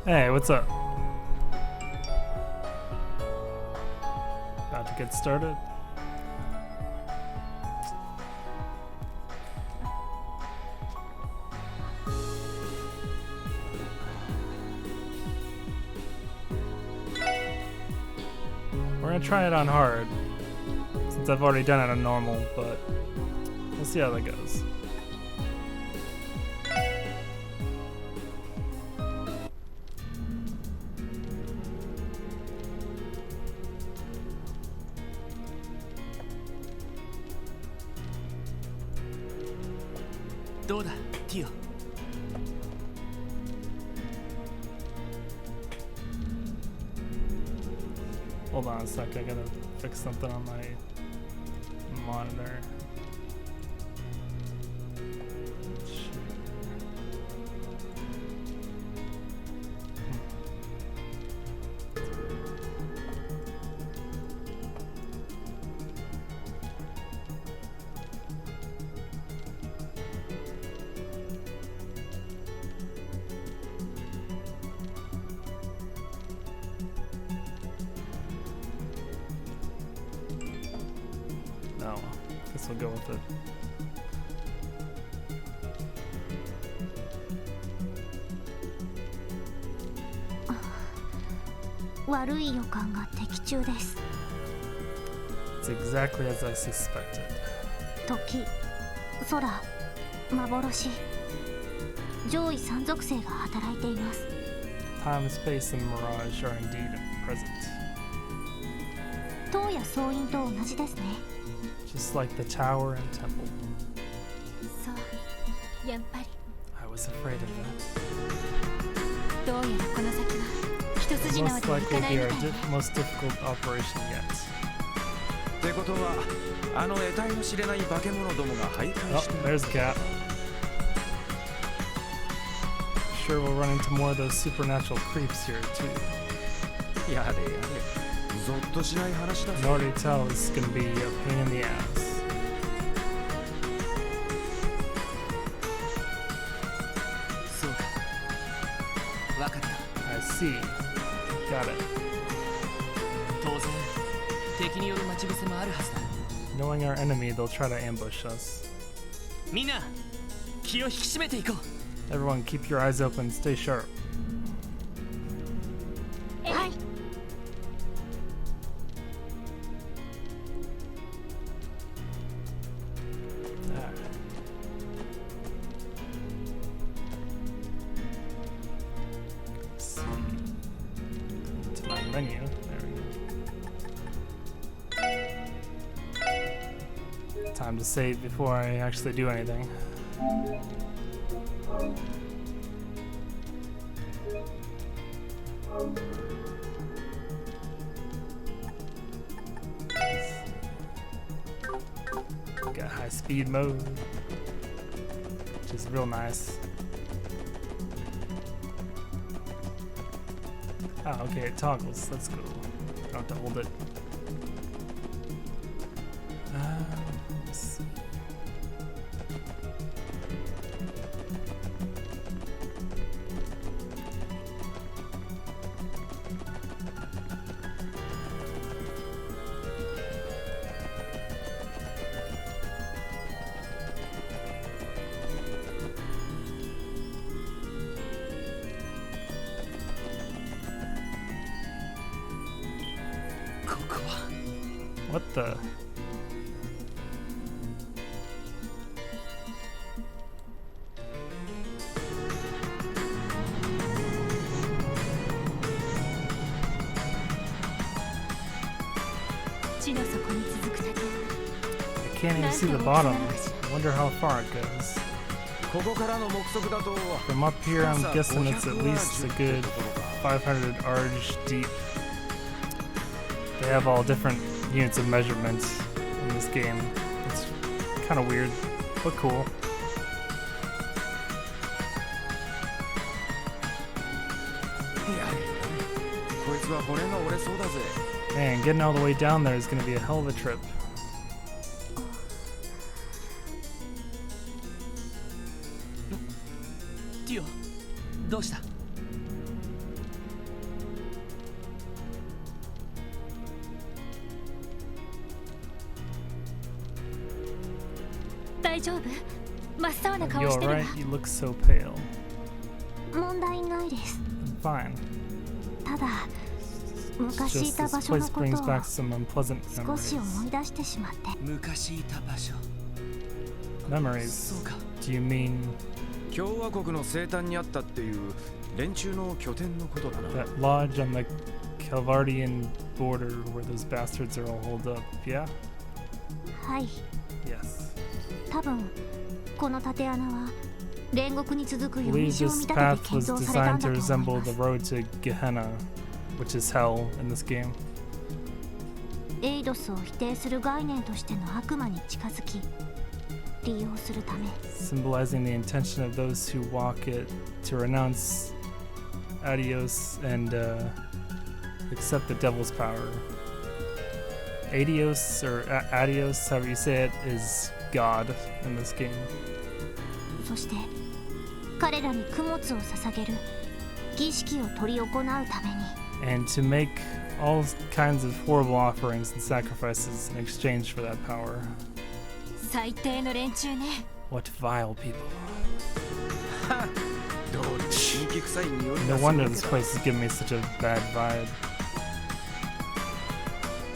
Hey, what's up? About to get started. We're gonna try it on hard, since I've already done it on normal, but we'll see how that goes. Hold on a sec, I gotta fix something on my monitor. No, guess we'll go with it. It's exactly as I suspected. 時、空、幻、上位三属性が働いています。 Time, space, and mirage are indeed present. 塔や総員と同じですね。 Just like the tower and temple. そう、やっぱり。 I was afraid of that. どうやらこの先は一筋縄 Most ではい likely かない be み our たいね。 most difficult operation yet. ってことは、あの得体の知れない化け物どもが徘徊 Oh, してる。 there's Gat. Sure, we'll run into more of those supernatural creeps here too. やれやれ、ゾッとしない話だ I ぜ。 can already tell this is gonna be a pain in the ass. そうか。わかった。 I see. Got it. 当然、敵による待ち伏せもあるはずだ。 Knowing our enemy, they'll try to ambush us. みんな、気を引き締めていこう。 Everyone, keep your eyes open. Stay sharp. はい。 Alright. Let's see. To my menu. There we go. Time to save before I actually do anything. Got high speed mode, which is real nice. Oh, okay, it toggles. That's cool. Don't have to hold it. Let's see. What the? I can't even see the bottom. I wonder how far it goes. ここからの目測だと、 From up here, I'm guessing it's at least a good 500 arge deep. They have all different units of measurements in this game. It's kind of weird, but cool. こいつは骨が折れそうだぜ。 Man, getting all the way down there is going to be a hell of a trip. ティオ、どうした？大丈夫？真っ青な You 顔してるわ。 alright? You look so pale. 問題ないです。 I'm fine. ただ It's 昔い just た this 場所の place こ brings とを back some unpleasant 少し memories. 思い出してしまって。昔いた場所。 Memories? そうか。 Do you mean 共和国の西端にあったっていう連中の拠点のことだな。 that lodge on the Calvardian border where those bastards are all holed up? Yeah? はい、 Yes. 多分この縦穴は煉獄に続く I 夜 believe 道を this 見立てて path 建 was 造されたん designed だ to と思い resemble ま the す。 road to Gehenna, which is hell in this game. エイドスを否定する概念としての悪魔に近づき利用するため。 Symbolizing the intention of those who walk it to renounce Adios and accept the devil's power. Adios or Adios, however you say it, is God in this game. そして彼らに供物を捧げる儀式を執り行うために。 And to make all kinds of horrible offerings and sacrifices in exchange for that power. 最低の連中ね。 What vile people. どうりで神気臭い匂い No がするわ wonder け this だ。 place is giving me such a bad vibe.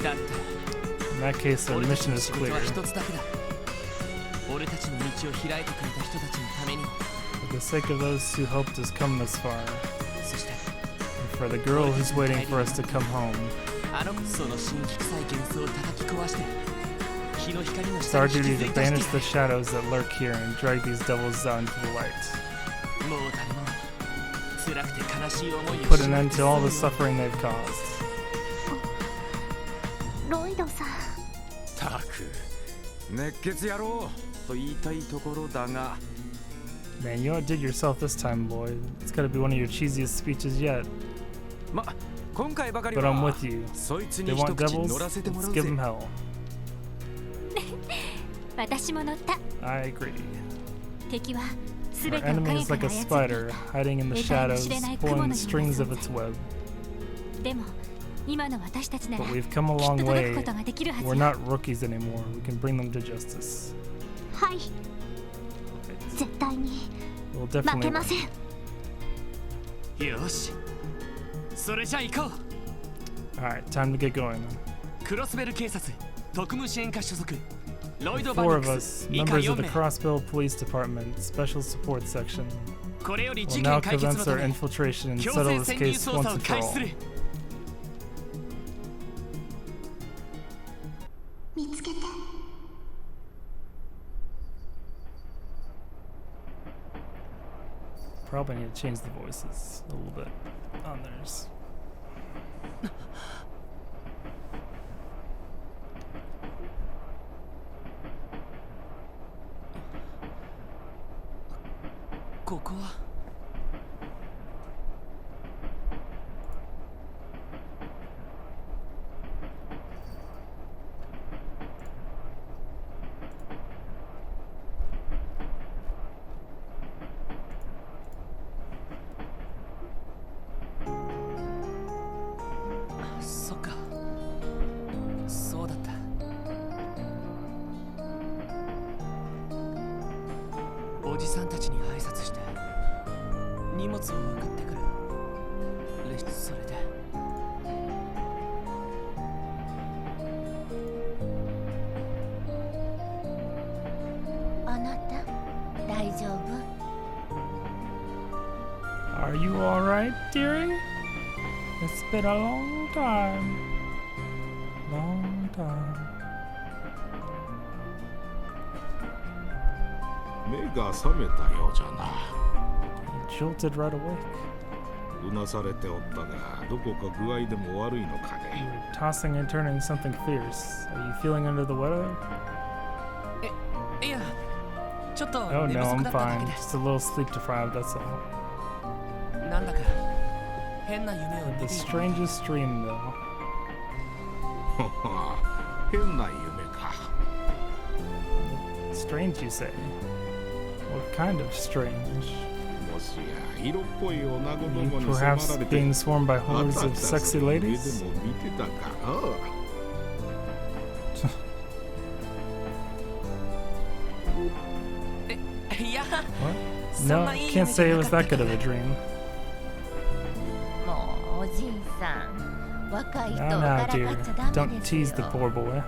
だって In that case, our 俺たち mission の is 仕事 clear. は一つだけだ。俺たちの道を開いてくれた人たちのためにも。 For the sake of those who helped us come this far, そして and for the girl who's waiting for us to come home, その神気臭い幻想を叩き壊して日の光の it's 下 our に引き duty ず to り出 banish して the shadows that lurk here and drag these devils out into the light. もう誰も辛くて悲しい思いを Put し an な end くて to all the 済む suffering they've caused. ロイドさん、たく熱血野郎と言いたいところだが。 Man, you outdid yourself this time, Lloyd. It's gotta be one of your cheesiest speeches yet. ま、今回ばかり But I'm は with you. そいつ They に一 want 口 devils? 乗らせてもら Let's う give ぜ them。hell. 私も乗った。 I agree. 敵は全 Our てを enemy 影 is か like ら a 操って spider いた。 hiding in the shadows, pulling the strings of its web. でも今の私たちなら But きっ we've come a と long 届く way. ことができるはず We're よ。 not rookies anymore. We can bring them to justice. はい、絶対に We'll 負 definitely けませ win. ん。よしそれじゃあ行こう。 Alright, time to get going then. クロスベル警察特務支援課所属ロイド・バ Four ニッ of ク us, ス以下 members 4 of the 名。 Crossbill Police Department, Special Support Section, これより will 事 now 件解決 commence のた our め infiltration and 強 settle 制 this 潜入 case 捜 once 査を and 開 for 始す all. る。見つけて。 Probably need to change the voices a little bit on theirs. ここはそっかそうだった。おじさんたちに挨拶して荷物を送ってくる。それであなた大丈夫？ Are you alright, dearie? It's been a long time. Long time. 目が覚めたようじゃな。 You jolted right awake. うなされておったが、どこか具合でも悪いのか You ね。 were tossing and turning something fierce. Are you feeling under the weather? いやちょっと Oh 寝 no, 不足 I'm だっただ fine. けで Just a little sleep deprived, that's all. なんだか変な夢を The 見ていた。 strangest dream, though. 変な夢か。 Strange, you say? What kind of strange? もしや色っぽい女子 You 供に迫ら perhaps れて being swarmed by あ hordes た of た sexy その夢で ladies? も見てたか。ああ What? No, I can't say it was that good of a dream. もうおじいさん、若い人を Now, か now, らか dear. っちゃダメ Don't ですよ。 tease the poor boy.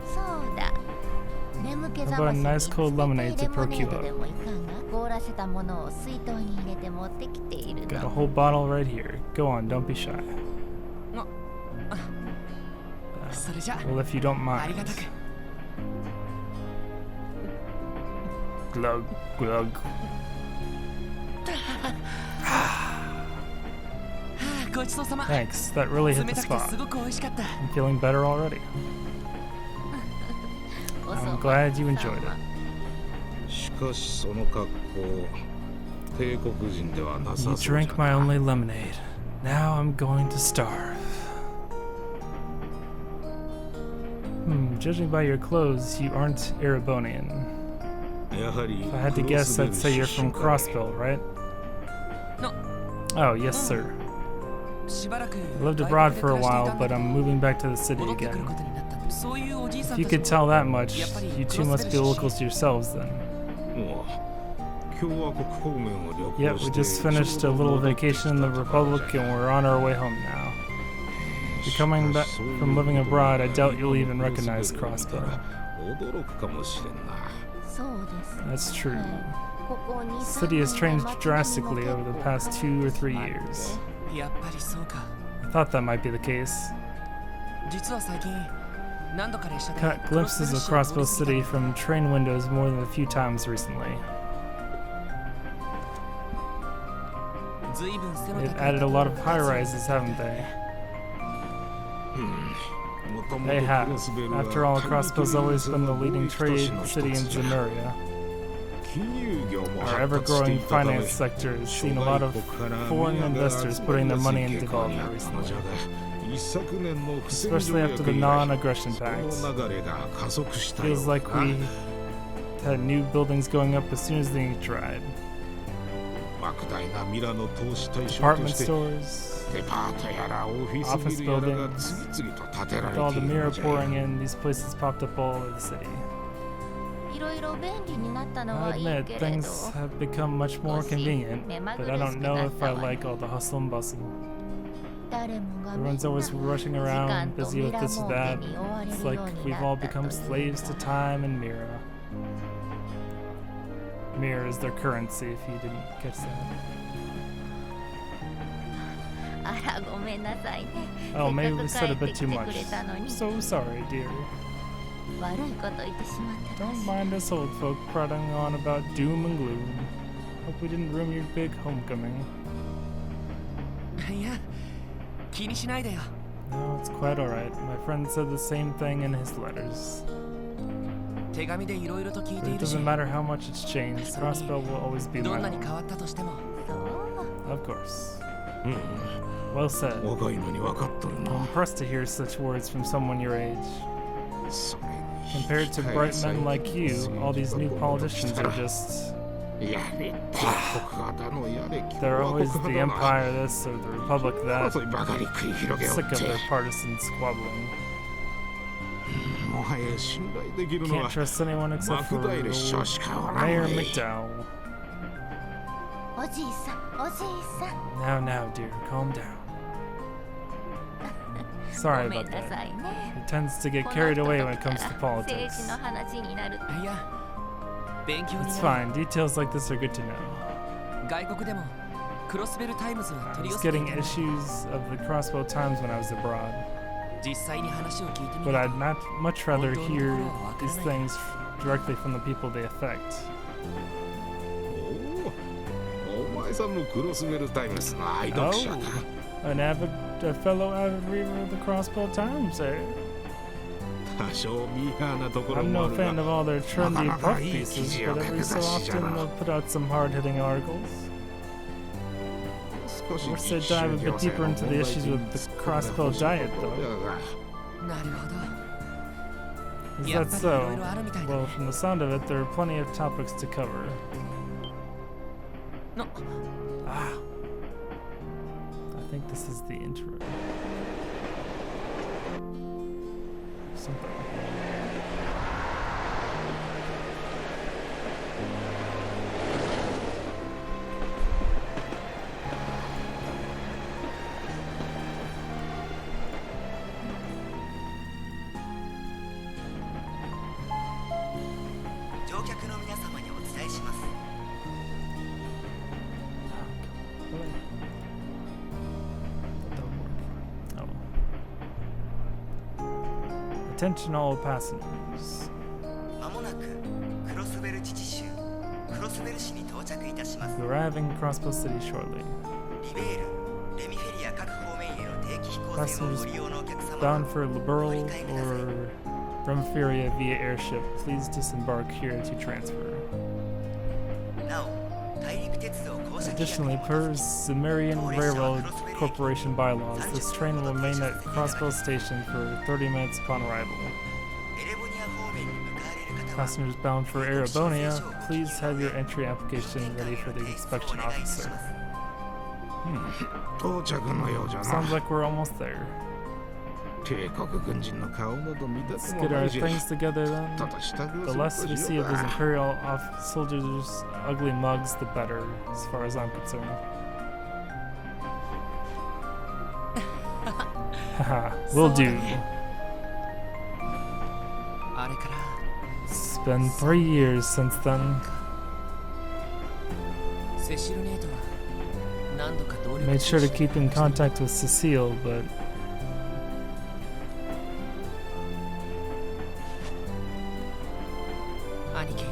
そうだ。眠気 How 覚 about ま a しに nice cold lemonade to レモネ perk you ード up? でもいかんが、凍らせたものを水筒に入れて持ってきている Got a の。 whole bottle right here. Go on, don't be shy. それじゃ Well, if you don't あり mind. がたく。 Glug, glug. ごちそうさま。 Thanks. That really 冷 hit the たくて spot. すごく美味しかった。 I'm feeling better already. おそ I'm ば glad you さん enjoyed it. はしかしその格好帝国人ではな You さそうじゃ drank my only lemonade. Now I'm going to starve. Judging by your clothes, you aren't Erebonian. やはり If I had to guess, I'd say you're from クロスベル出身か Crossbell, right? No. Oh, yes, sir. しばらく I lived abroad for a while, but I'm moving back to the city 戻ってくる again. ことになった。そういうおじいさ If ん you たち could も tell that much, you two must be locals yourselves then. もう共和国方面を旅 Yep, 行 we して just finished a little vacation in the Republic and we're on our way home now. If you're coming back from living abroad, I doubt you'll even recognize Crossbow. 驚くかもしれんな。そうです。 That's true. ここ2、 The 3 city has 年 changed は drastically over the past 2 or 3 years. やっぱりそうか。 I thought that might be the case. 実は最近何度か列車で Caught glimpses of Crossbow City from train windows more than a few times recently. 随分背の They've 高い added a lot of high rises, haven't they? もともと They ク have. ロスベルは After all, Crossbow's always been the leading 貿易 trade 都市の一つ city in じゃ。 Zemuria. 金融業も Our 発達してい ever-growing たため finance sector has seen a lot of 諸外国から foreign 宮が investors 集ま putting り their やすい money in 傾向に development あったの recently, じゃが、一昨年の不戦 especially 条 after 約 the 以来、 non-aggression そ pact. の流れが加速したよ Feels う like だな。 we had new buildings going up as soon as the ink dried. 莫大なミラの投資対象と Department して stores, デパートやらオフィス office ビルやらが buildings. 次々と建てら With れ all て the いる mirror のじゃ。 pouring in, these places popped up all over the city. いろいろ便利になったの I はいい admit けれど、 things have become much more convenient, but I don't know if I like all the hustle and bustle. 誰もが Everyone's always rushing 時間 around, と busy ミ with ラ this 儲 or け that. に追われ It's る like ように we've な all ったと become いう slaves to か。 time and Mira. Mira is their currency, if you didn't catch that. あらごめんなさいね。 Oh, せ maybe っ we かく said 帰 a って bit きて too く much. れたのに So sorry, dear. 悪いこと言ってしまったら Don't しい。 mind us old folk prattling on about doom and gloom. Hope we didn't ruin your big homecoming. いや、気にしないでよ。 No, it's quite alright. My friend said the same thing in his letters. 手紙でいろいろと聞い But てい it るし、 doesn't matter how much it's changed, Crossbell will always be ど my んなに home. 変わったとしても、そう Of course. うん Well said. 若いのに分かっとる I'm な。 impressed to hear such words from someone your age. それに Compared to bright men like you, all these new politicians are just... やれ帝国派だのやれ They're 共和国 always the 派だの empire this or the republic that. 争いばかり繰り広げよ Sick っ of て their partisan squabbling. もはや信頼できるの Can't は trust anyone except for 莫大列車しかおらん Mayor ね McDowell. おじいさん、おじいさん。 Now, now, dear, calm down. Sorry ごめ about んな that. さいね。 He tends to get この carried 人 away と when it 来た comes ら to politics. 政治の話になると。いや、勉強に It's なる。 fine. Details like this are good to know. 外国でもクロスベルタイムズを I 取り was 寄せてい getting た。 issues of the Crossbow Times when I was abroad, 実際に話を聞いてみ but る I'd much rather hear these things directly from the people they affect. お前さんもクロスベルタイムズの愛読者だ A fellow avid reader of the Crossbow Times, eh? 多少ミーハーなところ I'm もあ no る fan が of all their trendy Nakaka puff ii pieces, kiji but o every so kaku often dashi they'll put out some hard-hitting articles. 少し Wish they'd dive a bit deeper into the issues with the Crossbow diet, though. なるほど。 Is やっ that ぱりい so? ろいろあるみたいだ Well, ね。 from the sound of it, there are plenty of topics to cover. の Ah. I think this is the intro. Something. Attention all passengers. まもなくクロスベル自治州クロスベル市に到着いたします。 We're arriving in Crossbow City shortly. リベール、レミフェリア各方面への定期飛行船をご利用のお客様 Bound は for ご Liberal 理解ください。 or Remiferia via airship, please disembark here to transfer. なお、大陸鉄道公社契約 Additionally, per Sumerian Railroad Corporation bylaws, this train will remain at Crossbow Station for 30 minutes upon arrival. エレボニア方面に向かわれる方は Passengers bound for Erebonia, please have your entry application ready for the inspection officer. 到着のようじゃ Sounds な。 like we're almost there. 帝国軍人の顔など見た Let's くも get な our いし、 things together た then. だ下着を The する less と we し see よ of う those か。 Imperial soldiers' ugly mugs, the better, as far as I'm concerned. Haha, will do. あれから It's been 3 years since then. セシルネートは何度か同僚 Made sure to keep in contact with Cecile, but 兄貴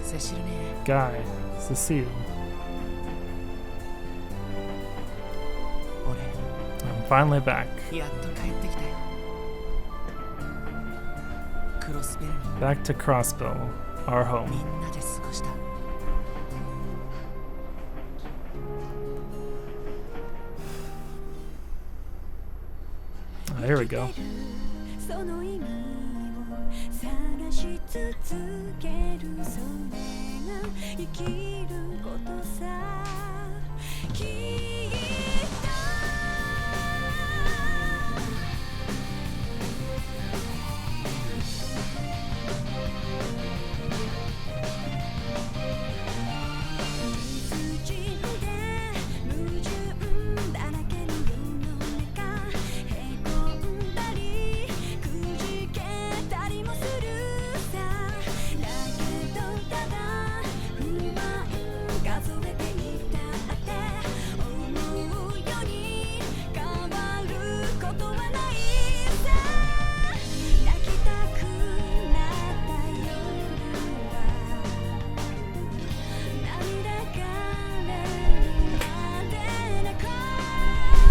セシルネ Guy, Cecile, 俺 I'm finally back. やっと帰ってきたよクロスベルに Back to Crossbow, our み home. んなで過ごした Oh, here we go. その意味を探し続けるそれが生きることさきっと理不尽で矛盾だらけの世の中へこんだりくじけたりもするさだけどただ不満数えていたって思うように変わることはないさ泣きたくなった夜は涙がれるまで泣こ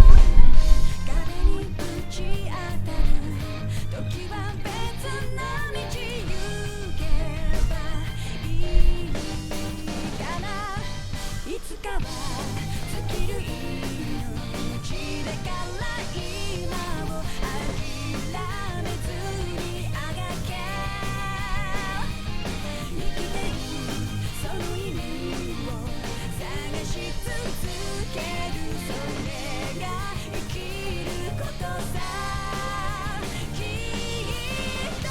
う壁にぶち当たる時は別の道行けばいいからいつかは尽きる命だから今を諦めずにあがけ生きてるその意味を探し続けるそれが生きることさきっと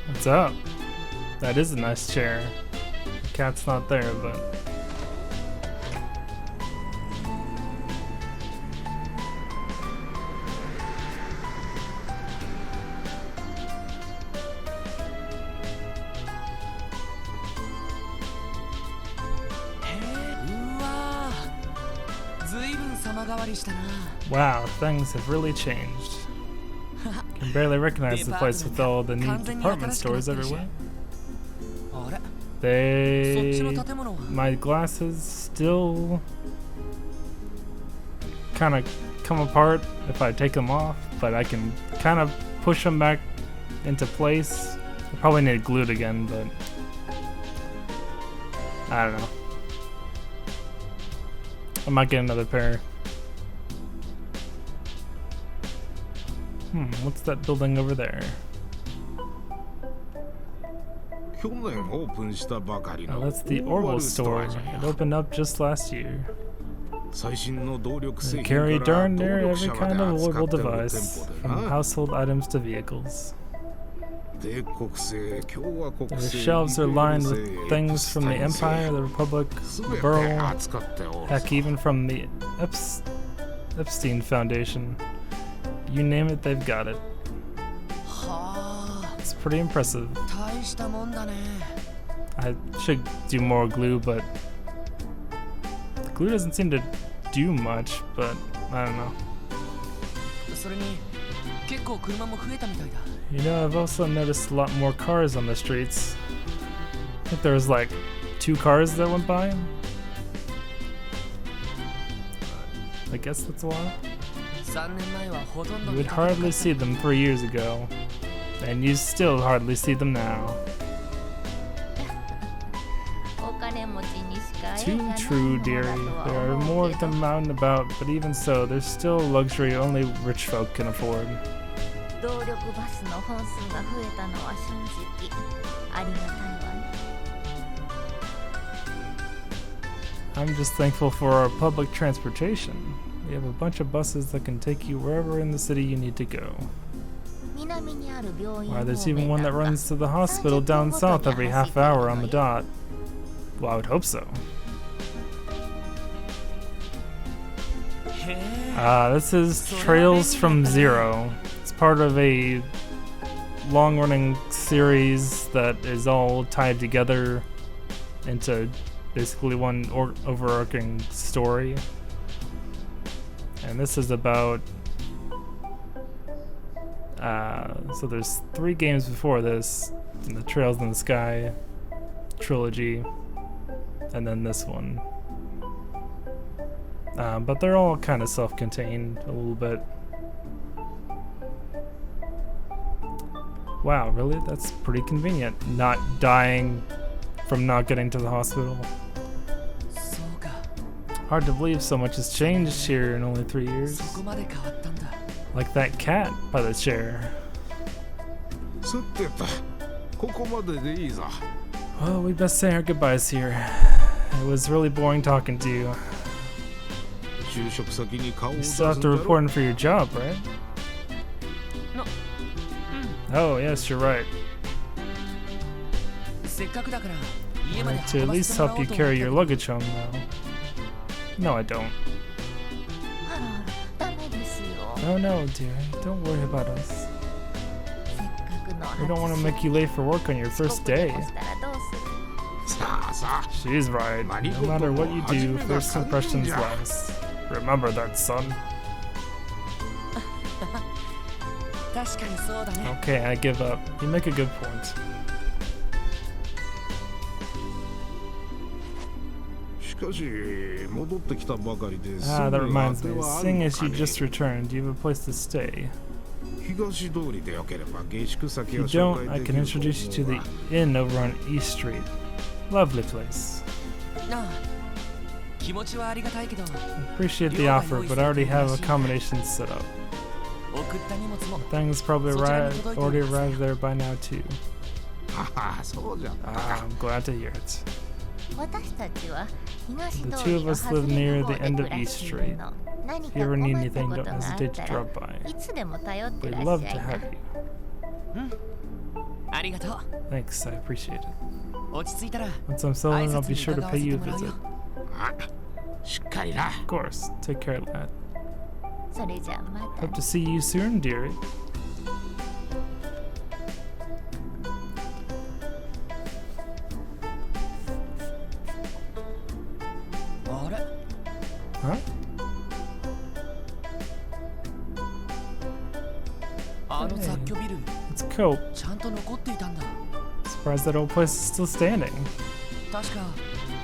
What's up? That is a nice chair. The cat's not there, but 様変わりしたな。 Wow, things have really changed. Can barely recognize the place with all the new department stores everywhere. あれ、そっ They... ちの建物は My glasses still kind of come apart if I take them off, but I can kind of push them back into place. I probably need it glued again, but I don't know. I might get another pair. What's that building over there? 去年オープンしたばかり Oh, の that's the オーバ Orwell ルスト store. アじゃ It opened up just last year. 最新の動力製 They 品 carry から darn 動 near 力 every 車ま kind で of 扱 Orwell ってる device, 店舗で from な household items to vehicles. 帝国製共和国 Their 製 shelves are lined リ with ベール製 things from the スタイ Empire, ル製 the Republic, 全 the て Borough, 扱っておる heck, even from the Epstein Foundation. You name it, they've got it. はあ、 It's pretty impressive. 大したもんだね。 I should do more glue, but the glue doesn't seem to do much, but I don't know. それに結構車も増えたみたいだ。 You know, I've also noticed a lot more cars on the streets. I think there was like 2 cars that went by. I guess that's a lot. 3年前はほとんど You 見 would かけなかった hardly see them 3 years ago, and you still hardly see them now. お金持ちにしか Too 縁がない true, もの dearie. だとは There are 思う more け of ど them out and about, but even so, there's still luxury only rich folk can afford. 動力バスの本数が増えたのは正直ありがたいわね。 I'm just thankful for our public transportation. We have a bunch of buses that can take you wherever in the city you need to go. 南にある病院 Why, 方 there's 面 even one な that んか runs to the hospital down south every half hour on the dot. Well, I would hope so. へえ、 This is Trails from Zero. It's part of a long-running series that is all tied together into basically one overarching story. And this is about... so there's 3 games before this, in the Trails in the Sky trilogy, and then this one. But they're all kind of self-contained a little bit. Wow, really? That's pretty convenient. Not dying from not getting to the hospital. そうか、 Hard to believe so much has changed here in only 3 years. そこまで変わったんだ。 Like that cat by the chair. さてとここまででいいぞ Well, we best say our goodbyes here. It was really boring talking to you. 就職先に顔を You 出す still ん have だ to ろ report in for your job, right? No. Oh, yes, you're right. せっかくだから家 I'd まで like to 運 at ばせ least てもら help おう you と carry 思 your って luggage home, though. No, I don't. あらあらダメですよ。 Oh no, dear. Don't worry about us. せっかくの We don't want to make you late for work on your 遅 first 刻で day. もしたらどうする？さあさあ She's right. No matter what you do, first impressions last. Remember that, son. 確かにそうだね。 Okay, I give up. You make a good point. しかし戻ってきたばかりで Ah, that 住む reminds 当て me. はある Seeing の as か you ね just returned, do you have a place to stay? 東通りでよければ下宿 If 先 you を紹 don't, 介 I で can きる introduce you to と思う the inn over on East Street. Lovely place. なあ、気持ちはありがたいけど、 Appreciate the offer, but I already have accommodations set up. 送った荷物も Things probably already arrived there by now too. ははそうじゃったか I'm glad to hear it. 私たちは東 The 通 two り of の us 外 live れ near の the 方で end 暮 of ら East してい Street. るの。何 If か you ever need 困った anything, こと don't があっ hesitate た to ら drop by. いつでも頼って We'd らっ love しゃ to いな。 have you. ありがとう。 Thanks, I appreciate it. 落ち着いたら Once I'm settled, I'll be sure to pay you a visit. あしっかりな Of course. Take care, lad. それじゃあまた Hope to see you soon, dearie. あれ、 Huh? coat. ちゃんと残っていたんだ。 Surprised that old place is still standing. 確か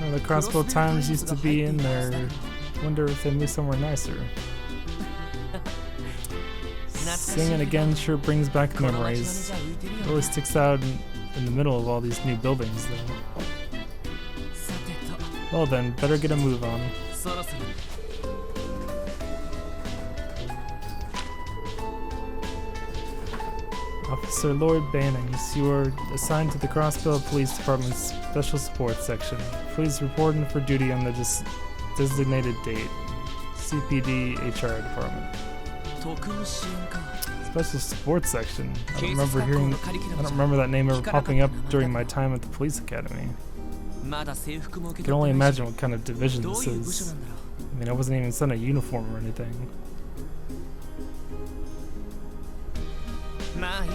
One of the Crossbow Times used to be in there. Wonder if they moved somewhere nicer. Seeing it again sure brings back この街 memories. 並みじゃ浮いてる It よ always ね。 sticks out in the middle of all these new buildings, though. さてと、 Well then, better get a move on. そろそろ Officer Lloyd Bannings, you are assigned to the Crossbow Police Department's Special Support Section. Please report in for duty on the designated date. CPD HR Department. 特務支援か。 Special Support Section. I 警 don't 察 remember 学校 hearing. のカリキュ I ラム don't じゃ remember that name ever 聞かなかった popping up 名前 during だ my time at the police academy. まだ制服も受 I け can 取 only ってないし imagine what kind of division どう this いう部署 is. なんだろう。 I mean, I wasn't even sent a uniform or anything. まあいい。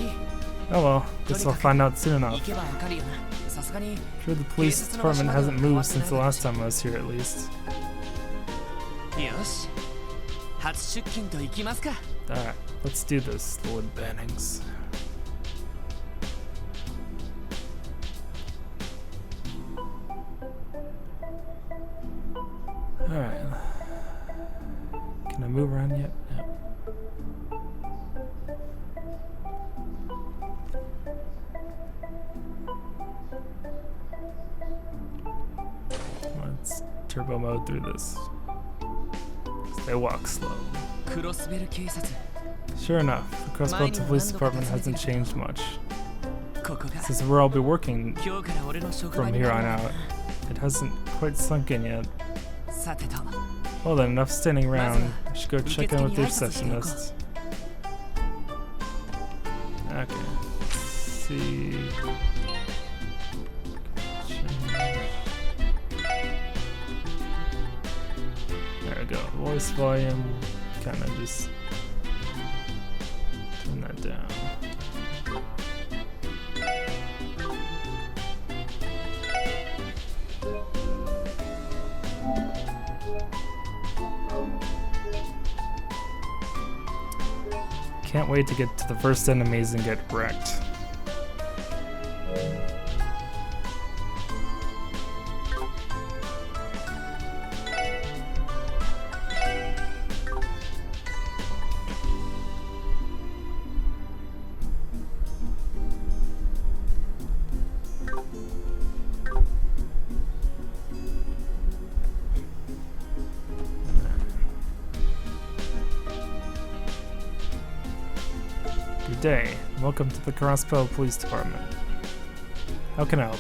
Oh well, guess I'll find out soon 行 enough. けばわかるよな。さすがに Sure, the police department hasn't moved since the last time I was here, at least. よし。初出勤と行きますか。 Alright, let's do this, Lord Bannings. Alright. Can I move around yet? No. Let's turbo mode through this. They walk slow. クロスベル警察。 Sure enough, the Crossbelts Police Department hasn't changed much. ここが This is where I'll be working 今日から俺の職場 from に here な on る。 out. It hasn't quite sunk in yet. さてと、 Well then, enough standing around. I should go check in with the receptionist. Okay. Let's see. There we go. Voice volume. Kind of just turn that down. Can't wait to get to the first enemies and get wrecked. Good day. Welcome to the Crossbow Police Department. How can I help?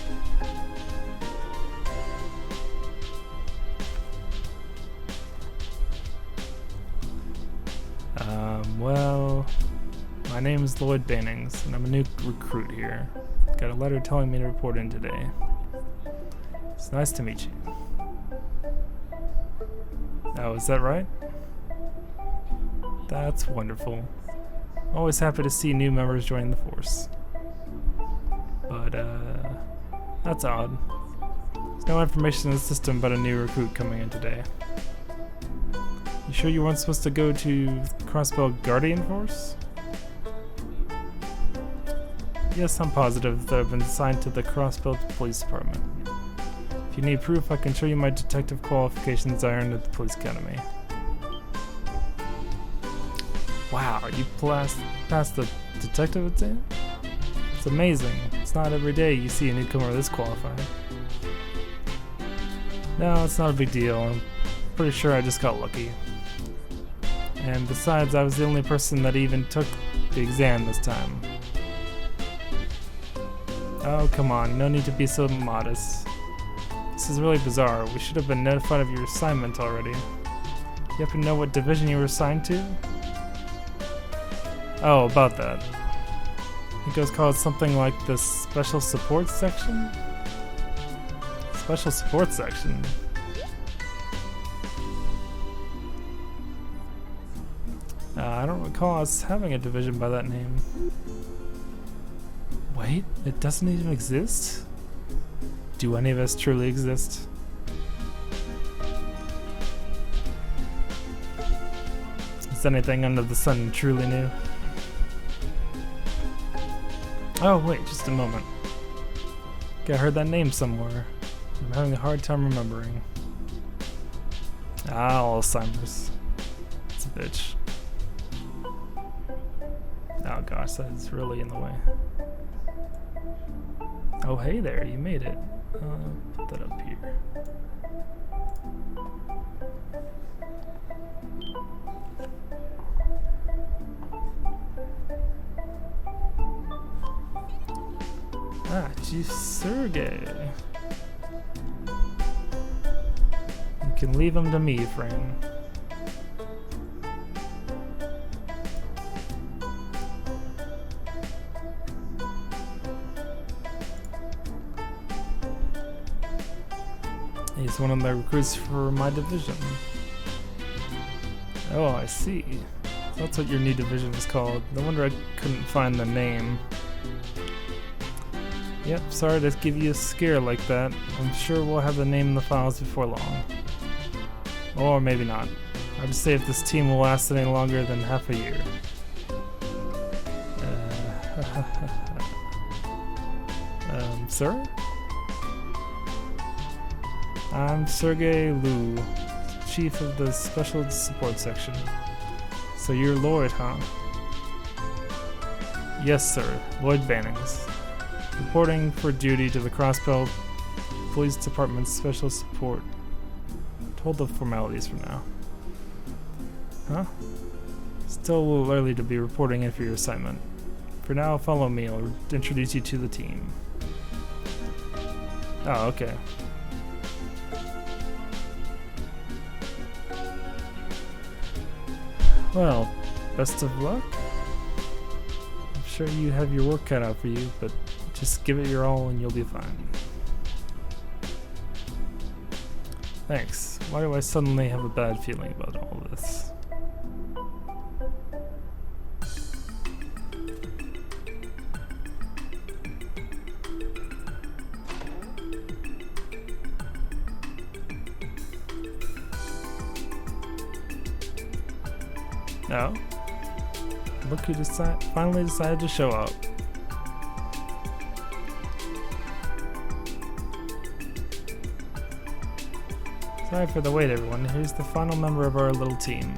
Well, my name is Lloyd Bannings, and I'm a new recruit here. Got a letter telling me to report in today. It's nice to meet you. Oh, is that right? That's wonderful. Always happy to see new members joining the force. But, that's odd. There's no information in the system about a new recruit coming in today. You sure you weren't supposed to go to Crossbow Guardian Force? Yes, I'm positive that I've been assigned to the Crossbow Police Department. If you need proof, I can show you my detective qualifications I earned at the Police Academy. Wow, you passed the detective exam? It's amazing. It's not every day you see a newcomer this qualified. No, it's not a big deal. I'm pretty sure I just got lucky. And besides, I was the only person that even took the exam this time. Oh, come on, no need to be so modest. This is really bizarre. We should have been notified of your assignment already. You happen to know what division you were assigned to? Oh, about that. I think it was called something like the Special Support Section? Special Support Section? I don't recall us having a division by that name. Wait, it doesn't even exist? Do any of us truly exist? Is anything under the sun truly new? Oh, wait, just a moment. Okay, I heard that name somewhere. I'm having a hard time remembering. Ah, Alzheimer's. It's a bitch. Oh gosh, that's really in the way. Oh, hey there, you made it. Put that up here. Ah, Chief Sergey. You can leave him to me, friend. He's one of the recruits for my division. Oh, I see. That's what your new division is called. No wonder I couldn't find the name. Yep, sorry to give you a scare like that. I'm sure we'll have the name in the files before long. Or maybe not. I'd just say if this team will last any longer than half a year. Sir? I'm Sergey Liu, Chief of the Special Support Section. So you're Lloyd, huh? Yes, sir. Lloyd Bannings. Reporting for duty to the Crossbelt Police Department's Special Support. Hold the formalities for now. Huh? Still a little early to be reporting in for your assignment. For now, follow me. I'll introduce you to the team. Oh, okay. Well, best of luck. I'm sure you have your work cut out for you, but just give it your all and you'll be fine. Thanks. Why do I suddenly have a bad feeling about all this? No? Look who finally decided to show up. Sorry for the wait, everyone. Here's the final member of our little team.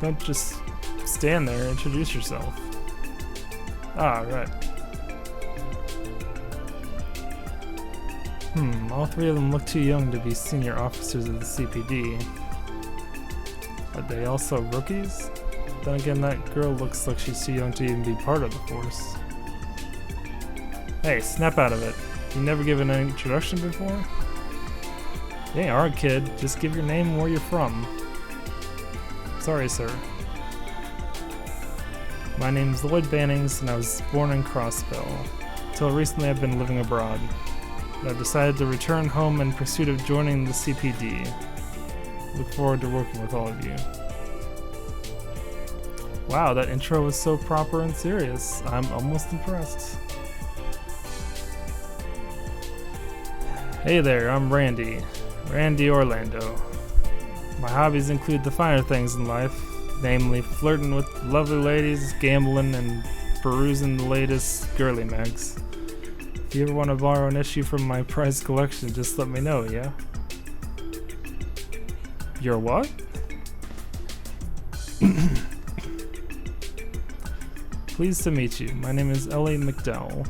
Don't just stand there, introduce yourself. Ah, right. All three of them look too young to be senior officers of the CPD. Are they also rookies? Then again, that girl looks like she's too young to even be part of the force. Hey, snap out of it. You never given an introduction before? You ain't hard, kid. Just give your name and where you're from. Sorry, sir. My name's Lloyd Bannings, and I was born in Crossbell. Until recently, I've been living abroad. But I've decided to return home in pursuit of joining the CPD. Look forward to working with all of you. Wow, that intro was so proper and serious. I'm almost impressed. Hey there, I'm Randy. Randy Orlando. My hobbies include the finer things in life, namely flirting with lovely ladies, gambling, and perusing the latest girly mags. If you ever want to borrow an issue from my prized collection, just let me know, yeah? Your what? Pleased to meet you. My name is Ellie McDowell.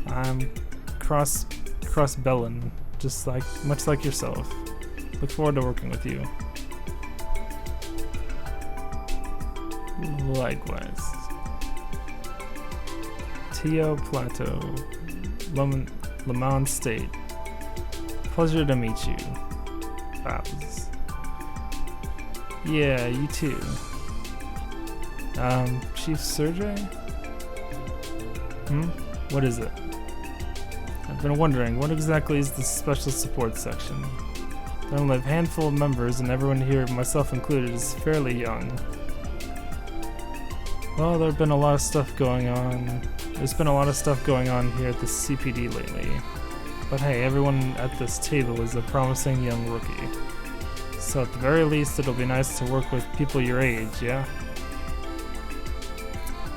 I'm Crossbellan, much like yourself. Look forward to working with you. Likewise. Tio Plateau, Lemon State. Pleasure to meet you. Bows. Yeah, you too. Chief Sergey? What is it? I've been wondering, what exactly is the Special Support Section? There are only a handful of members, and everyone here, myself included, is fairly young. Well, there's been a lot of stuff going on here at the CPD lately. But hey, everyone at this table is a promising young rookie. So at the very least, it'll be nice to work with people your age, yeah?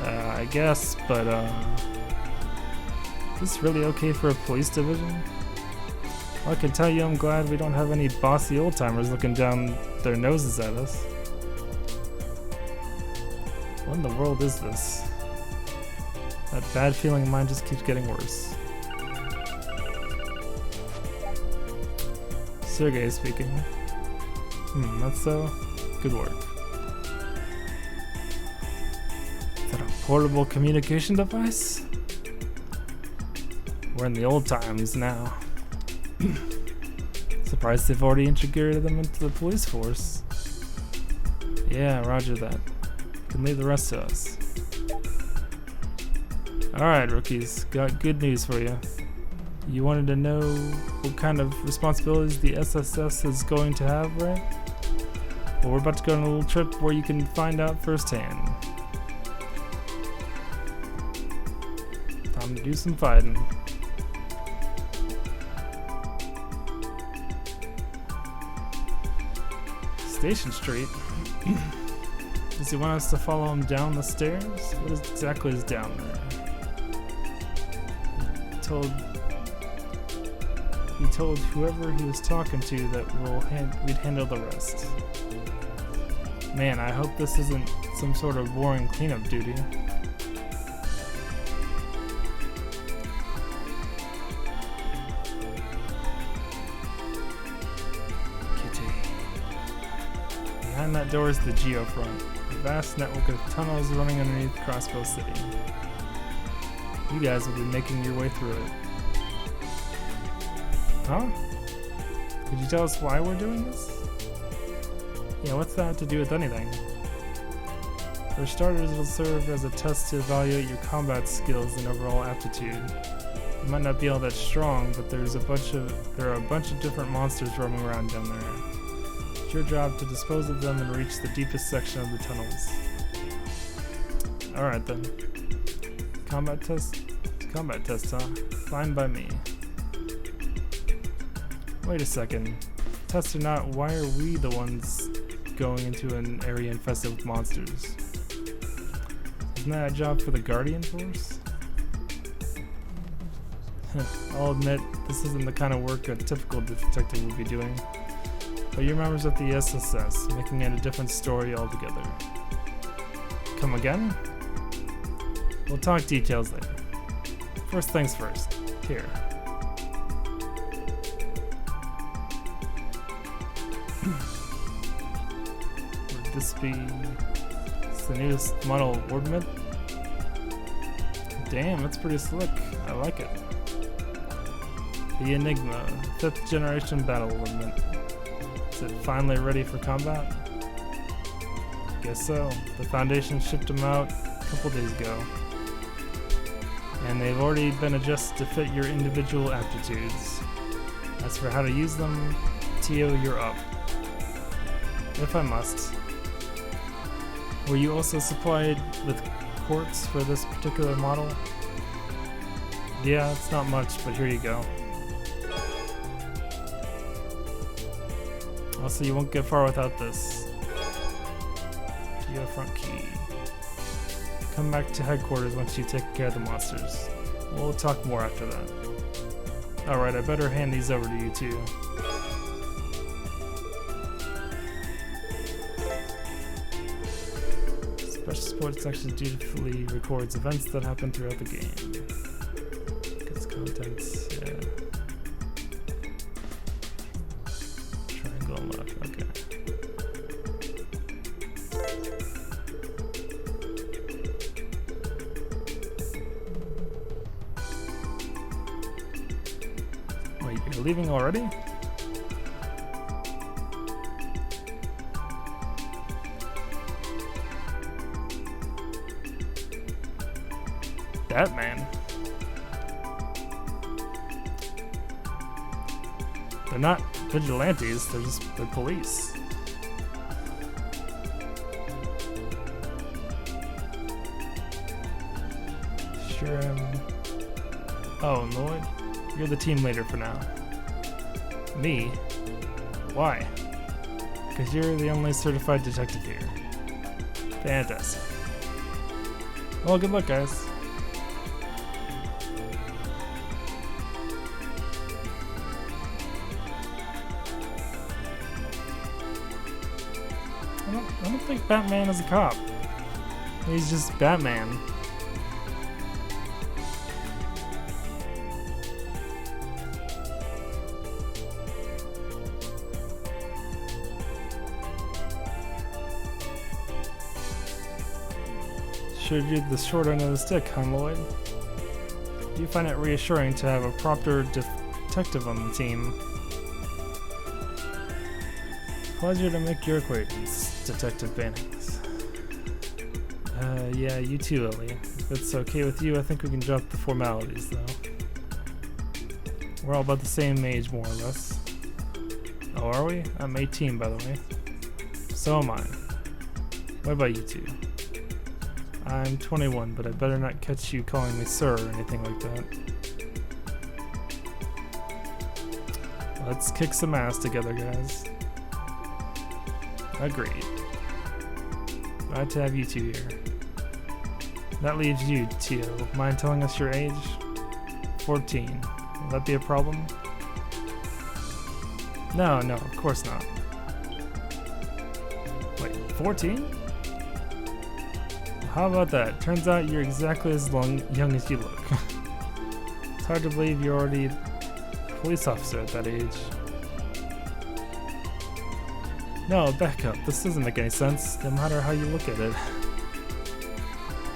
I guess, but is this really okay for a police division? Well, I can tell you I'm glad we don't have any bossy old-timers looking down their noses at us. What in the world is this? That bad feeling of mine just keeps getting worse. Sergey speaking. That's so. Good work. Is that a portable communication device? We're in the old times now. Surprised they've already integrated them into the police force. Yeah, roger that. Can leave the rest to us. Alright, rookies, got good news for you. You wanted to know what kind of responsibilities the SSS is going to have, right? Well, we're about to go on a little trip where you can find out firsthand. Time to do some fighting. Station Street? Does he want us to follow him down the stairs? What exactly is down there? He told whoever he was talking to that we'd handle the rest. Man, I hope this isn't some sort of boring cleanup duty. Kitty. Behind that door is the Geofront, a vast network of tunnels running underneath Crossbow City. You guys will be making your way through it. Huh? Could you tell us why we're doing this? Yeah, what's that have to do with anything? For starters, it'll serve as a test to evaluate your combat skills and overall aptitude. You might not be all that strong, but there are a bunch of different monsters roaming around down there. It's your job to dispose of them and reach the deepest section of the tunnels. Alright then. Combat test, huh? Fine by me. Wait a second. Test or not, why are we the ones going into an area infested with monsters? Isn't that a job for the Guardian Force? I'll admit, this isn't the kind of work a typical detective would be doing. But you're members of the SSS, making it a different story altogether. Come again? We'll talk details later. First things first. Here. Would this be... It's the newest model Orbment? Damn, that's pretty slick. I like it. The Enigma, 5th generation battle Orbment. Is it finally ready for combat? Guess so. The Foundation shipped them out a couple days ago. And they've already been adjusted to fit your individual aptitudes. As for how to use them, Tio, you're up. If I must. Were you also supplied with quartz for this particular model? Yeah, it's not much, but here you go. Also, you won't get far without this. Geofront key. Come back to headquarters once you take care of the monsters. We'll talk more after that. Alright, I better hand these over to you too. Special Sports section dutifully records events that happen throughout the game. Gets contents, yeah. Triangle and left, okay. Wait, you're leaving already? That man. They're not vigilantes, they're police. Sure Oh, Lloyd, you're the team leader for now. Me? Why? Because you're the only certified detective here. Fantastic. Well, good luck, guys. I don't think Batman is a cop. He's just Batman. Should you the short end of the stick, huh, Lloyd? Do you find it reassuring to have a proper detective on the team? Pleasure to make your acquaintance, Detective Bannings. Yeah, you too, Ellie. If it's okay with you, I think we can drop the formalities, though. We're all about the same age, more or less. Oh, are we? I'm 18, by the way. So am I. What about you two? I'm 21, but I better not catch you calling me sir or anything like that. Let's kick some ass together, guys. Agreed. Glad to have you two here. That leaves you, Tio. Mind telling us your age? 14. Will that be a problem? No, of course not. Wait, 14? How about that? Turns out you're exactly as young as you look. It's hard to believe you're already a police officer at that age. No, back up. This doesn't make any sense, no matter how you look at it.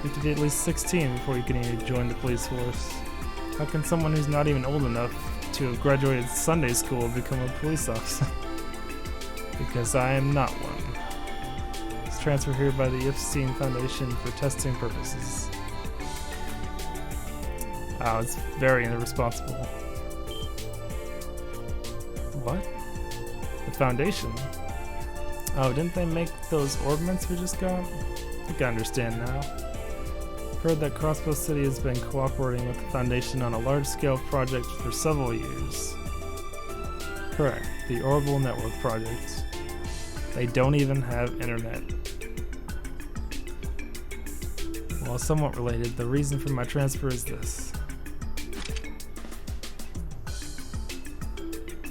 You have to be at least 16 before you can even join the police force. How can someone who's not even old enough to have graduated Sunday school become a police officer? Because I am not one. It's transferred here by the Epstein Foundation for testing purposes. Wow, it's very irresponsible. What? The Foundation? Oh, didn't they make those ordnance we just got? I think I understand now. Heard that Crossbow City has been cooperating with the Foundation on a large-scale project for several years. Correct, the Orbital Network Project. They don't even have internet. Well, somewhat related, the reason for my transfer is this.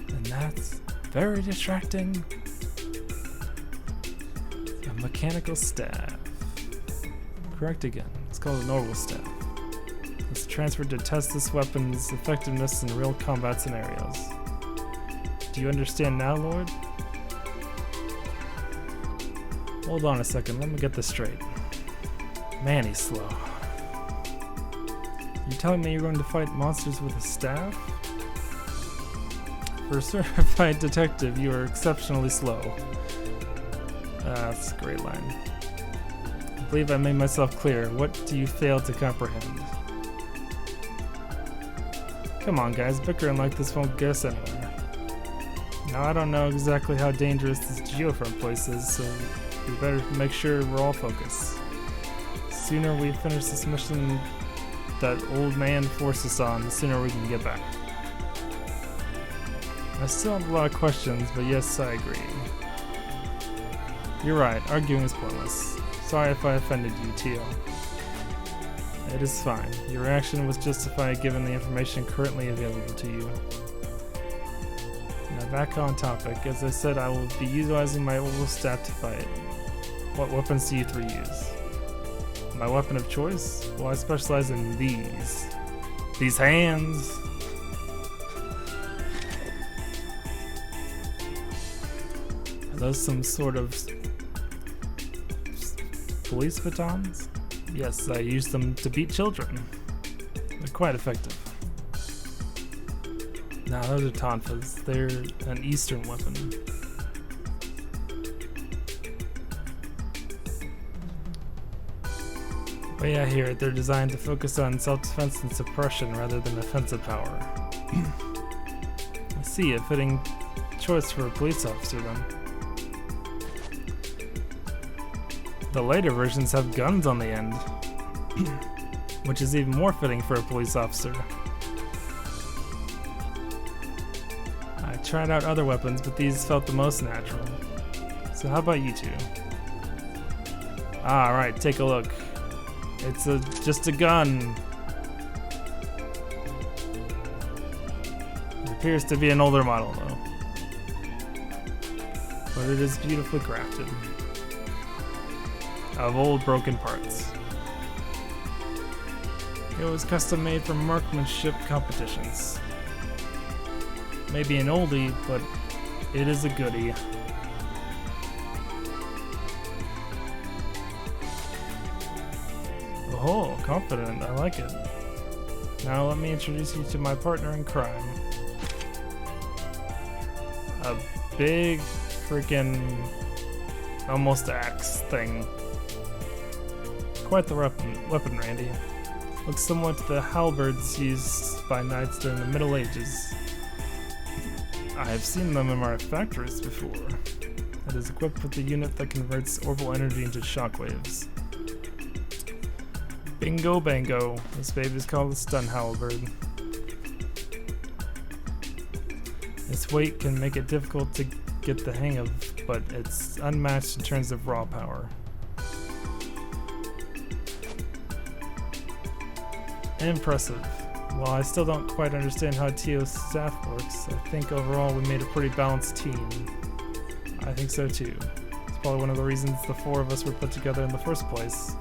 And that's very distracting. A mechanical staff. Correct again. It's called an orbital staff. It's transferred to test this weapon's effectiveness in real combat scenarios. Do you understand now, Lord? Hold on a second, let me get this straight. Man, he's slow. You telling me you're going to fight monsters with a staff? For a certified detective, you are exceptionally slow. That's a great line. I believe I made myself clear. What do you fail to comprehend? Come on, guys, bickering like this won't get us anywhere. Now, I don't know exactly how dangerous this geofront place is, so we better make sure we're all focused. The sooner we finish this mission that old man forced us on, the sooner we can get back. I still have a lot of questions, but yes, I agree. You're right, arguing is pointless. Sorry if I offended you, Teal. It is fine. Your reaction was justified given the information currently available to you. Now back on topic. As I said, I will be utilizing my orbital staff to fight. What weapons do you three use? My weapon of choice? Well, I specialize in these. These hands! Are those some sort of police batons? Yes, I use them to beat children. They're quite effective. Nah, those are tonfas. They're an Eastern weapon. But yeah, I hear it. They're designed to focus on self-defense and suppression rather than offensive power. I see, a fitting choice for a police officer then. The later versions have guns on the end, which is even more fitting for a police officer. I tried out other weapons, but these felt the most natural. So how about you two? Alright, take a look. It's just a gun. It appears to be an older model though. But it is beautifully crafted. Of old broken parts. It was custom made for marksmanship competitions. Maybe an oldie, but it is a goodie. Oh, confident. I like it. Now let me introduce you to my partner in crime. A big freaking almost axe thing. Quite the weapon, Randy. Looks similar to the halberds used by knights during the Middle Ages. I have seen them in our factories before. It is equipped with a unit that converts orbital energy into shockwaves. Bingo bango. This baby is called the stun halberd. Its weight can make it difficult to get the hang of, but it's unmatched in terms of raw power. Impressive. While I still don't quite understand how Tio's staff works, I think overall we made a pretty balanced team. I think so too. It's probably one of the reasons the four of us were put together in the first place.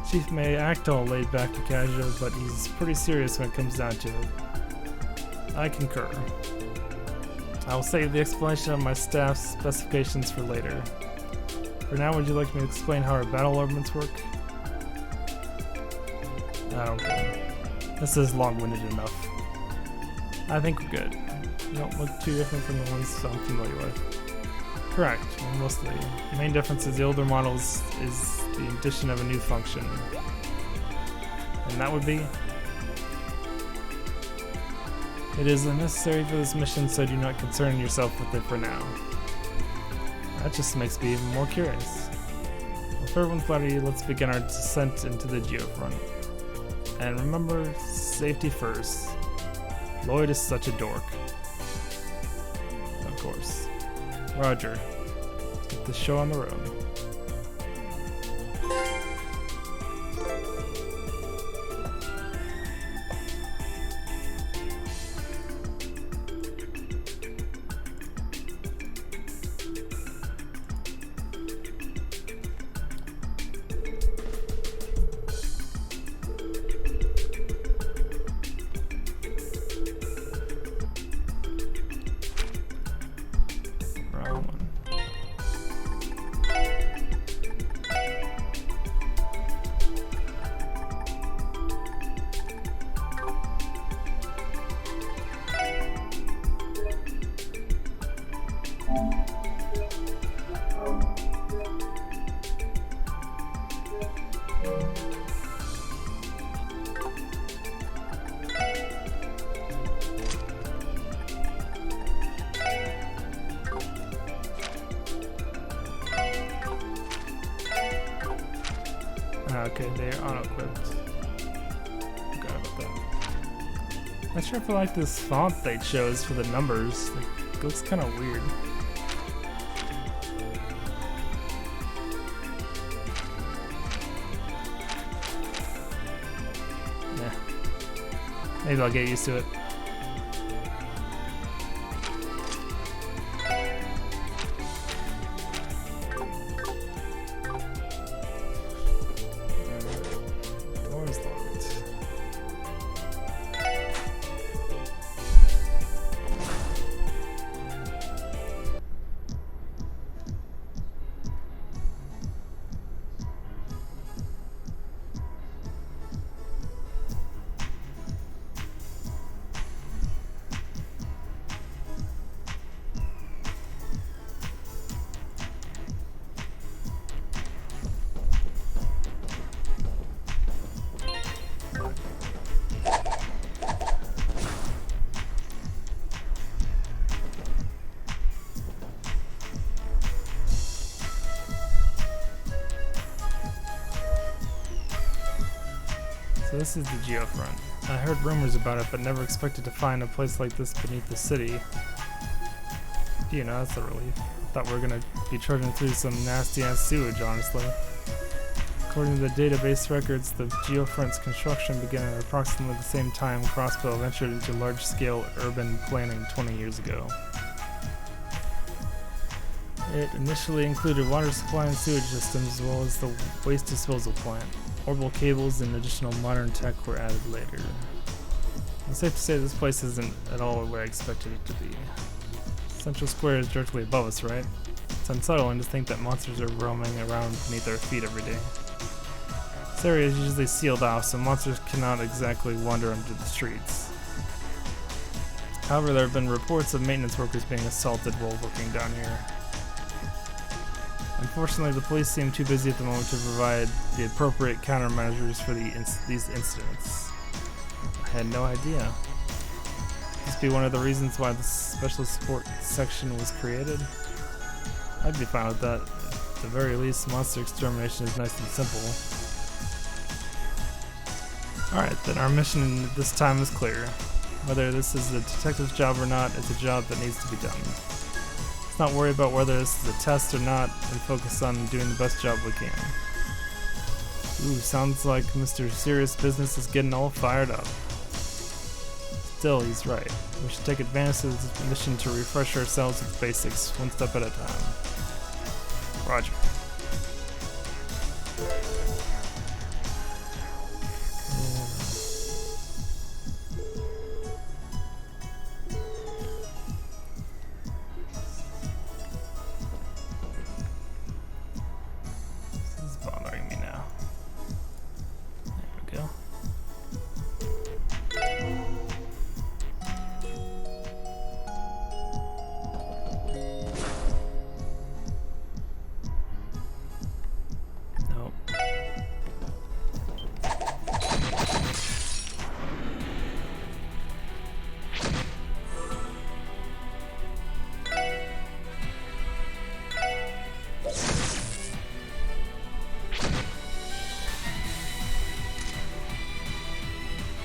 Chief may act all laid back and casual, but he's pretty serious when it comes down to it. I concur. I will save the explanation of my staff's specifications for later. For now, would you like me to explain how our battle armaments work? I don't care. This is long-winded enough. I think we're good. They don't look too different from the ones I'm familiar with. Correct, well, mostly. The main difference is the older models is the addition of a new function. And that would be? It is unnecessary for this mission, so do not concern yourself with it for now. That just makes me even more curious. Well, for everyone's clarity, let's begin our descent into the geofront. And remember, safety first. Lloyd is such a dork. Of course. Roger. Let's get the show on the road. Okay, they are auto-equipped. Forgot about that. Not sure if I like this font they chose for the numbers. Like, it looks kind of weird. Yeah. Maybe I'll get used to it. So this is the geofront. I heard rumors about it, but never expected to find a place like this beneath the city. You know, that's a relief. Thought we were gonna be trudging through some nasty-ass sewage, honestly. According to the database records, the geofront's construction began at approximately the same time Crossbow ventured into large-scale urban planning 20 years ago. It initially included water supply and sewage systems as well as the waste disposal plant. Orbital cables and additional modern tech were added later. It's safe to say this place isn't at all where I expected it to be. Central Square is directly above us, right? It's unsettling to think that monsters are roaming around beneath our feet every day. This area is usually sealed off, so monsters cannot exactly wander under the streets. However, there have been reports of maintenance workers being assaulted while working down here. Unfortunately, the police seem too busy at the moment to provide the appropriate countermeasures for these incidents. I had no idea. Must be one of the reasons why the special support section was created. I'd be fine with that. At the very least, monster extermination is nice and simple. Alright, then our mission this time is clear. Whether this is a detective's job or not, it's a job that needs to be done. Let's not worry about whether this is a test or not, and focus on doing the best job we can. Ooh, sounds like Mr. Serious Business is getting all fired up. Still, he's right. We should take advantage of this mission to refresh ourselves with basics, one step at a time. Roger. This is bothering me now. There we go. Nope.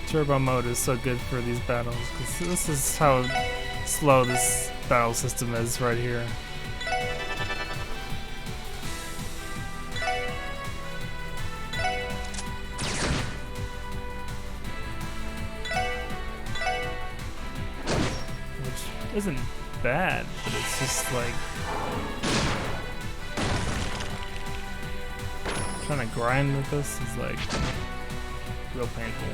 Turbo mode is so good for these battles, because this is how slow this battle system is right here. Which isn't bad, but it's just like trying to grind with this is like real painful.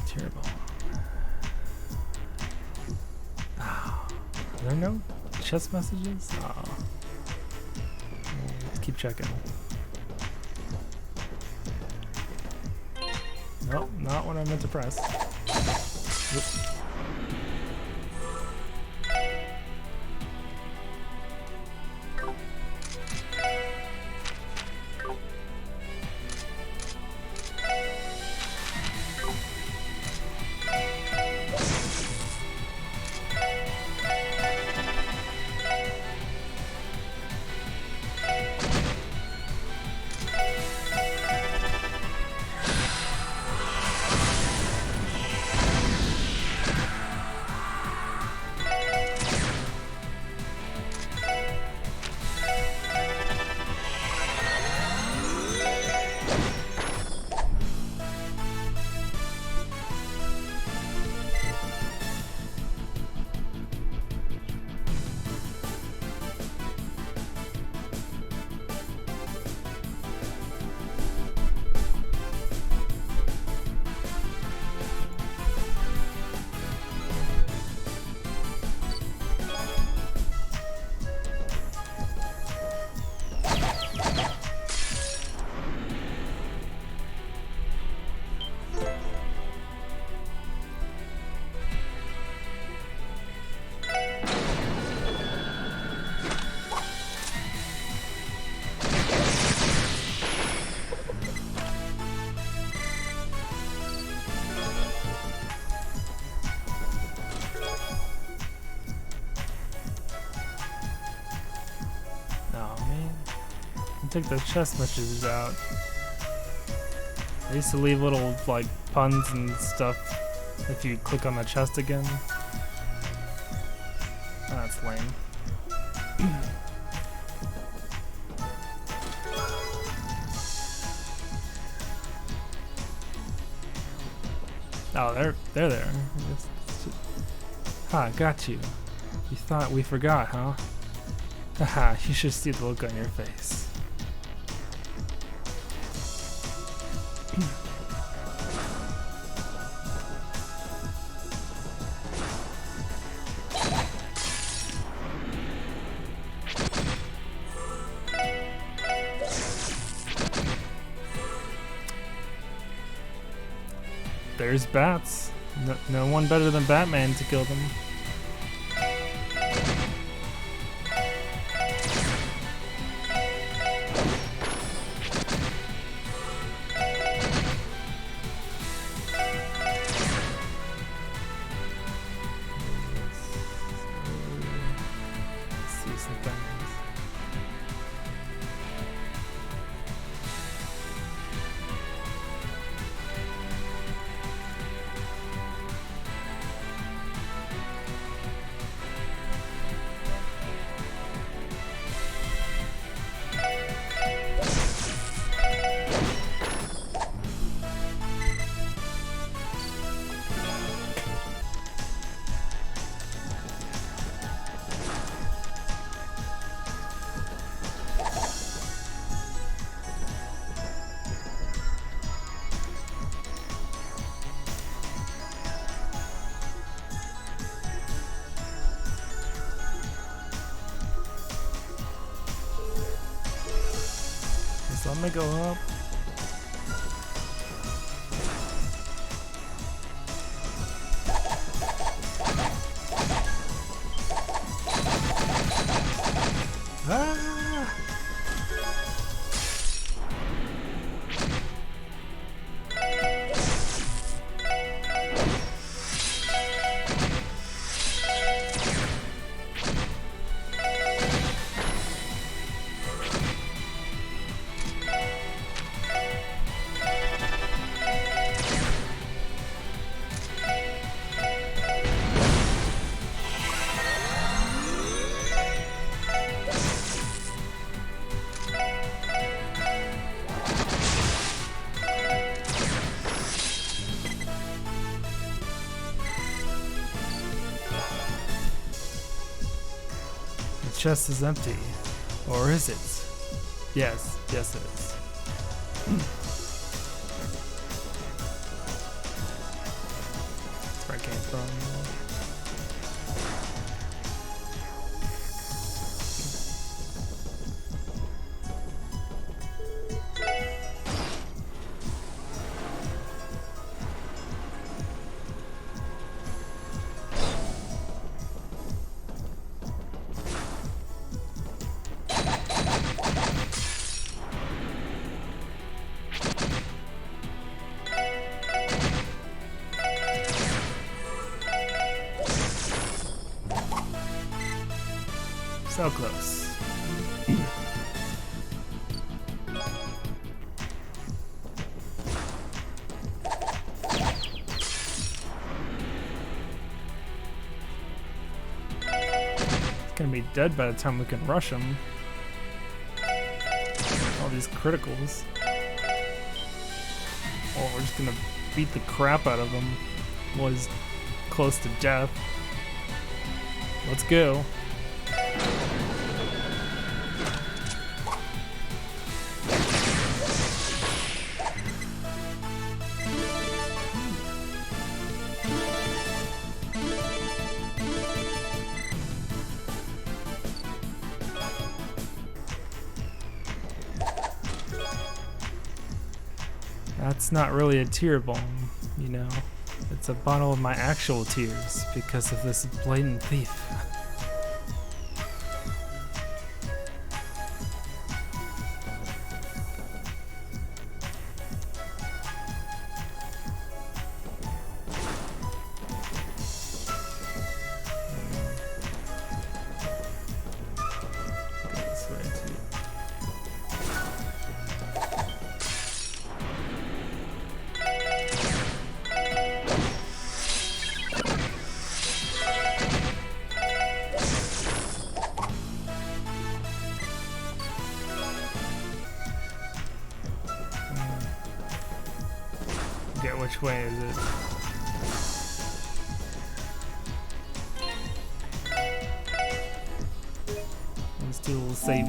Terrible. Are there no chest messages? Oh. Let's keep checking. Nope, not what I meant to press. Whoop. Take the chest messages out. I used to leave little like puns and stuff if you click on the chest again. Oh, that's lame. Oh, they're there. Ha, got you. You thought we forgot, huh? Haha, you should see the look on your face. There's bats. No one better than Batman to kill them. Let's see some things. Let me go up. Ah! The chest is empty. Or is it? Yes, it is. That's where I came from. So close. It's gonna be dead by the time we can rush him. All these criticals. Or we're just gonna beat the crap out of him while he's close to death. Let's go. That's not really a tear bomb, you know. It's a bottle of my actual tears because of this blatant thief. Go this way too. Which way is it? Let's do a little save.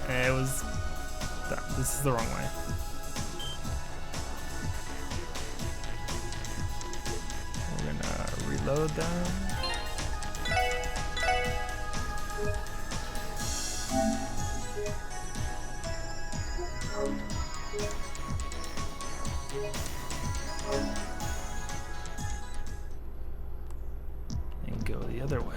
It was that. This is the wrong way. We're gonna reload that. And go the other way.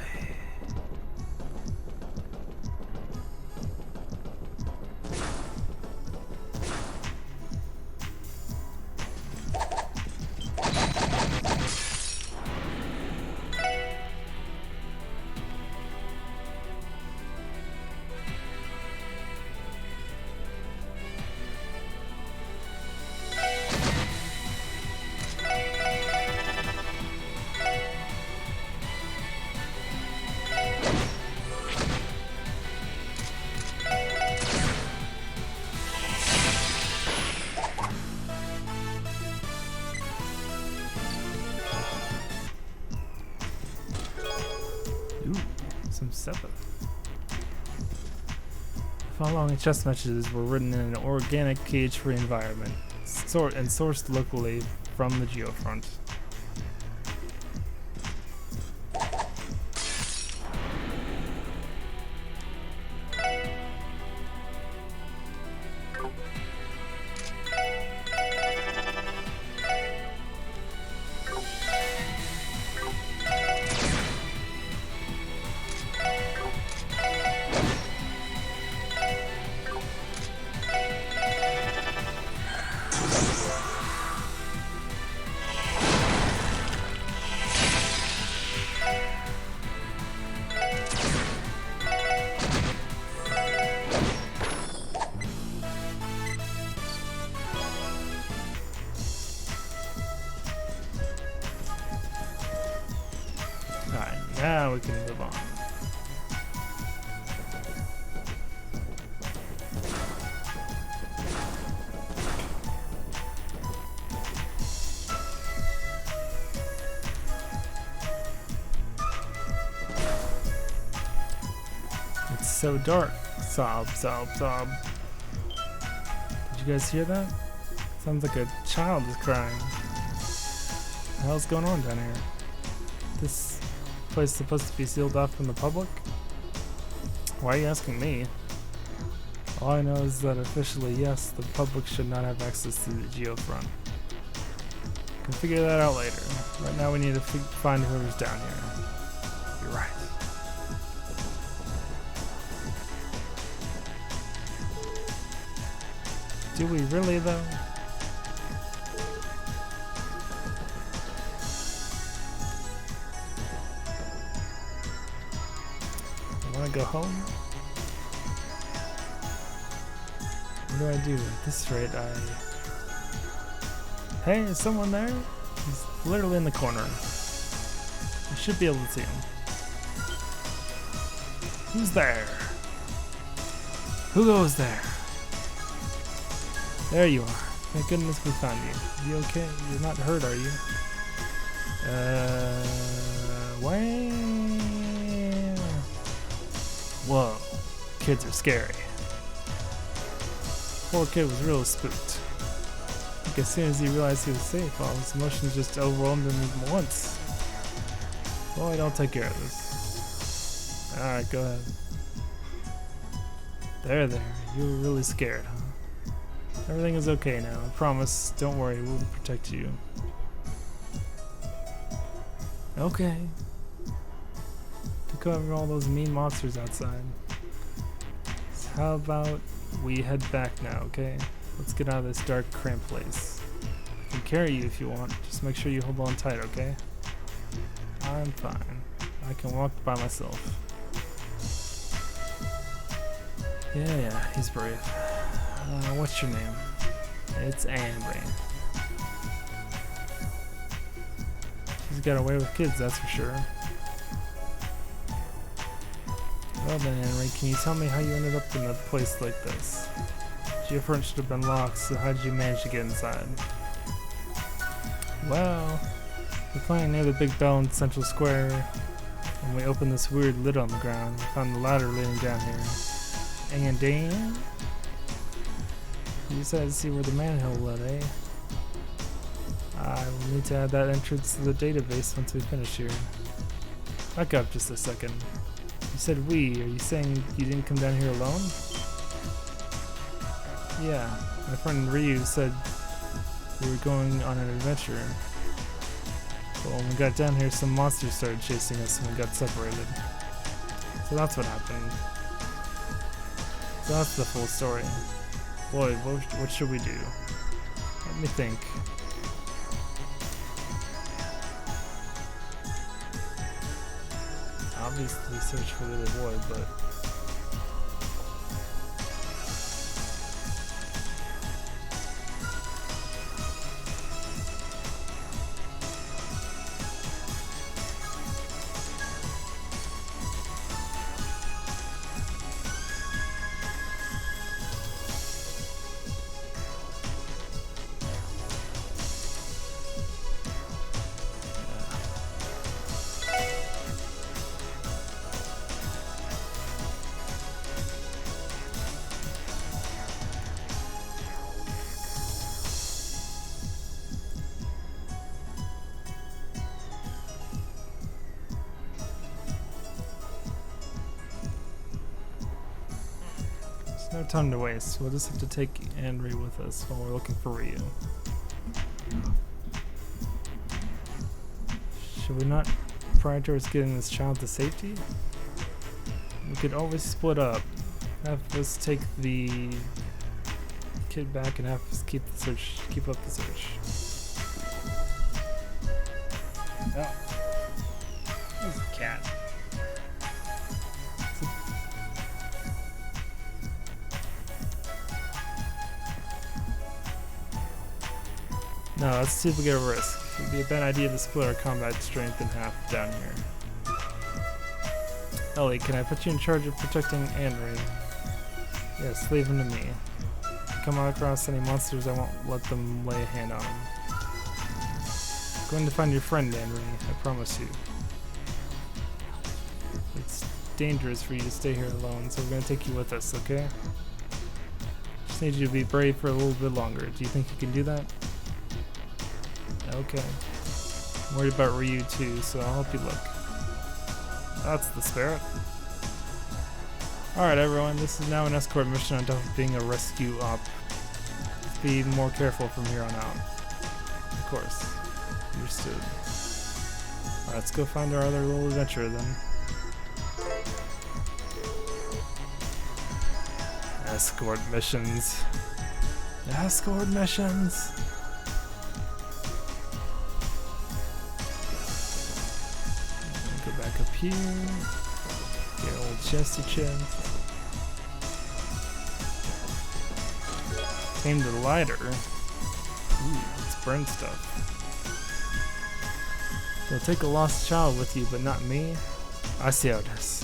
Some Seppa. Following chess matches were written in an organic cage-free environment, and sourced locally from the Geofront. Now we can move on. It's so dark. Sob, sob, sob. Did you guys hear that? Sounds like a child is crying. What the hell's going on down here? This place supposed to be sealed off from the public? Why are you asking me? All I know is that officially, yes, the public should not have access to the Geofront. Can figure that out later. Right now we need to find whoever's down here. You're right. Do we really though? Go home? What do I do? At this rate, Hey, is someone there? He's literally in the corner. You should be able to see him. Who's there? Who goes there? There you are. Thank goodness we found you. You okay? You're not hurt, are you? Why? Whoa, kids are scary. Poor kid was real spooked. I think as soon as he realized he was safe, all his emotions just overwhelmed him at once. Boy, don't take care of this. Alright, go ahead. There, you were really scared, huh? Everything is okay now, I promise. Don't worry, we'll protect you. Okay. Cover all those mean monsters outside. So how about we head back now, okay? Let's get out of this dark, cramped place. I can carry you if you want. Just make sure you hold on tight, okay? I'm fine. I can walk by myself. Yeah, he's brave. What's your name? It's Amber. She's got away with kids, that's for sure. Well then, Henry, can you tell me how you ended up in a place like this? Your front should have been locked, so how did you manage to get inside? Well, we're playing near the big bell in Central Square, and we opened this weird lid on the ground. We found the ladder leading down here. And Dan? You decided to see where the manhole led, eh? I will need to add that entrance to the database once we finish here. Back up just a second. You said we. Are you saying you didn't come down here alone? Yeah, my friend Ryu said we were going on an adventure. But when we got down here, some monsters started chasing us and we got separated. So that's what happened. So that's the full story. Boy, what should we do? Let me think. Obviously search for the other boy, but... no time to waste. We'll just have to take Henry with us while we're looking for Ryu. Should we not prioritize getting this child to safety? We could always split up. Have us take the kid back and have us keep up the search. Oh. There's a cat. No, let's see if we get a risk. It'd be a bad idea to split our combat strength in half down here. Ellie, can I put you in charge of protecting Henry? Yes, leave him to me. If I come across any monsters, I won't let them lay a hand on him. I'm going to find your friend, Henry, I promise you. It's dangerous for you to stay here alone, so we're going to take you with us, okay? Just need you to be brave for a little bit longer. Do you think you can do that? Okay. I'm worried about Ryu too, so I'll help you look. That's the spirit. Alright everyone, this is now an escort mission on top of being a rescue op. Let's be more careful from here on out. Of course. Understood. Alright, let's go find our other little adventure then. Escort missions. Escort missions! Back up here, get an old chesty chest. Aim the lighter. Ooh, let's burn stuff. You'll take a lost child with you, but not me. I see how it is.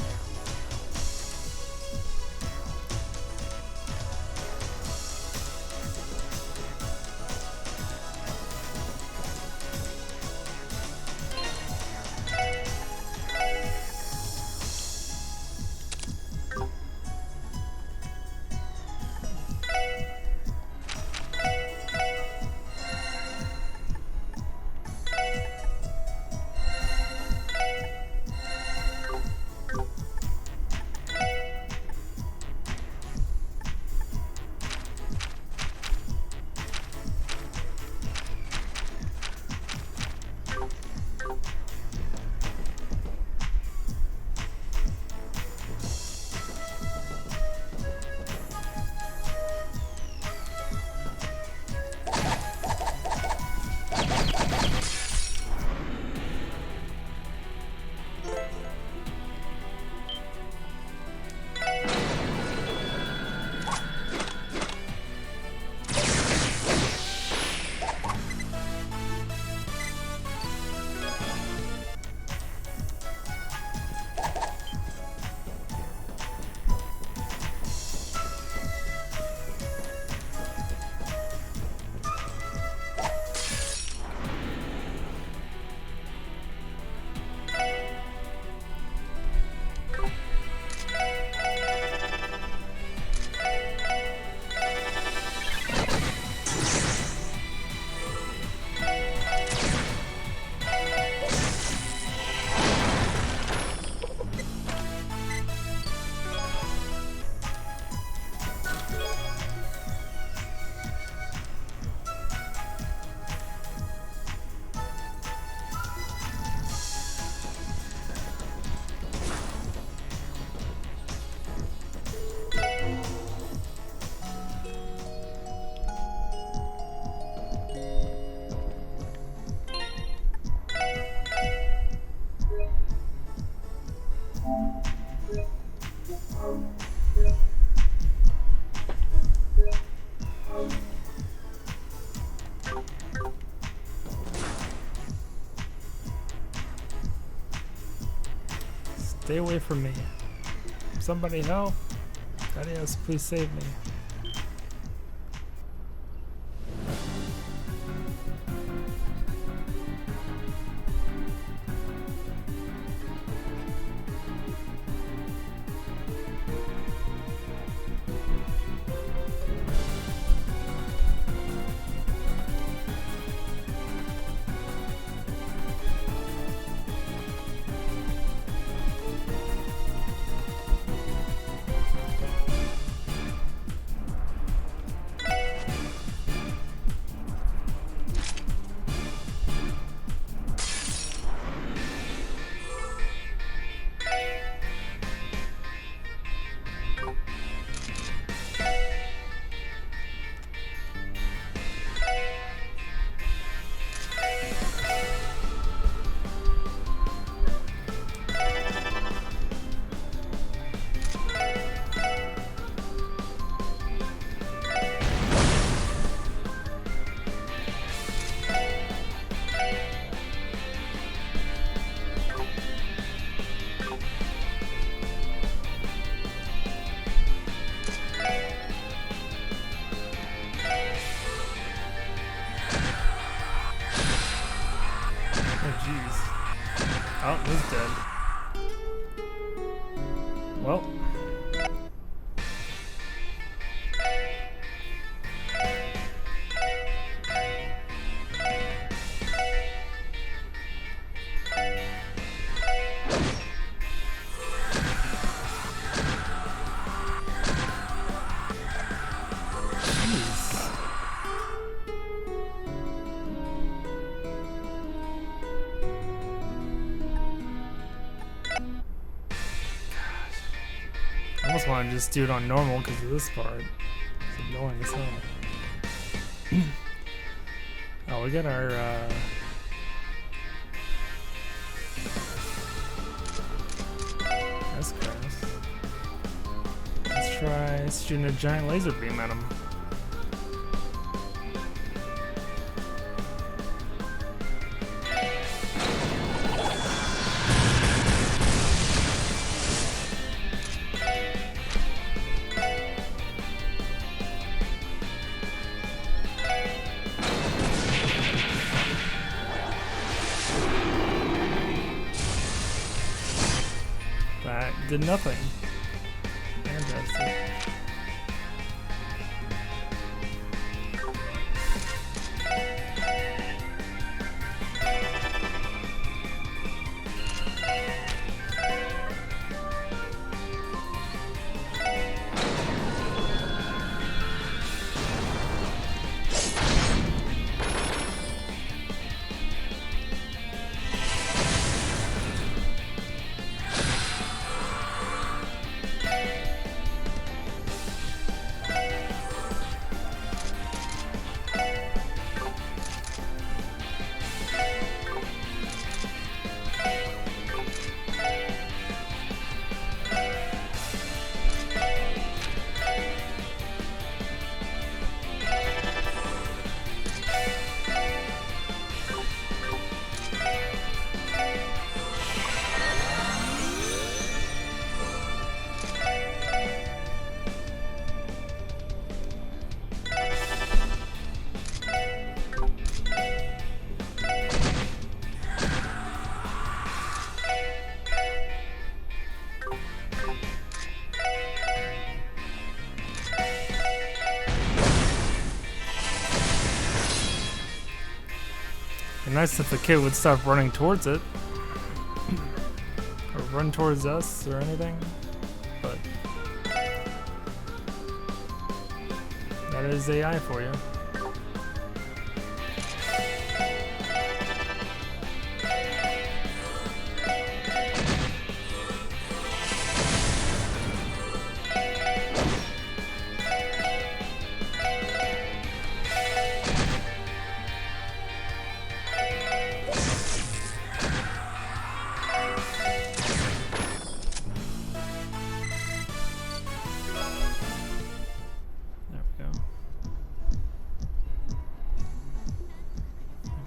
Stay away from me. Somebody help. Adios, please save me. Oh, he's dead. Well. I almost want to just do it on normal because of this part. It's annoying as hell. Oh, we got our that's gross. Let's try shooting a giant laser beam at him. That did nothing. Fantastic. Nice if the kid would stop running towards it. Or run towards us or anything. But that is AI for you.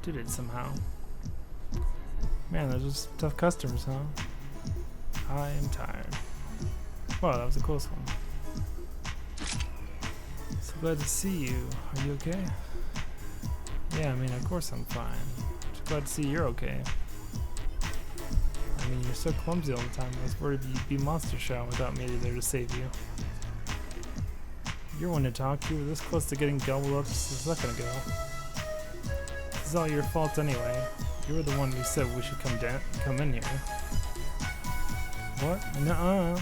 Did it somehow. Man, those are tough customers, huh? I am tired. Wow, that was a close one. So glad to see you. Are you okay? Yeah, I mean, of course I'm fine. Just glad to see you're okay. I mean, you're so clumsy all the time. I was worried you'd be monster shot without me there to save you. You're one to talk. You were this close to getting gobbled up just a second ago. This is all your fault anyway. You were the one who said we should come in here. What? Nuh-uh.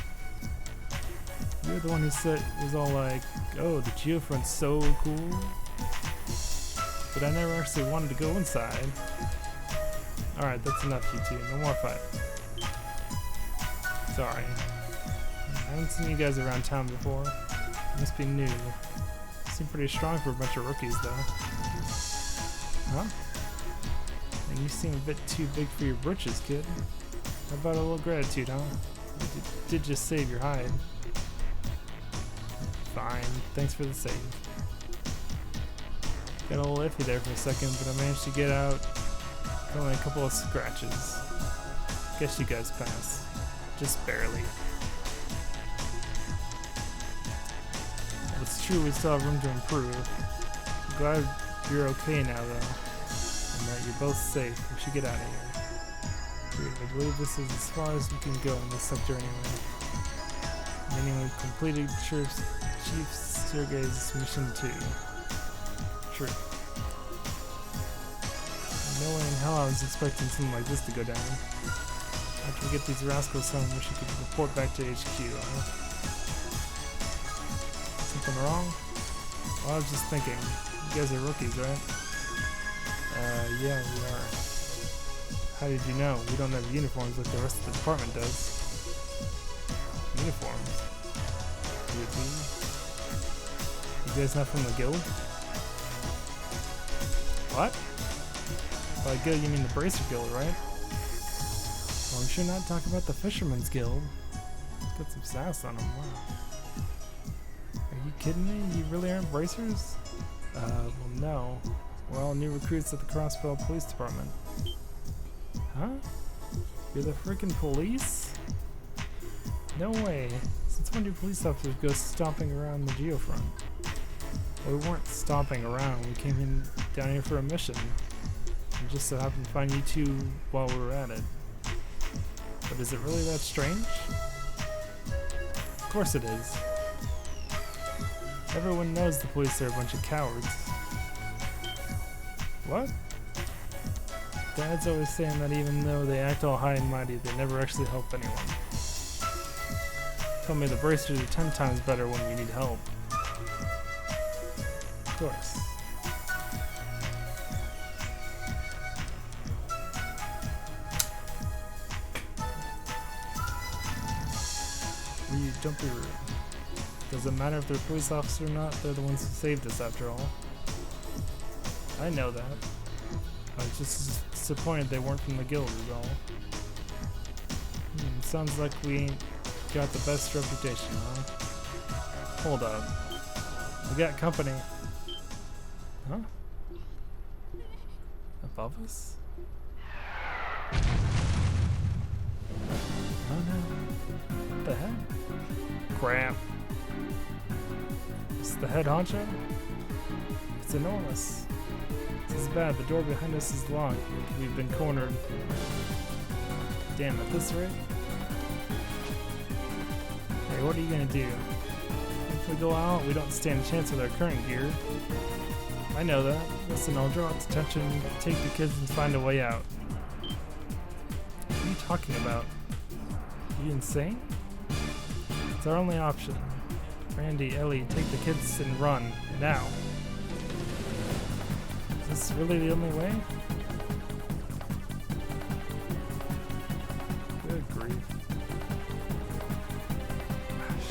You were the one who said was all like, oh, the geofront's so cool. But I never actually wanted to go inside. Alright, that's enough, you two. No more fight. Sorry. I haven't seen you guys around town before. You must be new. You seem pretty strong for a bunch of rookies, though. Huh? And you seem a bit too big for your britches, kid. How about a little gratitude, huh? You did just save your hide. Fine. Thanks for the save. Got a little iffy there for a second, but I managed to get out. Only a couple of scratches. Guess you guys pass. Just barely. Well, it's true we still have room to improve. I'm glad you're okay now, though. And that you're both safe. We should get out of here. Dude, I believe this is as far as we can go in this sector anyway. Meaning we've completed Chief Sergei's mission 2. True. No way in hell I was expecting something like this to go down. After we get these rascals home, we should report back to HQ, huh? Something wrong? Well, I was just thinking. You guys are rookies, right? Yeah, we are. How did you know? We don't have uniforms like the rest of the department does. Uniforms? You guys not from the guild? What? By guild, you mean the Bracer Guild, right? Well, I'm sure not talking about the Fisherman's Guild. Got some sass on them, wow. Are you kidding me? You really aren't bracers? Well, no. We're all new recruits at the Crossbell Police Department. Huh? You're the freaking police? No way. Since when do police officers go stomping around the geofront? Well, we weren't stomping around. We came in down here for a mission. We just so happened to find you two while we were at it. But is it really that strange? Of course it is. Everyone knows the police are a bunch of cowards. What? Dad's always saying that even though they act all high and mighty, they never actually help anyone. Told me the bracers are 10 times better when we need help. Of course. Don't be rude. Doesn't matter if they're a police officer or not, they're the ones who saved us after all. I know that. I was just disappointed they weren't from the guild is all. Sounds like we ain't got the best reputation, huh? Hold up. We got company. Huh? Above us? Oh no. What the heck? Crap. It's the head honcho? It's enormous. This is bad. The door behind us is locked. We've been cornered. Damn, at this rate? Hey, what are you gonna do? If we go out, we don't stand a chance with our current gear. I know that. Listen, I'll draw its attention, take the kids, and find a way out. What are you talking about? Are you insane? It's our only option. Randy, Ellie, take the kids and run. Now. Is this really the only way? Good grief. Gosh.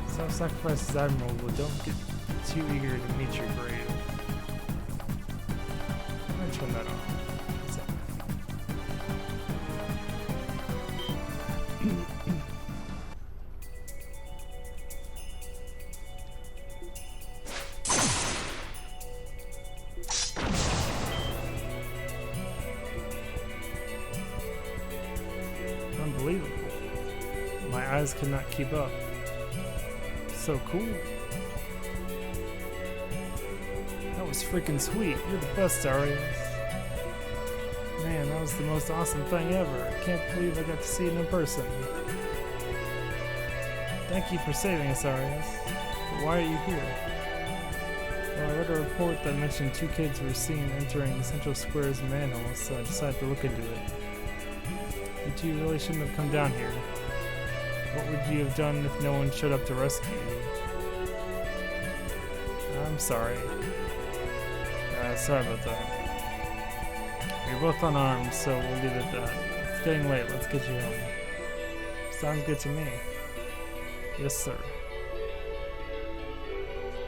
Self-sacrifice is admirable, but don't get too eager to meet your grave. I'm gonna turn that on. Unbelievable. eyes could not keep up. So cool. That was freaking sweet. You're the best, Arias. Man, that was the most awesome thing ever. I can't believe I got to see it in person. Thank you for saving us, Arias. But why are you here? Well, I read a report that mentioned 2 kids were seen entering Central Square's manhole, so I decided to look into it. You 2 really shouldn't have come down here. What would you have done if no one showed up to rescue you? I'm sorry. Sorry about that. You're both unarmed, so we'll leave it at that. It's getting late, let's get you home. Sounds good to me. Yes, sir.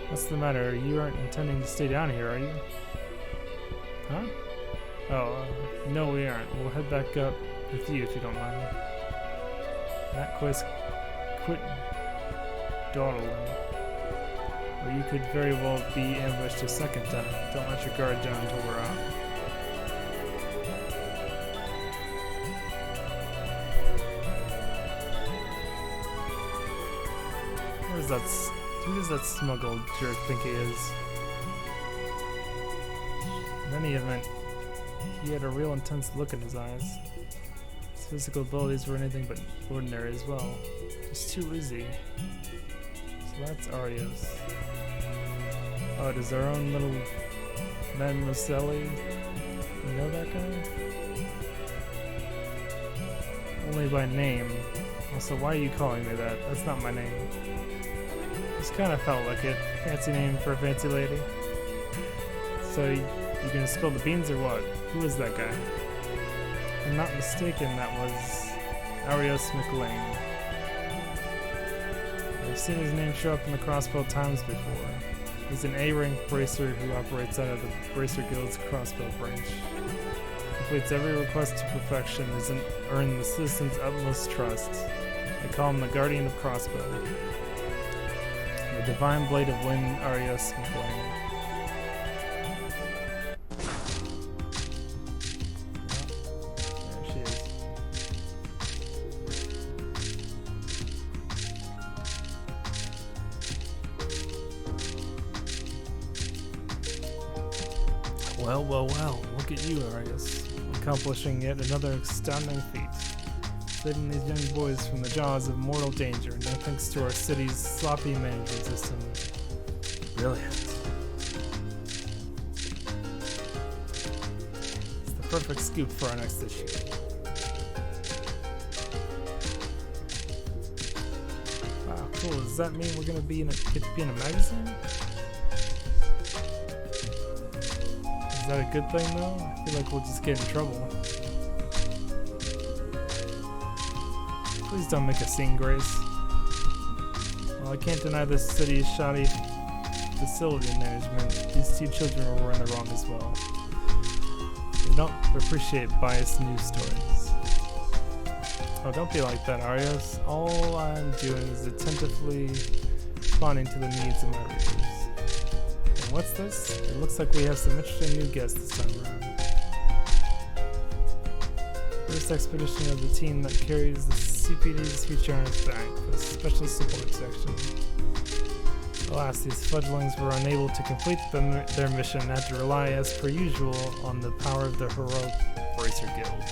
What's the matter? You aren't intending to stay down here, are you? Huh? Oh, no we aren't. We'll head back up with you if you don't mind. That quit dawdling. Or you could very well be ambushed a second time. Don't let your guard down until we're out. Who does that smuggled jerk think he is? In any event, he had a real intense look in his eyes. His physical abilities were anything but ordinary as well. Just too easy. So that's Arios. Oh, does our own little Mademoiselle, you know that guy? Only by name. Also, why are you calling me that? That's not my name. Just kind of felt like it. Fancy name for a fancy lady. So, you gonna spill the beans or what? Who is that guy? If I'm not mistaken, that was Arios McLean. I've seen his name show up in the Crossbow Times before. He's an A-rank bracer who operates out of the Bracer Guild's Crossbow branch. Completes every request to perfection, has earned the citizens' utmost trust. They call him the Guardian of Crossbow. The Divine Blade of Wind, Arios McLean. There she is. Well, look at you, Arios, accomplishing yet another astounding feat. Saving these young boys from the jaws of mortal danger, no thanks to our city's sloppy management system. Brilliant. It's the perfect scoop for our next issue. Wow, cool. Does that mean we're gonna be get to be in a magazine? Is that a good thing though? I feel like we'll just get in trouble. Please don't make a scene, Grace. Well, I can't deny this city's shoddy facility management. These 2 children were in the wrong as well. They don't appreciate biased news stories. Oh, don't be like that, Arios. All I'm doing is attentively responding to the needs of my readers. And what's this? It looks like we have some interesting new guests this time around. First expedition of the team that carries the CPD's future on its back, the Special Support Section. Alas, these fledglings were unable to complete their mission and had to rely, as per usual, on the power of the heroic Bracer Guild.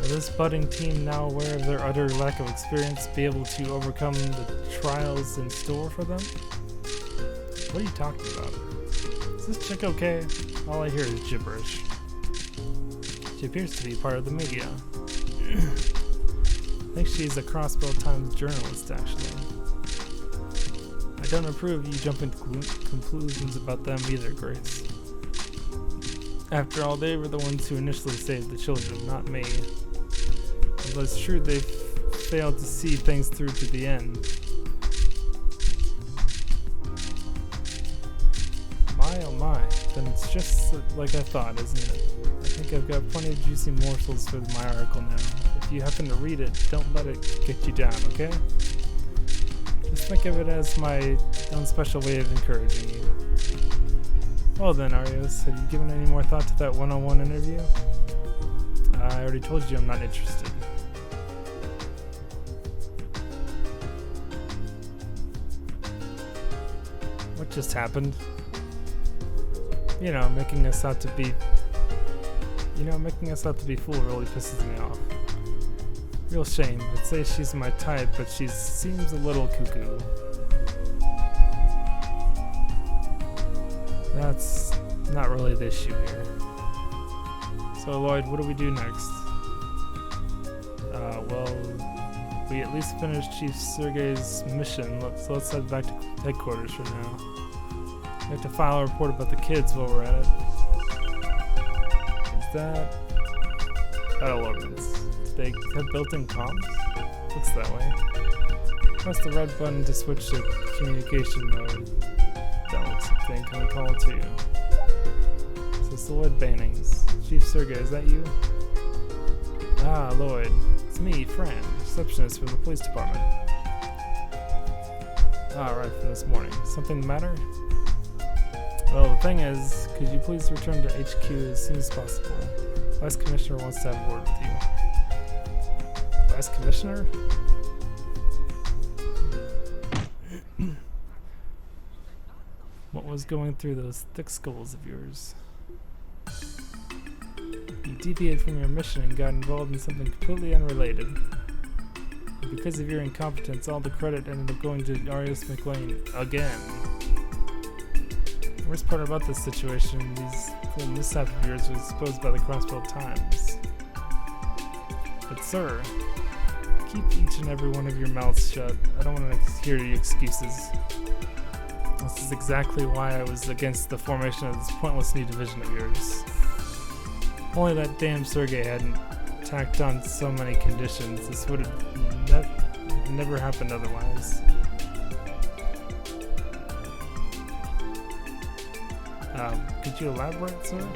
Will this budding team, now aware of their utter lack of experience, be able to overcome the trials in store for them? What are you talking about? Is this chick okay? All I hear is gibberish. She appears to be part of the media. I think she's a Crossbow Times journalist, actually. I don't approve you jumping to conclusions about them either, Grace. After all, they were the ones who initially saved the children, not me. Although it's true they've failed to see things through to the end. My oh my, then it's just like I thought, isn't it? I think I've got plenty of juicy morsels for my article now. If you happen to read it, don't let it get you down, okay? Just think of it as my own special way of encouraging you. Well then, Arios, have you given any more thought to that one-on-one interview? I already told you I'm not interested. What just happened? You know, making us out to be fool really pisses me off. Real shame. I'd say she's my type, but she seems a little cuckoo. That's not really the issue here. So Lloyd, what do we do next? Well, we at least finished Chief Sergei's mission. Let's head back to headquarters for now. We have to file a report about the kids while we're at it. Is that battle ordnance? Do they have built-in comms? Looks that way. Press the red button to switch to communication mode. That looks a thing. Can we call it to you? So it's Lloyd Bannings. Chief Sergei, is that you? Ah, Lloyd. It's me, Fran, receptionist for the police department. Ah, right, from this morning. Something the matter? Well, the thing is, could you please return to HQ as soon as possible? Vice Commissioner wants to have a word with you. Vice Commissioner? What was going through those thick skulls of yours? You deviated from your mission and got involved in something completely unrelated. And because of your incompetence, all the credit ended up going to Arius McLean again. The worst part about this situation, these little mishap of yours was exposed by the Crossbelt Times. But sir, keep each and every one of your mouths shut. I don't want to hear your excuses. This is exactly why I was against the formation of this pointless new division of yours. If only that damn Sergei hadn't tacked on so many conditions, this would have never happened otherwise. Could you elaborate, sir?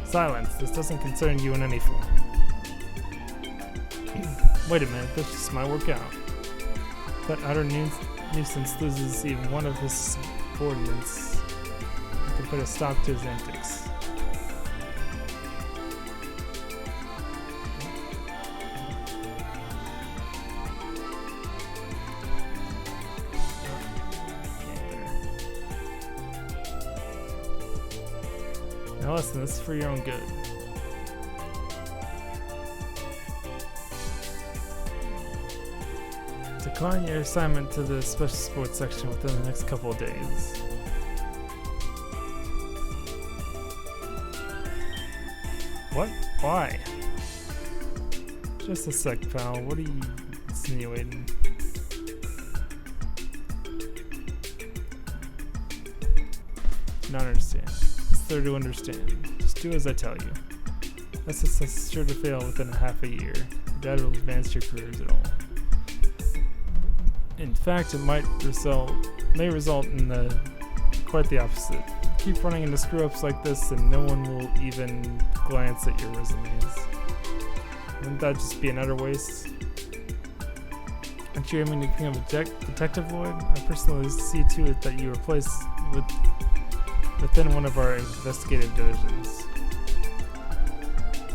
Silence. This doesn't concern you in any form. Wait a minute, this just might work out. That utter nuisance loses even one of his subordinates. You can put a stop to his antics. Now listen, this is for your own good. Decline your assignment to the special sports section within the next couple of days. What? Why? Just a sec, pal. What are you insinuating? Not understand. It's there to understand. Just do as I tell you. That's sure to fail within a half a year. That will advance your careers at all. In fact, it may result in quite the opposite. Keep running into screw-ups like this and no one will even glance at your resumes. Wouldn't that just be an utter waste? Aren't you aiming to become a detective, Lloyd? I personally see to it that you are placed within one of our investigative divisions.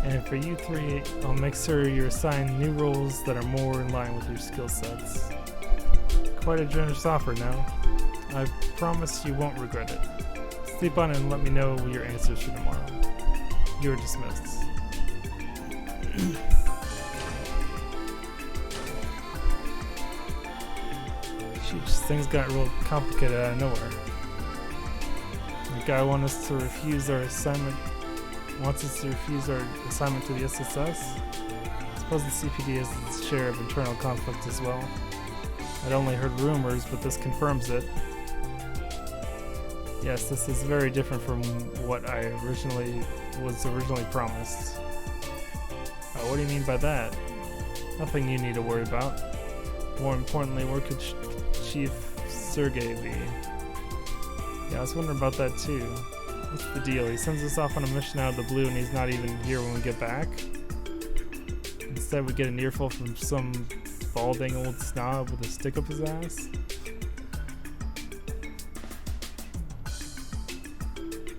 And for you three, I'll make sure you're assigned new roles that are more in line with your skill sets. Quite a generous offer now. I promise you won't regret it. Sleep on it and let me know your answers for tomorrow. You're dismissed. Sheesh, things got real complicated out of nowhere. The guy wants us to refuse our assignment to the SSS? I suppose the CPD has its share of internal conflict as well. I'd only heard rumors, but this confirms it. Yes, this is very different from what I was originally promised. What do you mean by that? Nothing you need to worry about. More importantly, where could Chief Sergei be? Yeah, I was wondering about that too. What's the deal? He sends us off on a mission out of the blue and he's not even here when we get back? Instead we get an earful from some balding old snob with a stick up his ass?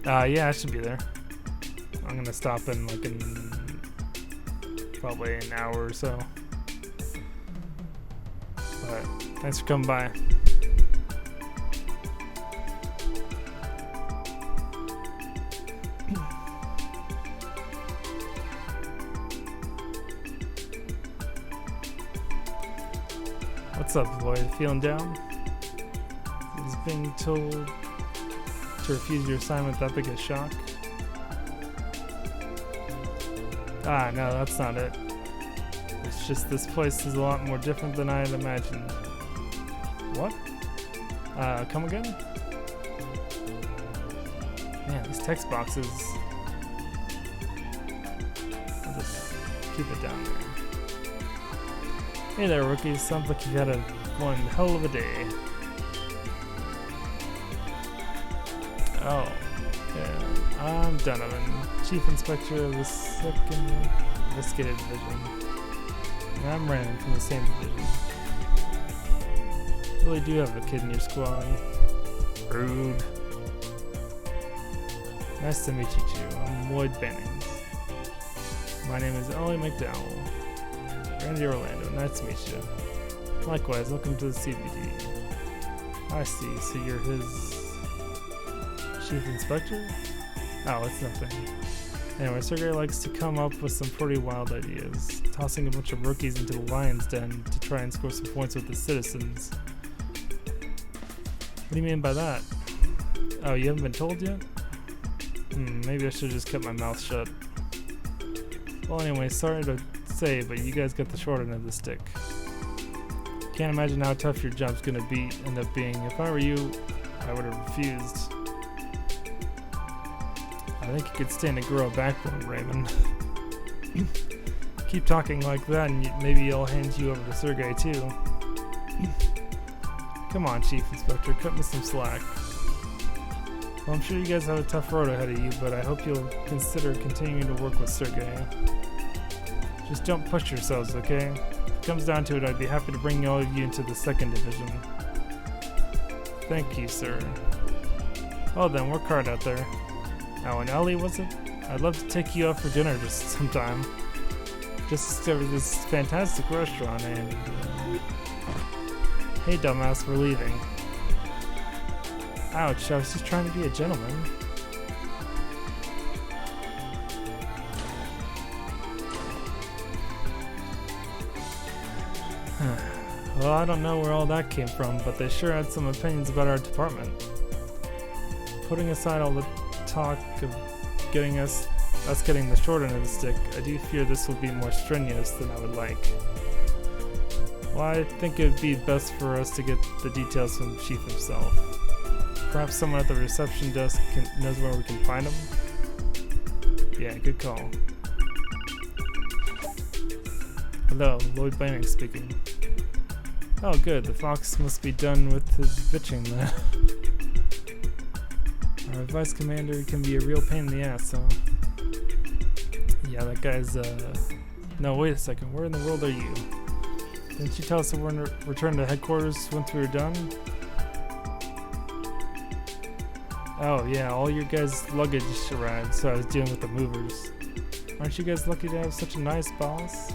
Yeah, I should be there. I'm gonna stop in probably an hour or so. But thanks for coming by. What's up, Lloyd? Feeling down? Is being told to refuse your assignment that big a shock? Ah, no, that's not it. It's just this place is a lot more different than I had imagined. What? Come again? Man, these text boxes. I'll just keep it down there. Hey there, rookies. Sounds like you've had one hell of a day. Oh, yeah. I'm Donovan, Chief Inspector of the 2nd Investigative Division. And I'm Brandon from the same division. You really do have a kid in your squad. Rude. Nice to meet you too. I'm Lloyd Bennings. My name is Ellie McDowell. Randy Orlando, nice to meet you. Likewise, welcome to the CBD. I see, so you're his Chief Inspector? Oh, it's nothing. Anyway, Sergey likes to come up with some pretty wild ideas, tossing a bunch of rookies into the lion's den to try and score some points with the citizens. What do you mean by that? Oh, you haven't been told yet? Maybe I should have just kept my mouth shut. Well, anyway, sorry to say, but you guys got the short end of the stick. Can't imagine how tough your job's gonna end up being. If I were you, I would have refused. I think you could stand to grow a backbone, Raymond. Keep talking like that and maybe I'll hand you over to Sergey too. Come on, Chief Inspector, cut me some slack. Well, I'm sure you guys have a tough road ahead of you, but I hope you'll consider continuing to work with Sergey. Just don't push yourselves, okay? If it comes down to it, I'd be happy to bring all of you into the 2nd Division. Thank you, sir. Oh, then, work hard out there. Oh, and Ellie, was it? I'd love to take you out for dinner just sometime. Just discovered this fantastic restaurant and... Hey, dumbass, we're leaving. Ouch, I was just trying to be a gentleman. Well, I don't know where all that came from, but they sure had some opinions about our department. Putting aside all the talk of getting us getting the short end of the stick, I do fear this will be more strenuous than I would like. Well, I think it would be best for us to get the details from the Chief himself. Perhaps someone at the reception desk knows where we can find him? Yeah, good call. Hello, Lloyd Bennings speaking. Oh good, the fox must be done with his bitching then. Our vice commander can be a real pain in the ass, huh? Yeah, that guy's, No, wait a second, where in the world are you? Didn't you tell us that we're going to return to headquarters once we were done? Oh yeah, all your guys' luggage arrived, so I was dealing with the movers. Aren't you guys lucky to have such a nice boss?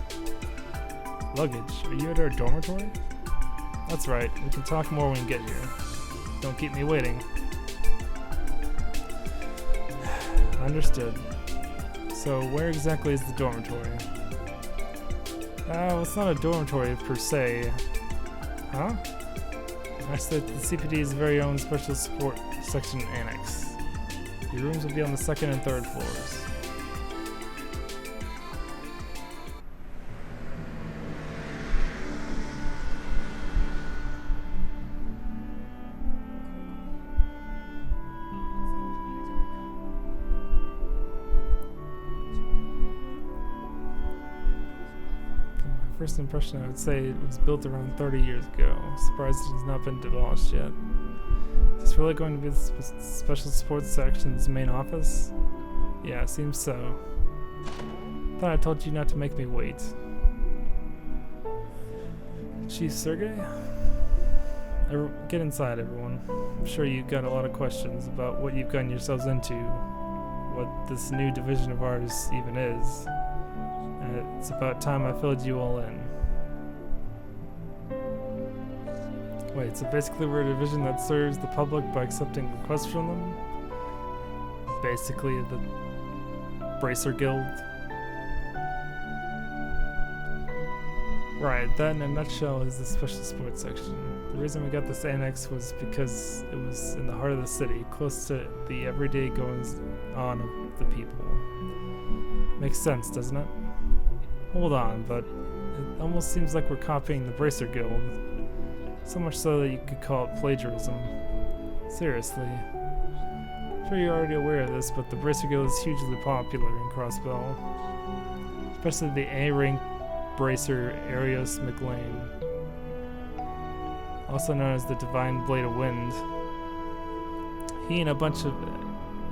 Luggage? Are you at our dormitory? That's right, we can talk more when we get here. Don't keep me waiting. Understood. So where exactly is the dormitory? Well, it's not a dormitory per se. Huh? Actually, the CPD's very own special support section annex. Your rooms will be on the 2nd and 3rd floors. First impression, I would say it was built around 30 years ago. I'm surprised it has not been demolished yet. Is this really going to be the Special Sports Section's main office? Yeah, it seems so. Thought I told you not to make me wait. Chief Sergey? Get inside, everyone. I'm sure you've got a lot of questions about what you've gotten yourselves into, what this new division of ours even is. And it's about time I filled you all in. Wait, so basically we're a division that serves the public by accepting requests from them? Basically the Bracer Guild? Right, that in a nutshell is the special sports section. The reason we got this annex was because it was in the heart of the city, close to the everyday goings on of the people. Makes sense, doesn't it? Hold on, but it almost seems like we're copying the Bracer Guild. So much so that you could call it plagiarism. Seriously. I'm sure you're already aware of this, but the Bracer Guild is hugely popular in Crossbell. Especially the A-rank Bracer Arios McLean, also known as the Divine Blade of Wind. He and a bunch of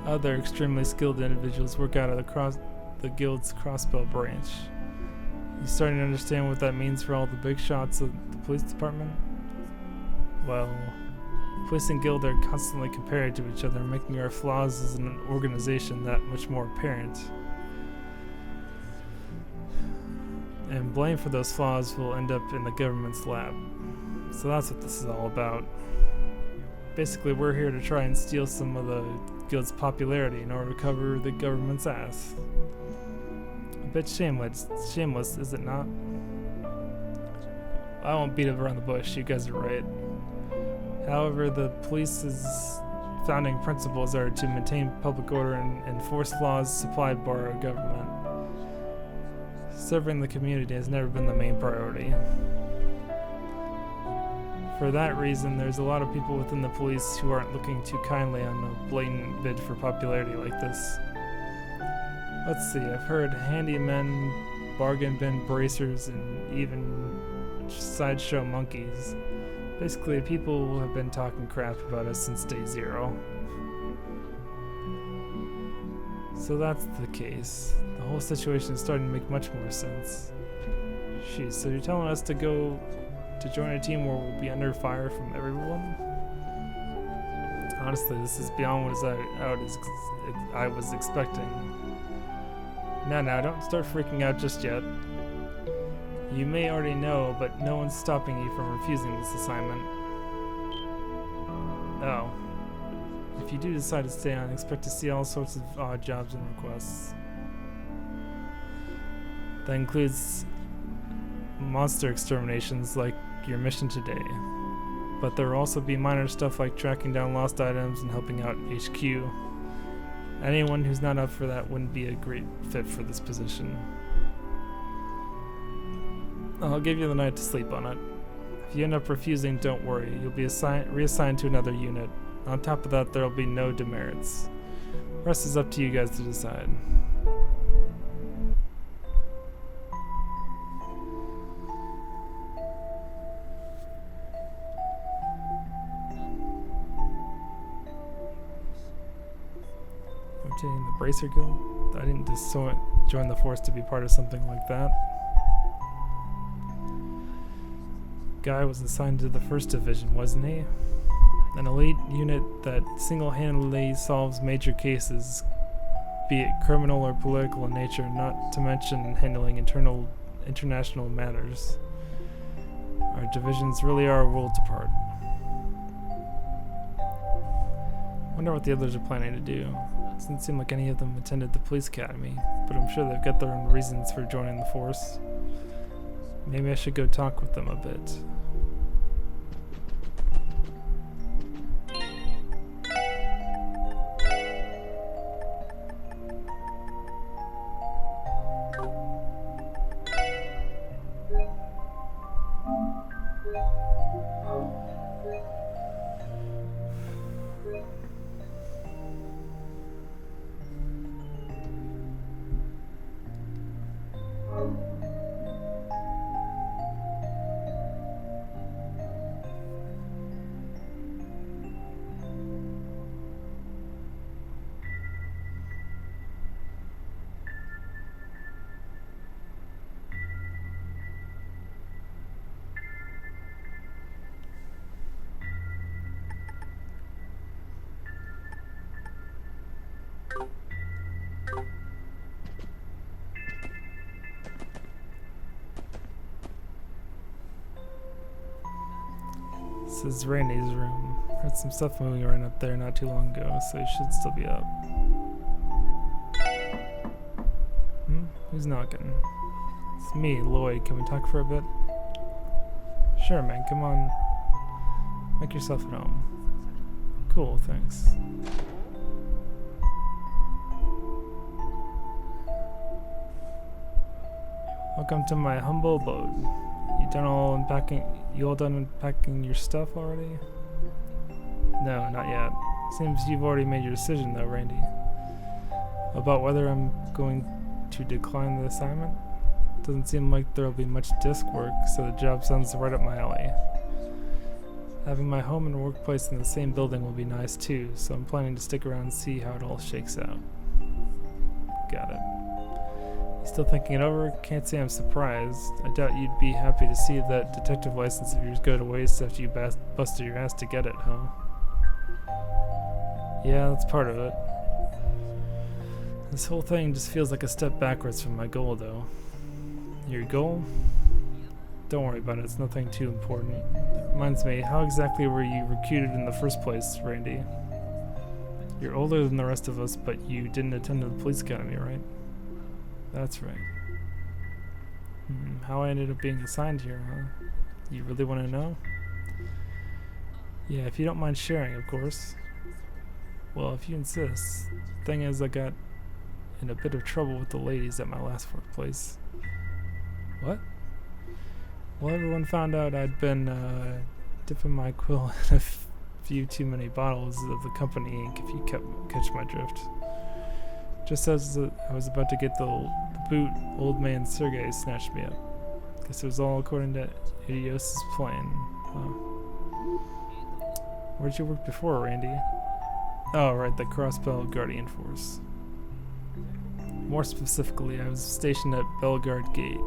other extremely skilled individuals work out of the guild's Crossbell branch. You starting to understand what that means for all the big shots of the police department? Well, the police and guild are constantly compared to each other, making our flaws as an organization that much more apparent. And blame for those flaws will end up in the government's lab. So that's what this is all about. Basically, we're here to try and steal some of the guild's popularity in order to cover the government's ass. A bit shameless, is it not? I won't beat it around the bush, you guys are right. However, the police's founding principles are to maintain public order and enforce laws supplied by our government. Serving the community has never been the main priority. For that reason, there's a lot of people within the police who aren't looking too kindly on a blatant bid for popularity like this. Let's see, I've heard handymen, bargain bin bracers, and even sideshow monkeys. Basically, people have been talking crap about us since day zero. So that's the case. The whole situation is starting to make much more sense. Jeez, so you're telling us to go to join a team where we'll be under fire from everyone? Honestly, this is beyond what I was expecting. Now, don't start freaking out just yet. You may already know, but no one's stopping you from refusing this assignment. Oh. If you do decide to stay on, expect to see all sorts of odd jobs and requests. That includes monster exterminations like your mission today. But there will also be minor stuff like tracking down lost items and helping out HQ. Anyone who's not up for that wouldn't be a great fit for this position. I'll give you the night to sleep on it. If you end up refusing, don't worry. You'll be reassigned to another unit. On top of that, there'll be no demerits. The rest is up to you guys to decide. Rotating the Bracer Guild? I didn't just join the force to be part of something like that. Guy was assigned to the 1st Division, wasn't he? An elite unit that single-handedly solves major cases, be it criminal or political in nature, not to mention handling international matters. Our divisions really are worlds apart. Wonder what the others are planning to do. Doesn't seem like any of them attended the police academy, but I'm sure they've got their own reasons for joining the force. Maybe I should go talk with them a bit. This is Randy's room. Heard some stuff moving around up there not too long ago, so he should still be up. Who's knocking? It's me, Lloyd. Can we talk for a bit? Sure, man, come on. Make yourself at home. Cool, thanks. Welcome to my humble abode. You all done unpacking your stuff already? No, not yet. Seems you've already made your decision though, Randy. About whether I'm going to decline the assignment? Doesn't seem like there'll be much desk work, so the job sounds right up my alley. Having my home and workplace in the same building will be nice too, so I'm planning to stick around and see how it all shakes out. Got it. You still thinking it over? Can't say I'm surprised. I doubt you'd be happy to see that detective license of yours go to waste after you busted your ass to get it, huh? Yeah, that's part of it. This whole thing just feels like a step backwards from my goal, though. Your goal? Don't worry about it, it's nothing too important. It reminds me, how exactly were you recruited in the first place, Randy? You're older than the rest of us, but you didn't attend the police academy, right? That's right. How I ended up being assigned here, huh? You really want to know? Yeah, if you don't mind sharing, of course. Well, if you insist. Thing is, I got in a bit of trouble with the ladies at my last workplace. What? Well, everyone found out I'd been dipping my quill in a few too many bottles of the company ink, if you catch my drift. Just as I was about to get the boot, old man Sergei snatched me up. Guess it was all according to Idios' plan. Where'd you work before, Randy? Oh, right, the Crossbell Guardian Force. More specifically, I was stationed at Bellegarde Gate.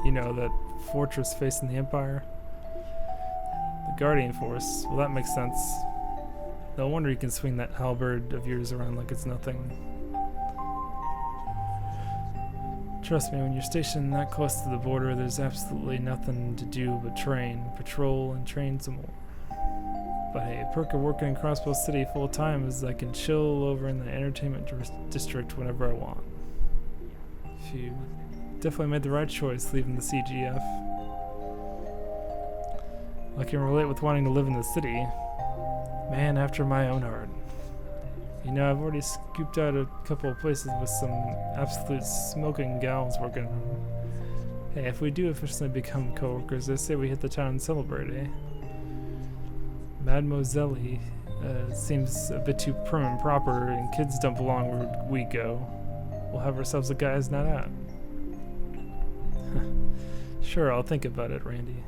You know, that fortress facing the Empire? The Guardian Force. Well, that makes sense. No wonder you can swing that halberd of yours around like it's nothing. Trust me, when you're stationed that close to the border, there's absolutely nothing to do but train, patrol, and train some more. But hey, a perk of working in Crossbow City full time is I can chill over in the entertainment district whenever I want. Phew. Definitely made the right choice leaving the CGF. I can relate with wanting to live in the city. Man after my own heart. You know, I've already scooped out a couple of places with some absolute smoking gals working. Hey, if we do officially become co-workers, I say we hit the town and celebrate, eh? Mademoiselle seems a bit too prim and proper, and kids don't belong where we go. We'll have ourselves a guys' night out. Sure, I'll think about it, Randy.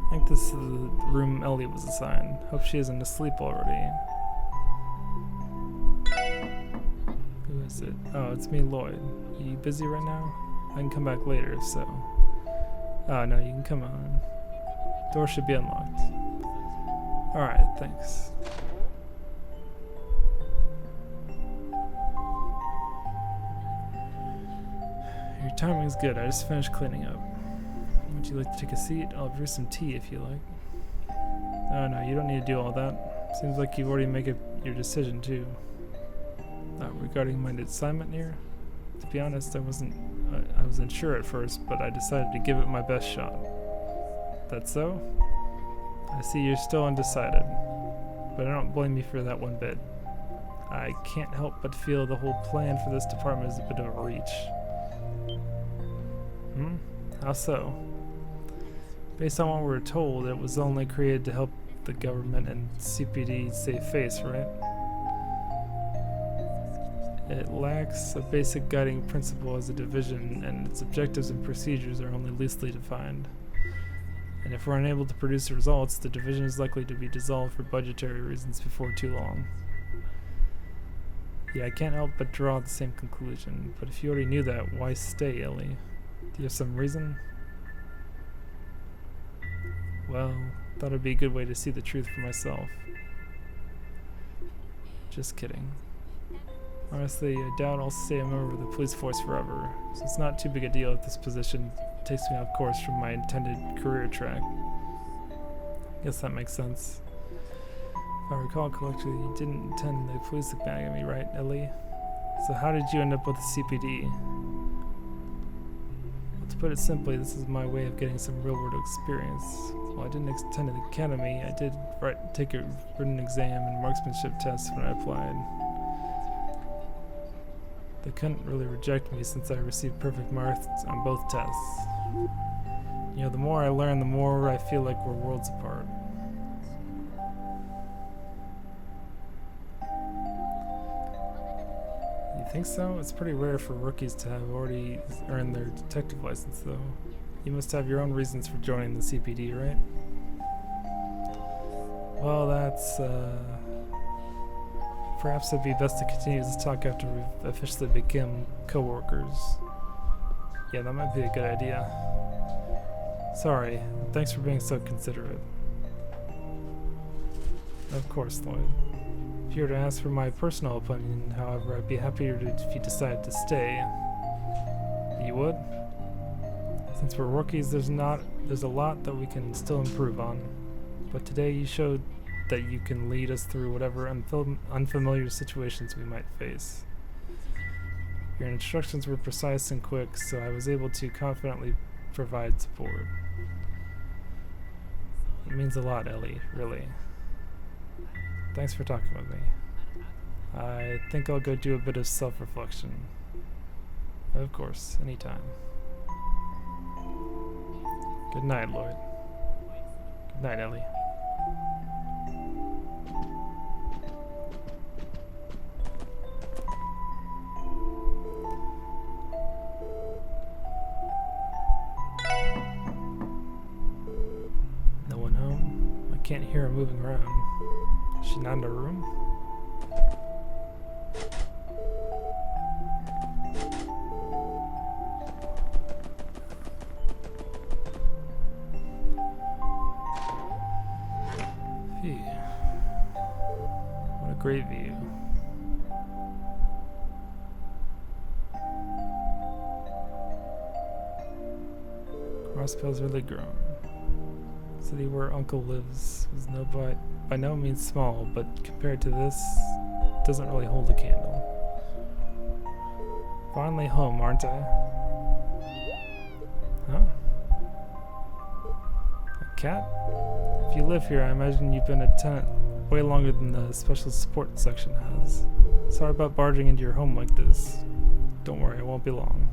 I think this is the room Ellie was assigned. Hope she isn't asleep already. Who is it? Oh, it's me, Lloyd. You busy right now? I can come back later if so. Oh, no, you can come on. Door should be unlocked. Alright, thanks. Your timing's good. I just finished cleaning up. Would you like to take a seat? I'll brew some tea if you like. Oh no, you don't need to do all that. Seems like you've already made your decision too. Regarding my assignment here? To be honest, I wasn't sure at first, but I decided to give it my best shot. That's so? I see you're still undecided, but I don't blame you for that one bit. I can't help but feel the whole plan for this department is a bit of a reach. How so? Based on what we were told, it was only created to help the government and CPD save face, right? It lacks a basic guiding principle as a division, and its objectives and procedures are only loosely defined. And if we're unable to produce results, the division is likely to be dissolved for budgetary reasons before too long. Yeah, I can't help but draw the same conclusion. But if you already knew that, why stay, Ellie? Do you have some reason? Well, thought it'd be a good way to see the truth for myself. Just kidding. Honestly, I doubt I'll stay a member of the police force forever, so it's not too big a deal if this position takes me off course from my intended career track. Guess that makes sense. If I recall correctly, you didn't intend the police academy, right, Ellie? So how did you end up with the CPD? Well, to put it simply, this is my way of getting some real-world experience. While I didn't attend the academy, I did take a written exam and marksmanship test when I applied. They couldn't really reject me since I received perfect marks on both tests. You know, the more I learn, the more I feel like we're worlds apart. You think so? It's pretty rare for rookies to have already earned their detective license, though. You must have your own reasons for joining the CPD, right? Well, that's, perhaps it'd be best to continue this talk after we've officially become co-workers. Yeah, that might be a good idea. Sorry, thanks for being so considerate. Of course, Lloyd. If you were to ask for my personal opinion, however, I'd be happier if you decided to stay. You would? Since we're rookies, there's a lot that we can still improve on. But today you showed that you can lead us through whatever unfamiliar situations we might face. Your instructions were precise and quick, so I was able to confidently provide support. It means a lot, Ellie, really. Thanks for talking with me. I think I'll go do a bit of self-reflection. Of course, anytime. Good night, Lloyd. Good night, Ellie. No one home? I can't hear her moving around. Is she not in her room? Phew. What a great view. Crosspell's really grown. City where Uncle lives is by no means small, but compared to this, it doesn't really hold a candle. Finally home, aren't I? Huh? A cat? If you live here, I imagine you've been a tenant way longer than the special support section has. Sorry about barging into your home like this. Don't worry, it won't be long.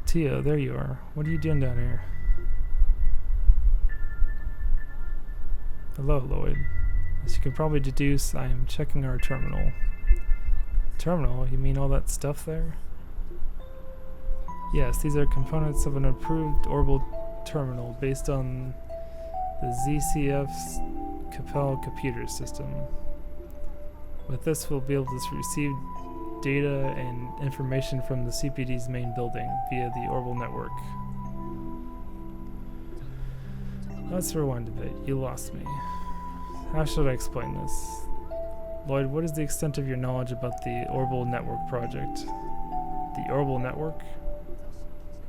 Tio, there you are. What are you doing down here? Hello, Lloyd. As you can probably deduce, I am checking our terminal. Terminal? You mean all that stuff there? Yes, these are components of an improved orbital terminal based on the ZCF's Capel computer system. With this, we'll be able to receive data and information from the CPD's main building via the orbital network. Let's rewind a bit. You lost me. How should I explain this? Lloyd, what is the extent of your knowledge about the orbital network project? The orbital network?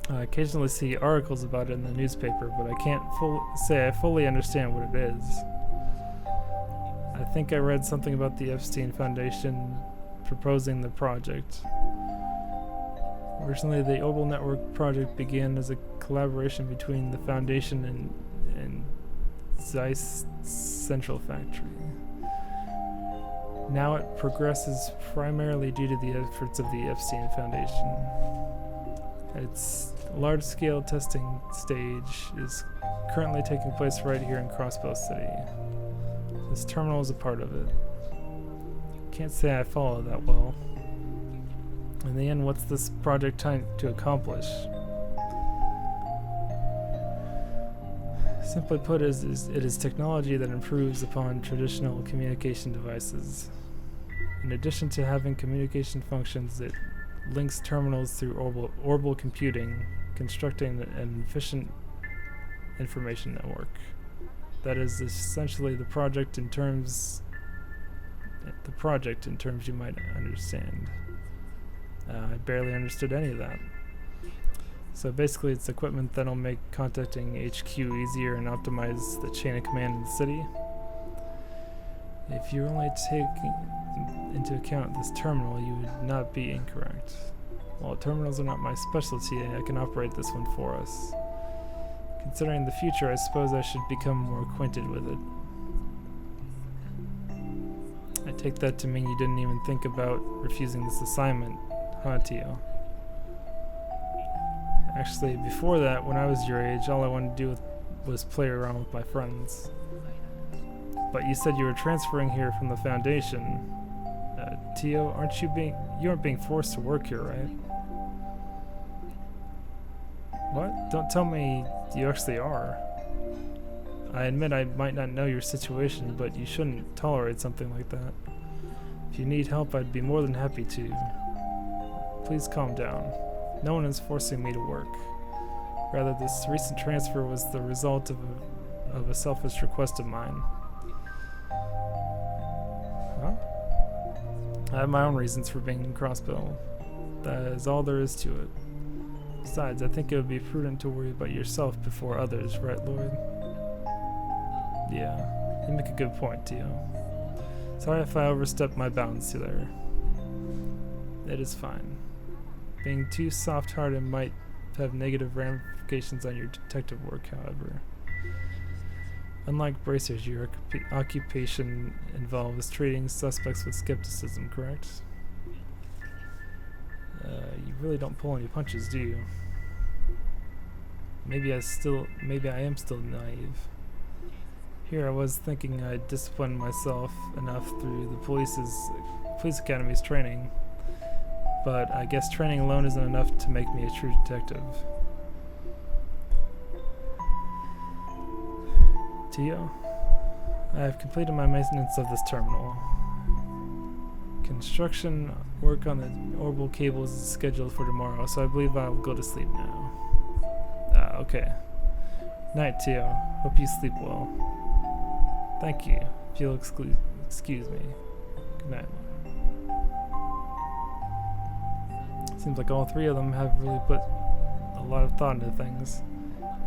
I occasionally see articles about it in the newspaper, but I can't say I fully understand what it is. I think I read something about the Epstein Foundation proposing the project. Originally, the Orbital Network project began as a collaboration between the Foundation and Zeiss Central Factory. Now it progresses primarily due to the efforts of the Epstein Foundation. Its large-scale testing stage is currently taking place right here in Crossbow City. This terminal is a part of it. Can't say I follow that well. In the end, what's this project trying to accomplish? Simply put, it is technology that improves upon traditional communication devices. In addition to having communication functions, it links terminals through orbital computing, constructing an efficient information network. That is essentially the project in terms you might understand. I barely understood any of that. So basically it's equipment that'll make contacting HQ easier and optimize the chain of command in the city. If you only take into account this terminal, you would not be incorrect. While terminals are not my specialty, I can operate this one for us. Considering the future, I suppose I should become more acquainted with it. I take that to mean you didn't even think about refusing this assignment, huh, Tio? Actually, before that, when I was your age, all I wanted to do was play around with my friends. But you said you were transferring here from the Foundation. Tio, you aren't being forced to work here, right? What? Don't tell me you actually are. I admit I might not know your situation, but you shouldn't tolerate something like that. If you need help, I'd be more than happy to. Please calm down. No one is forcing me to work. Rather, this recent transfer was the result of a selfish request of mine. Huh? I have my own reasons for being in Crossbow. That is all there is to it. Besides, I think it would be prudent to worry about yourself before others, right, Lloyd? Yeah, you make a good point, Tio. Sorry if I overstepped my bounds there. It is fine. Being too soft-hearted might have negative ramifications on your detective work, however. Unlike bracers, your occupation involves treating suspects with skepticism, correct? You really don't pull any punches, do you? Maybe I am still naive. Here I was thinking I'd disciplined myself enough through the police academy's training, but I guess training alone isn't enough to make me a true detective. Tio, I have completed my maintenance of this terminal. Construction work on the orbital cables is scheduled for tomorrow, so I believe I will go to sleep now. Okay. Night, Tio. Hope you sleep well. Thank you. If you'll excuse me. Good night. Seems like all three of them have really put a lot of thought into things,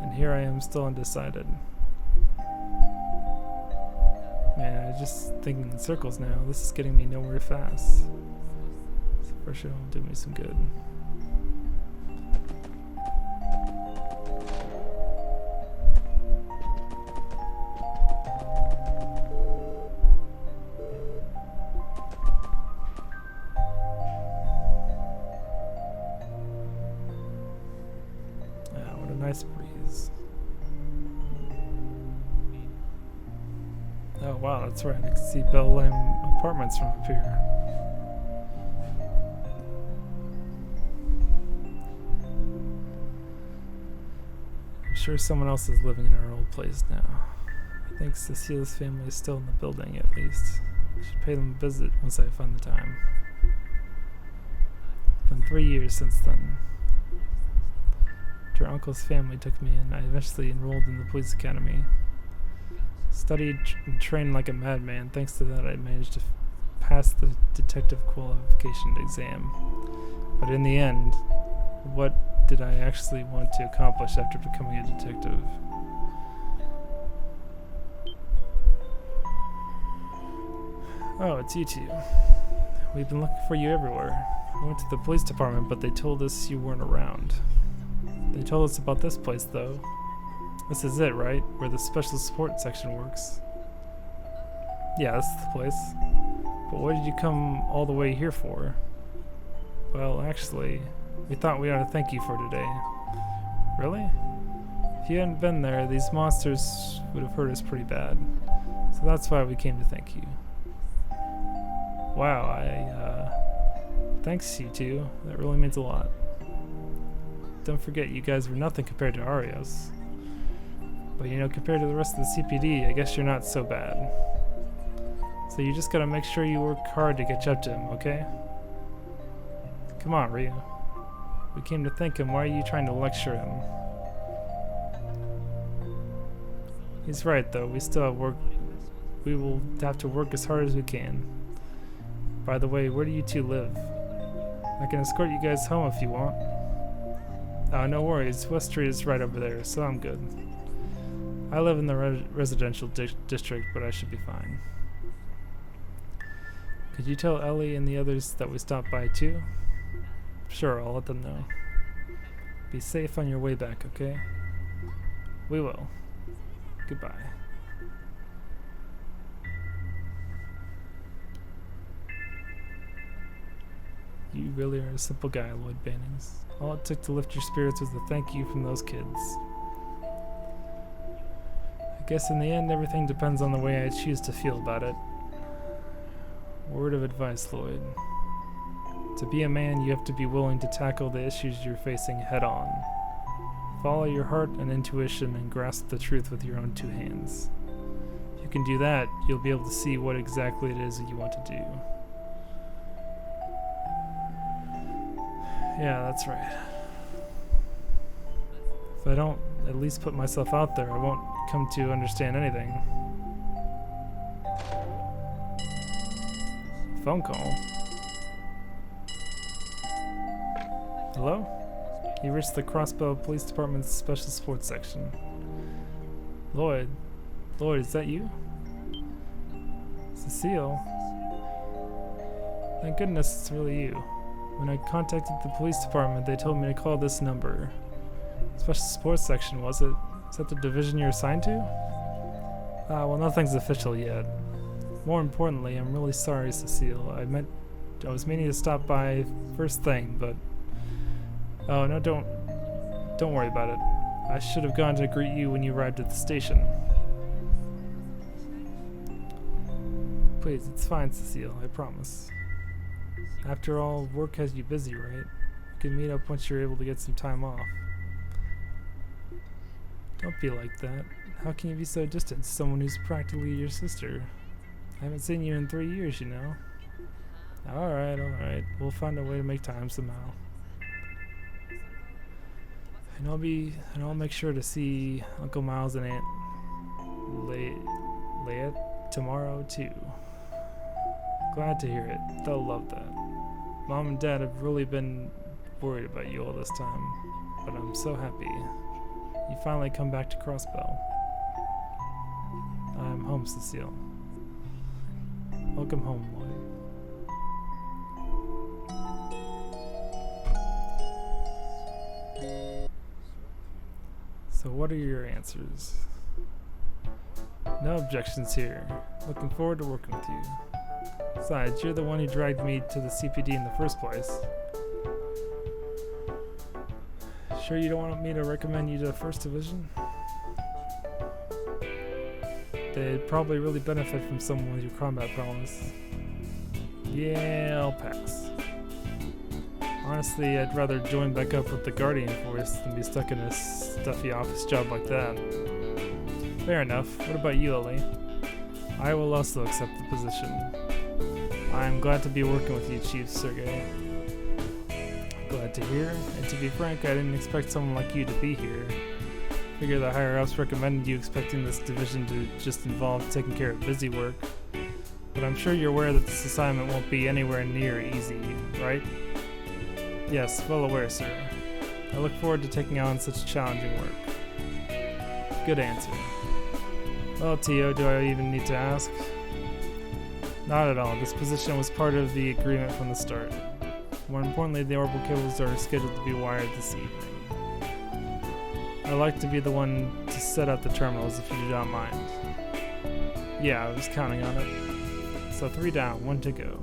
and here I am still undecided. Man, I'm just thinking in circles now. This is getting me nowhere fast. So for sure it'll do me some good. What a nice breeze. Oh wow, that's right. I can see Bell Lamb Apartments from up here. I'm sure someone else is living in our old place now. I think Cecile's family is still in the building, at least. I should pay them a visit once I find the time. It's been 3 years since then. Her uncle's family took me, and I eventually enrolled in the police academy. Studied and trained like a madman. Thanks to that, I managed to pass the detective qualification exam. But in the end, what did I actually want to accomplish after becoming a detective? Oh, it's you two. We've been looking for you everywhere. I went to the police department, but they told us you weren't around. They told us about this place, though. This is it, right? Where the special support section works. Yeah, this is the place. But what did you come all the way here for? Well, actually, We thought we ought to thank you for today. Really? If you hadn't been there, these monsters would have hurt us pretty bad. So that's why we came to thank you. Wow, thanks you two. That really means a lot. Don't forget, you guys were nothing compared to Arios. But you know, compared to the rest of the CPD, I guess you're not so bad. So you just gotta make sure you work hard to catch up to him, okay? Come on, Ryu. We came to thank him. Why are you trying to lecture him? He's right, though. We still have work. We will have to work as hard as we can. By the way, where do you two live? I can escort you guys home if you want. No worries. West Street is right over there, so I'm good. I live in the residential district, but I should be fine. Could you tell Ellie and the others that we stopped by too? Sure, I'll let them know. Be safe on your way back, okay? We will. Goodbye. You really are a simple guy, Lloyd Bannings. All it took to lift your spirits was a thank you from those kids. I guess in the end, everything depends on the way I choose to feel about it. Word of advice, Lloyd. To be a man, you have to be willing to tackle the issues you're facing head on. Follow your heart and intuition and grasp the truth with your own two hands. If you can do that, you'll be able to see what exactly it is that you want to do. Yeah, that's right. If I don't at least put myself out there, I won't come to understand anything. Phone call. Hello? You reached the Crossbow Police Department's Special Sports Section. Lloyd? Lloyd, is that you? Cecile? Thank goodness it's really you. When I contacted the police department, they told me to call this number. Special Sports Section, was it? Is that the division you're assigned to? Well, nothing's official yet. More importantly, I'm really sorry, Cecile. I was meaning to stop by first thing, but... Oh, no, don't worry about it. I should have gone to greet you when you arrived at the station. Please, it's fine, Cecile, I promise. After all, work has you busy, right? We can meet up once you're able to get some time off. Don't be like that. How can you be so distant to someone who's practically your sister? I haven't seen you in 3 years, you know. Alright. We'll find a way to make time somehow. And I'll make sure to see Uncle Miles and Aunt Leia tomorrow too. Glad to hear it. They'll love that. Mom and Dad have really been worried about you all this time, but I'm so happy you finally come back to Crossbow. I'm home, Cecile. Welcome home, Lloyd. So what are your answers? No objections here. Looking forward to working with you. Besides, you're the one who dragged me to the CPD in the first place. Sure you don't want me to recommend you to the 1st Division? They'd probably really benefit from someone with your combat prowess. Yeah, I'll pass. Honestly, I'd rather join back up with the Guardian Force than be stuck in a stuffy office job like that. Fair enough. What about you, Ellie? I will also accept the position. I'm glad to be working with you, Chief Sergei. Glad to hear. And to be frank, I didn't expect someone like you to be here. Figure the higher-ups recommended you, expecting this division to just involve taking care of busy work. But I'm sure you're aware that this assignment won't be anywhere near easy, right? Yes, well aware, sir. I look forward to taking on such challenging work. Good answer. Well, Tio, do I even need to ask? Not at all. This position was part of the agreement from the start. More importantly, the orbital cables are scheduled to be wired this evening. I'd like to be the one to set up the terminals if you do not mind. Yeah, I was counting on So 3 down, 1 to go.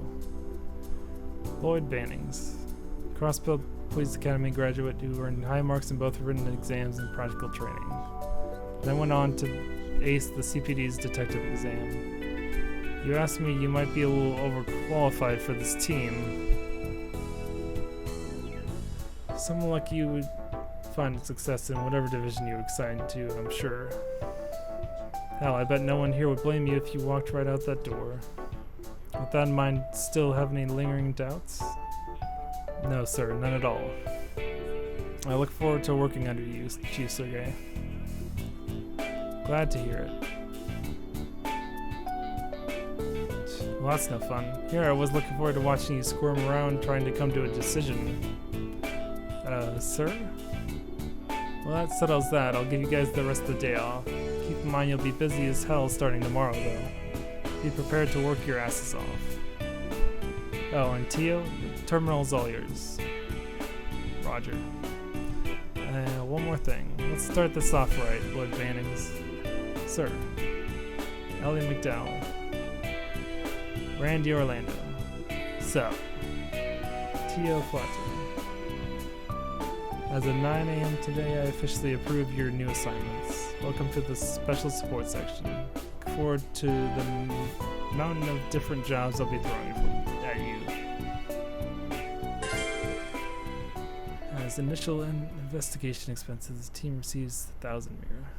Lloyd Bannings. Crossbow Police Academy graduate who earned high marks in both written exams and practical training. Then went on to ace the CPD's detective exam. You asked me you might be a little overqualified for this team. Someone like you would find success in whatever division you assigned to, I'm sure. Hell, I bet no one here would blame you if you walked right out that door. With that in mind, still have any lingering doubts? No, sir, none at all. I look forward to working under you, Chief Sergei. Glad to hear it. Well, that's no fun. Here I was looking forward to watching you squirm around trying to come to a decision. Sir? Well, that settles that. I'll give you guys the rest of the day off. Keep in mind you'll be busy as hell starting tomorrow, though. Be prepared to work your asses off. Oh, and Tio, the terminal's all yours. Roger. One more thing. Let's start this off right, Lloyd Bannings. Sir. Ellie McDowell. Randy Orlando. So. Tio Flatter. As of 9 a.m. today, I officially approve your new assignments. Welcome to the Special Support Section. Look forward to the mountain of different jobs I'll be throwing at you. As initial investigation expenses, the team receives 1,000 mirror.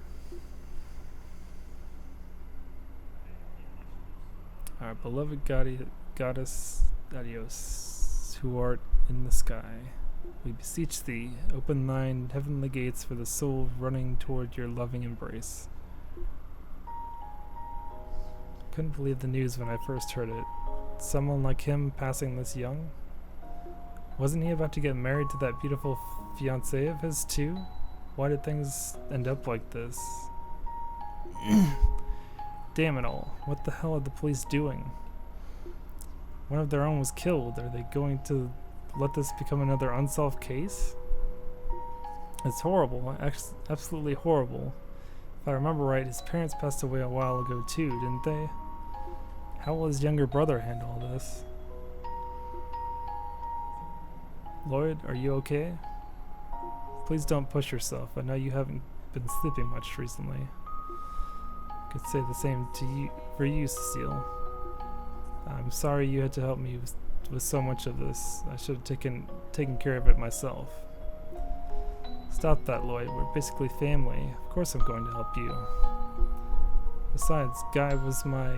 Our beloved goddess Adios, who art in the sky, we beseech thee, open thine heavenly gates for the soul running toward your loving embrace. Couldn't believe the news when I first heard it. Someone like him passing this young? Wasn't he about to get married to that beautiful fiancée of his too? Why did things end up like this? Damn it all. What the hell are the police doing? One of their own was killed. Are they going to let this become another unsolved case? It's horrible. Absolutely horrible. If I remember right, his parents passed away a while ago too, didn't they? How will his younger brother handle this? Lloyd, are you okay? Please don't push yourself. I know you haven't been sleeping much recently. I could say the same to you for you, Cecile. I'm sorry you had to help me with so much of this. I should have taken care of it myself. Stop that, Lloyd. We're basically family. Of course I'm going to help you. Besides, Guy was my...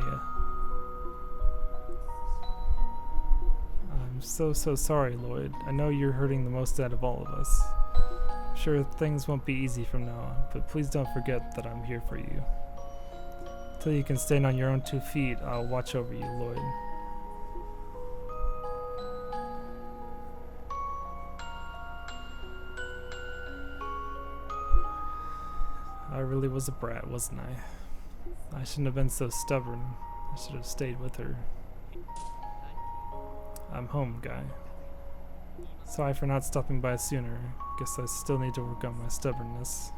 I'm so sorry, Lloyd. I know you're hurting the most out of all of us. I'm sure things won't be easy from now on, but please don't forget that I'm here for you. Until you can stand on your own 2 feet, I'll watch over you, Lloyd. I really was a brat, wasn't I? I shouldn't have been so stubborn. I should have stayed with her. I'm home, Guy. Sorry for not stopping by sooner. Guess I still need to work on my stubbornness.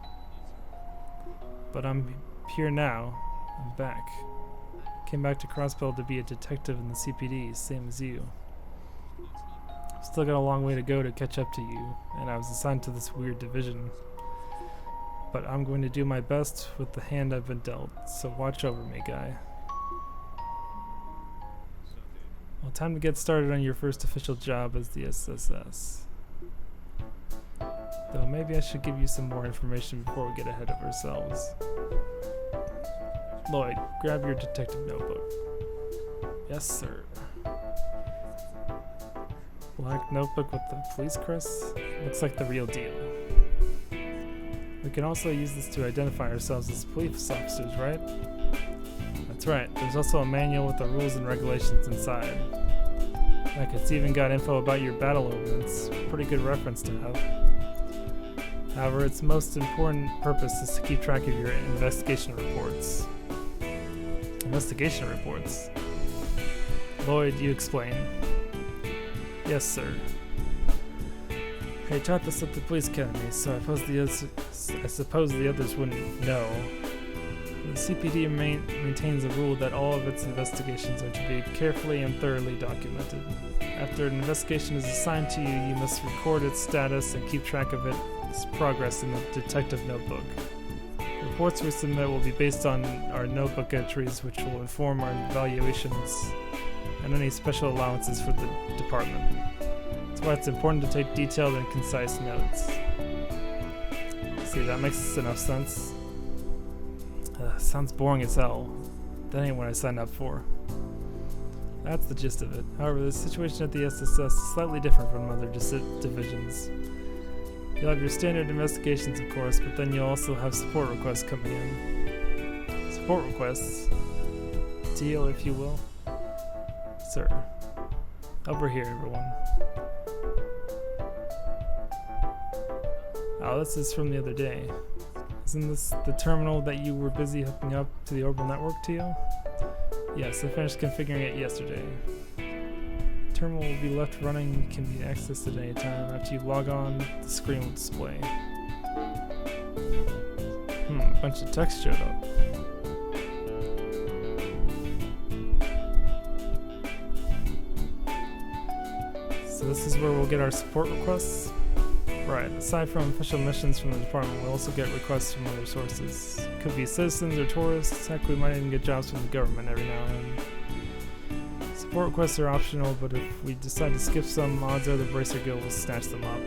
But I'm here now. I'm back. Came back to Crossbell to be a detective in the CPD, same as you. Still got a long way to go to catch up to you, and I was assigned to this weird division. But I'm going to do my best with the hand I've been dealt, so watch over me, Guy. Well, time to get started on your first official job as the SSS. Though maybe I should give you some more information before we get ahead of ourselves. Lloyd, grab your detective notebook. Yes, sir. Black notebook with the police crest? Looks like the real deal. We can also use this to identify ourselves as police officers, right? That's right. There's also a manual with the rules and regulations inside. Heck, it's even got info about your battle ordnance. Pretty good reference to have. However, its most important purpose is to keep track of your investigation reports. Investigation reports? Lloyd, you explain. Yes, sir. I taught this at the police academy, so I suppose the others wouldn't know. The CPD maintains a rule that all of its investigations are to be carefully and thoroughly documented. After an investigation is assigned to you, you must record its status and keep track of its progress in the detective notebook. Reports we submit will be based on our notebook entries, which will inform our evaluations and any special allowances for the department. That's why it's important to take detailed and concise notes. See, that makes enough sense. Sounds boring as hell. That ain't what I signed up for. That's the gist of it. However, the situation at the SSS is slightly different from other divisions. You'll have your standard investigations, of course, but then you'll also have support requests coming in. Support requests? Deal, if you will. Sir. Over here, everyone. Oh, this is from the other day. Isn't this the terminal that you were busy hooking up to the orbital network, Tio? Yes, I finished configuring it yesterday. The terminal will be left running and can be accessed at any time. After you log on, the screen will display. A bunch of text showed up. So this is where we'll get our support requests? Right, aside from official missions from the department, we'll also get requests from other sources. Could be citizens or tourists, heck, we might even get jobs from the government every now and then. Support requests are optional, but if we decide to skip some, odds are the Bracer Guild will snatch them up.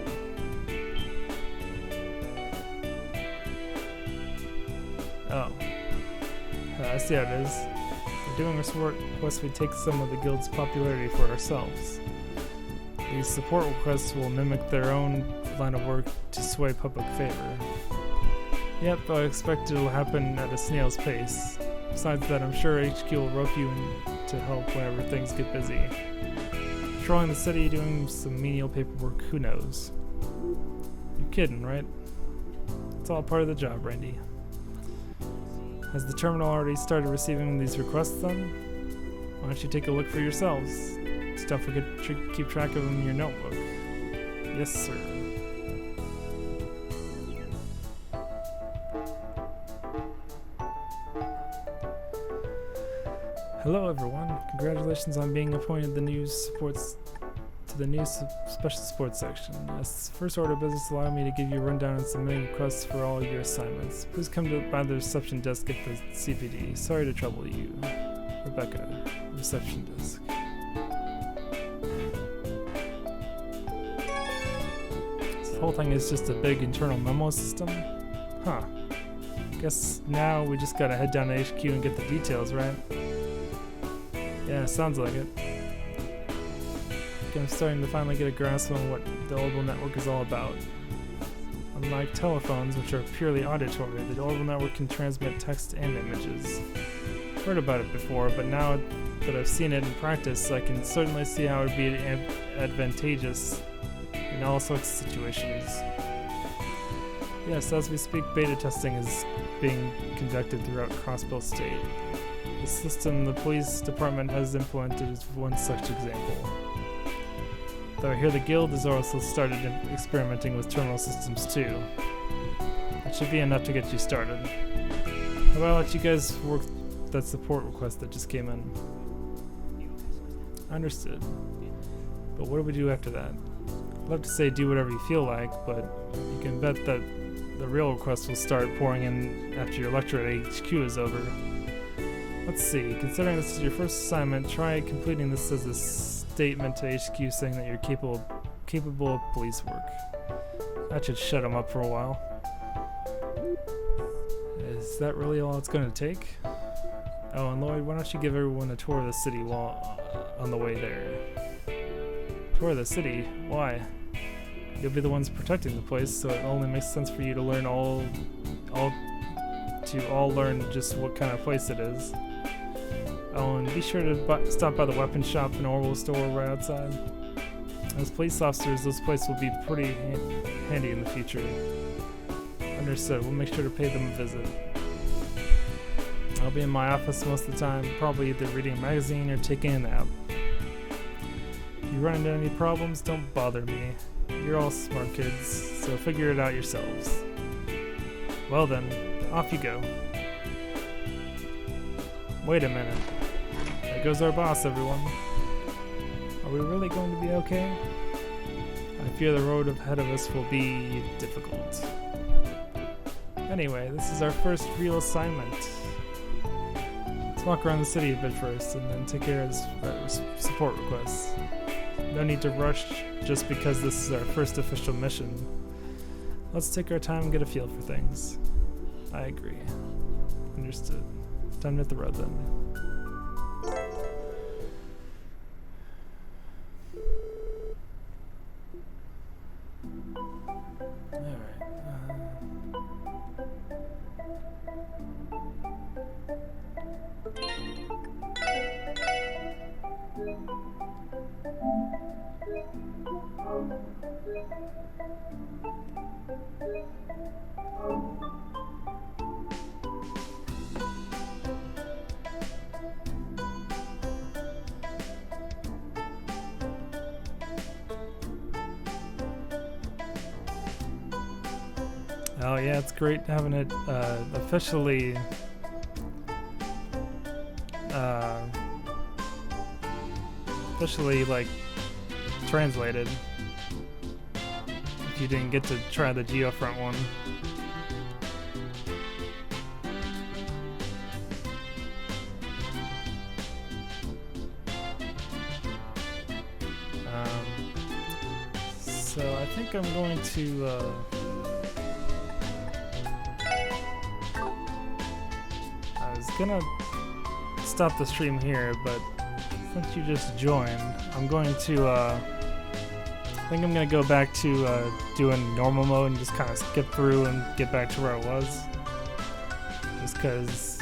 Oh. I see how it is. By doing our support requests, we take some of the guild's popularity for ourselves. These support requests will mimic their own line of work to sway public favor. Yep, I expect it'll happen at a snail's pace. Besides that, I'm sure HQ will rope you in to help whenever things get busy. Patrolling the city, doing some menial paperwork, who knows? You're kidding, right? It's all part of the job, Randy. Has the terminal already started receiving these requests then? Why don't you take a look for yourselves? Just don't forget to keep track of them in your notebook. Yes, sir. Hello, everyone. Congratulations on being appointed to the new special sports section. As first order of business, allow me to give you a rundown and submitting requests for all your assignments. Please come by the reception desk at the CPD. Sorry to trouble you. Rebecca, reception desk. The whole thing is just a big internal memo system? Huh. Guess now we just gotta head down to HQ and get the details, right? Yeah, sounds like it. I'm starting to finally get a grasp on what the orbital network is all about. Unlike telephones, which are purely auditory, the orbital network can transmit text and images. I've heard about it before, but now that I've seen it in practice, I can certainly see how it would be advantageous in all sorts of situations. Yes, as we speak, beta testing is being conducted throughout Crossbill State. The system the police department has implemented is one such example. Though I hear the guild has also started experimenting with terminal systems too. That should be enough to get you started. How about I let you guys work that support request that just came in? Understood. But what do we do after that? I'd love to say do whatever you feel like, but you can bet that the real requests will start pouring in after your lecture at HQ is over. Let's see, considering this is your first assignment, try completing this as a statement to HQ saying that you're capable of police work. That should shut them up for a while. Is that really all it's going to take? Oh, and Lloyd, why don't you give everyone a tour of the city while on the way there? Tour of the city? Why? You'll be the ones protecting the place, so it only makes sense for you to learn learn just what kind of place it is. Oh, and be sure to stop by the weapon shop and orbital store right outside. As police officers, those places will be pretty handy in the future. Understood. We'll make sure to pay them a visit. I'll be in my office most of the time, probably either reading a magazine or taking a nap. If you run into any problems, don't bother me. You're all smart kids, so figure it out yourselves. Well then, off you go. Wait a minute. There goes our boss, everyone. Are we really going to be okay? I fear the road ahead of us will be difficult. Anyway, this is our first real assignment. Let's walk around the city a bit first and then take care of support requests. No need to rush just because this is our first official mission. Let's take our time and get a feel for things. I agree. Understood. Time to hit the road then. Oh yeah, it's great having it officially like translated. If you didn't get to try the Geofront one. So I think I'm going to I was gonna stop the stream here, but since you just joined, I'm going to I think I'm gonna go back to doing normal mode and just kind of skip through and get back to where I was, just because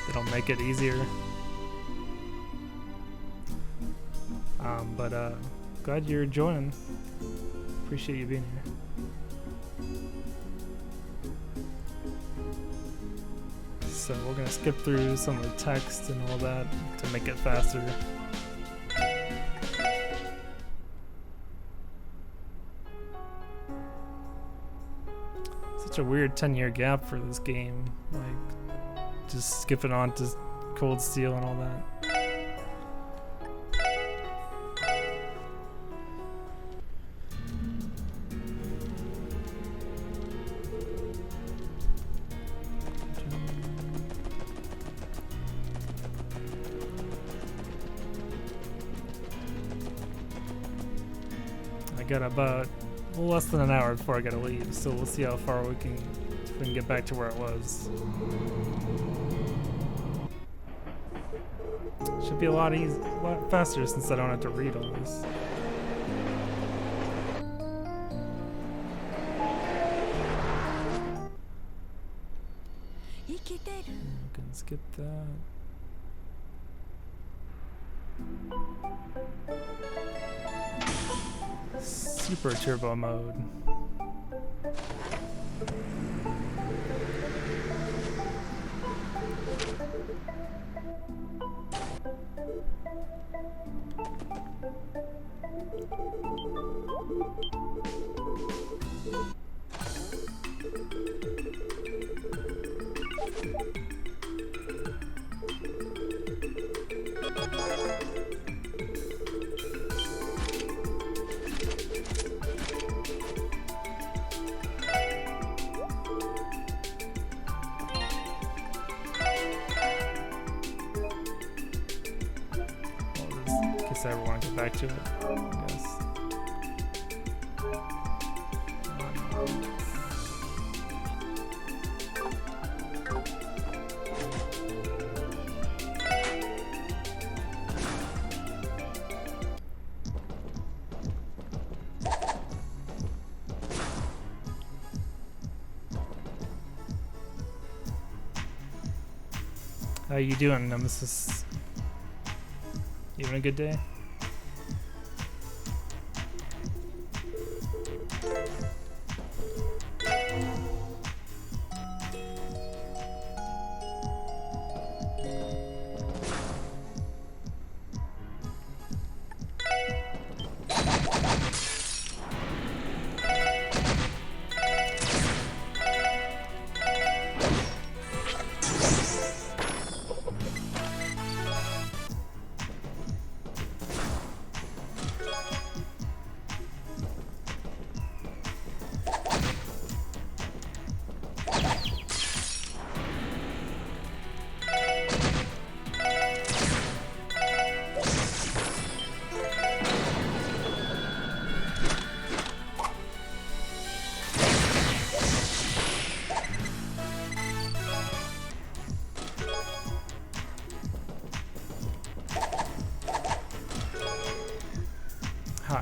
it'll make it easier. But glad you're joining. Appreciate you being here. So we're gonna skip through some of the text and all that to make it faster. Such a weird 10-year gap for this game, like just skipping on to Cold Steel and all that. I got about a little less than an hour before I gotta leave, so we'll see how far if we can get back to where it was. Should be a lot faster since I don't have to read all this. We can skip that. Super turbo mode. I ever want to get back to it, I guess. How you doing, Nemesis? You having a good day?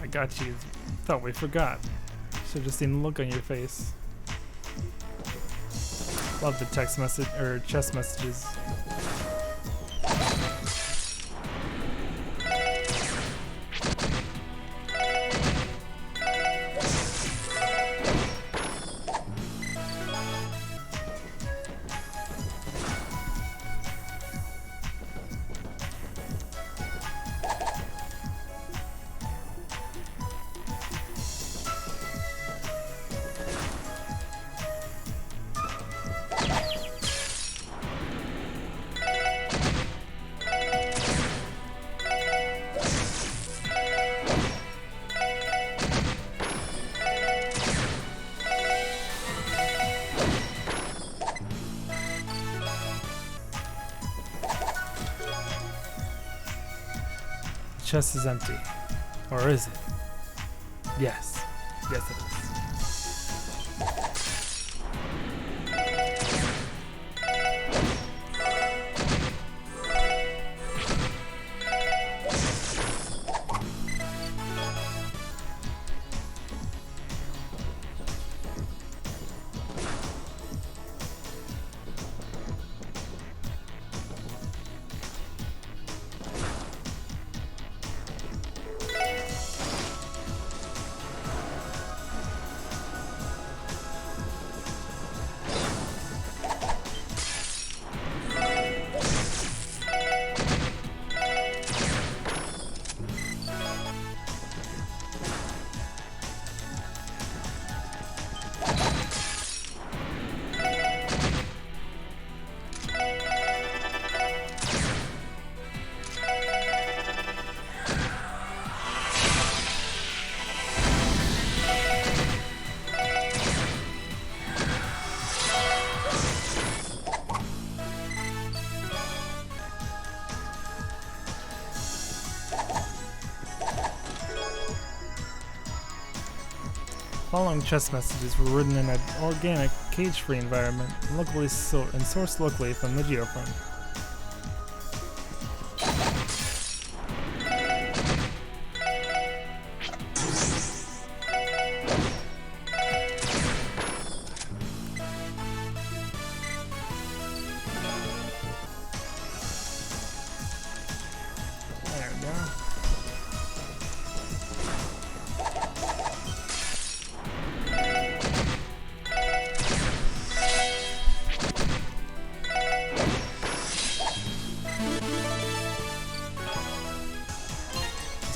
I got you. Thought we forgot. Should've just seen the look on your face. Love the text message or chest messages. Chest is empty. Or is it? Yes. Yes, it is. Following chest messages were written in an organic, cage-free environment, locally and sourced locally from the geofront. There we go.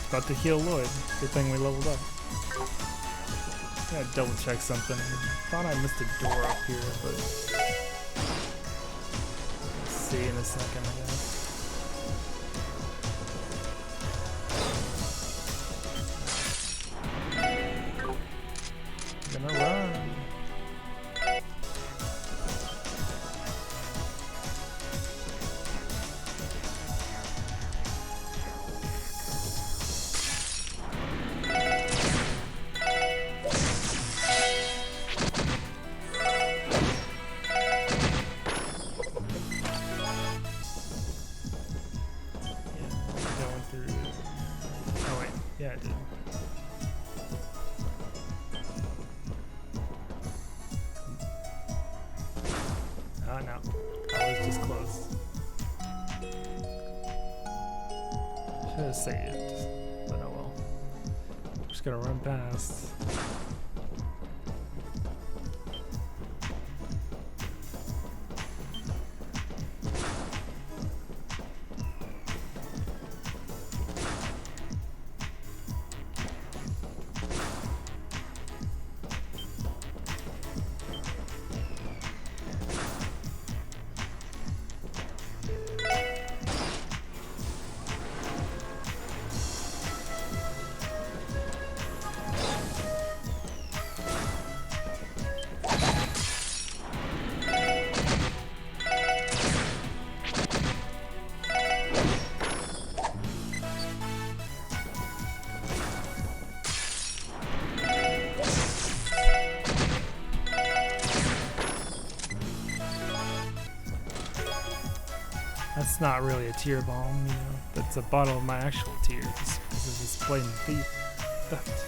About to heal Lloyd. Good thing we leveled up. Gotta double check something. Thought I missed a door up here, but we'll see in a second, I guess. I'm gonna run. Yeah, I did. Oh no, I was just close. Should have saved, but oh well. Just gotta run past. That's not really a tear bomb, you know. That's a bottle of my actual tears because of this blatant thief. Theft.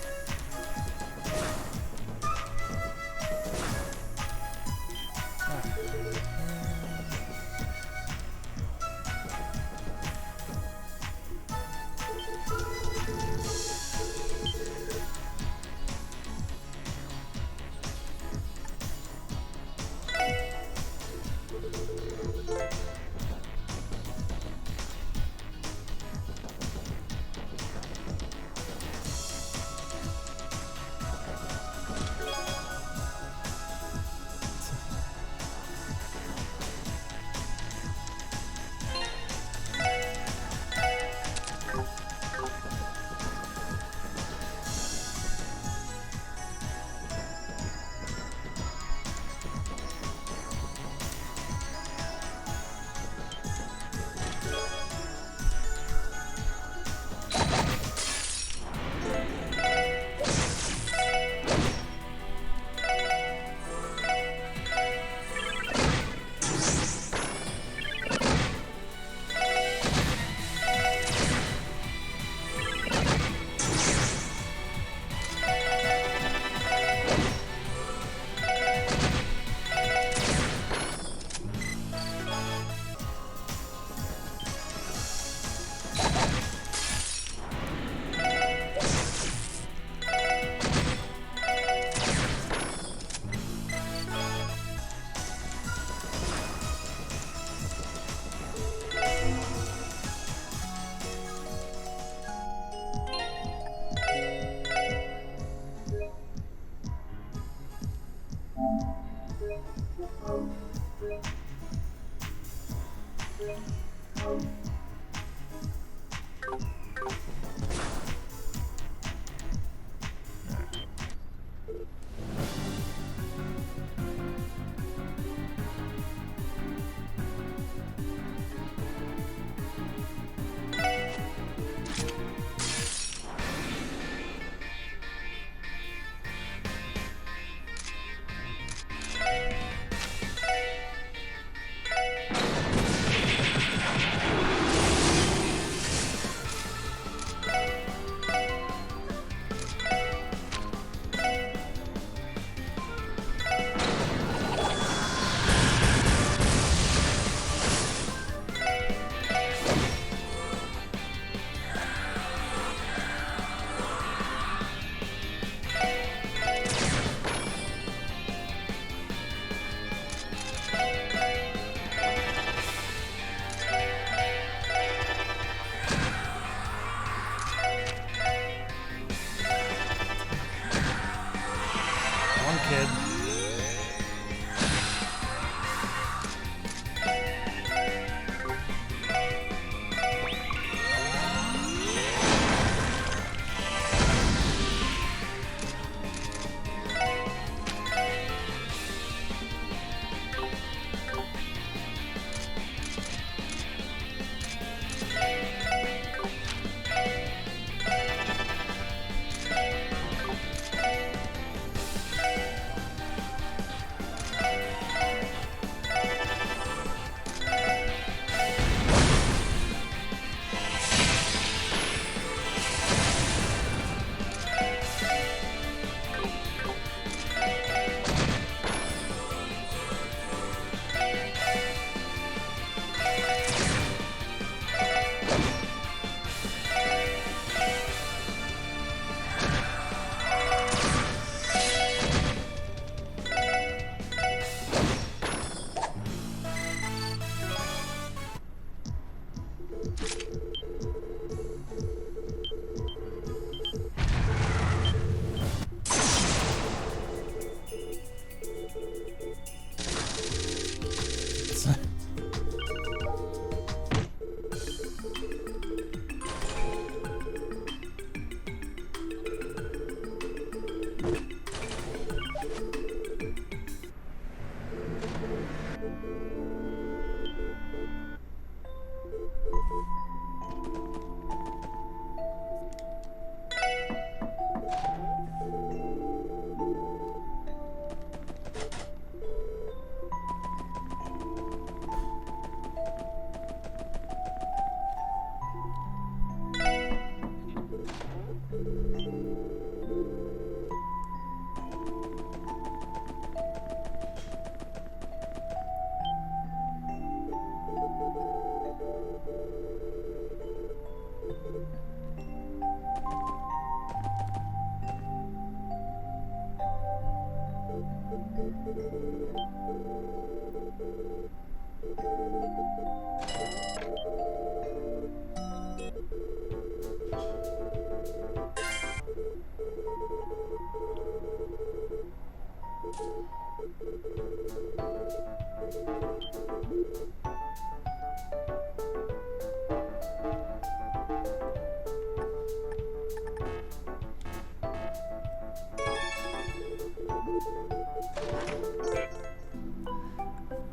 Kid.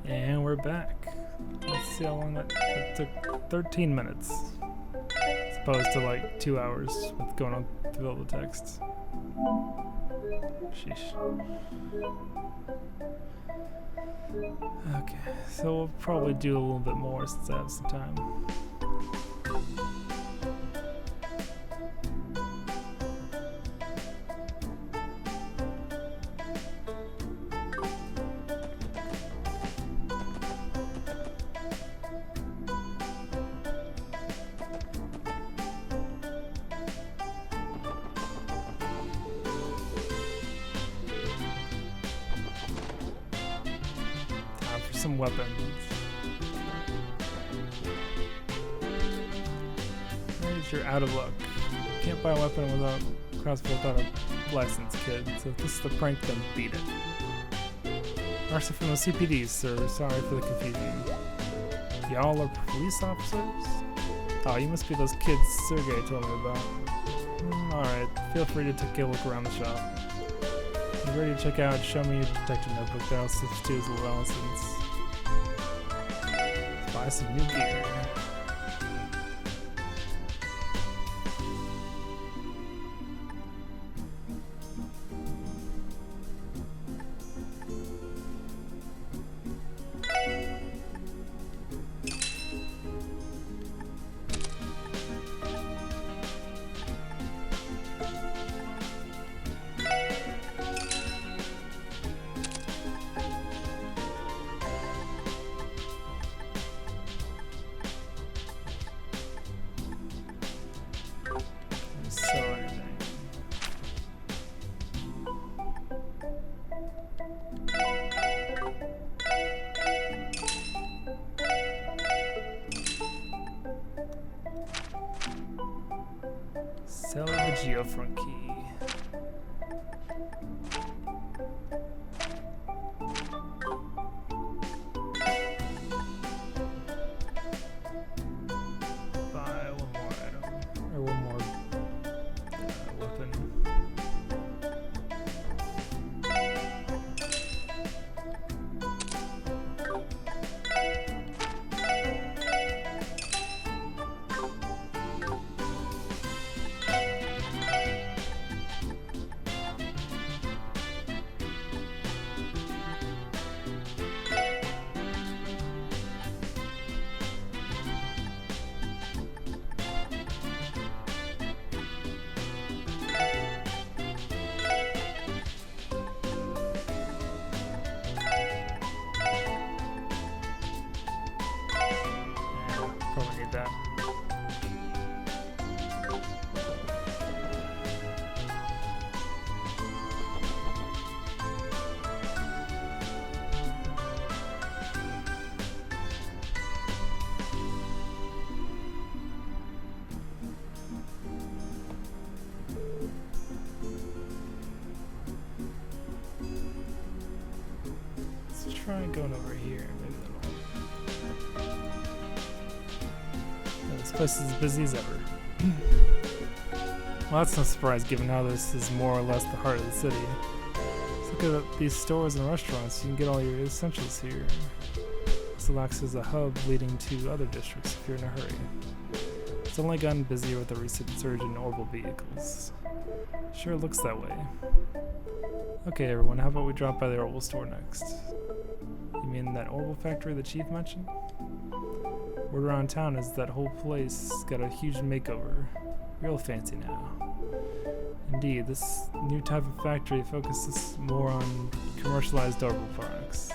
And we're back. Let's see how long that took. 13 minutes. As opposed to like 2 hours with going on through all the text. Sheesh. Okay, so we'll probably do a little bit more since I have some time. Some weapons. You're out of luck. Can't buy a weapon without without a license, kid. So if this is the prank, then beat it. Mercy from the CPDs, sir. Sorry for the confusion. Y'all are police officers? Oh, you must be those kids Sergey told me about. Alright, feel free to take a look around the shop. You ready to check out? Show me your detective notebook that I'll substitute as a license. Buy some new gear. Sell the Geofront key. Buy one more item, or one more weapon. Probably need that. Let's try going over here. Maybe that'll help. This place is as busy as ever. Well, that's no surprise given how this is more or less the heart of the city. Let's look at these stores and restaurants. You can get all your essentials here. This acts as a hub leading to other districts if you're in a hurry. It's only gotten busier with the recent surge in orbital vehicles. Sure looks that way. Okay everyone, how about we drop by the Orbital store next? You mean that Orbital factory the chief mentioned? Word around town is that whole place got a huge makeover. Real fancy now. Indeed, this new type of factory focuses more on commercialized orbital products.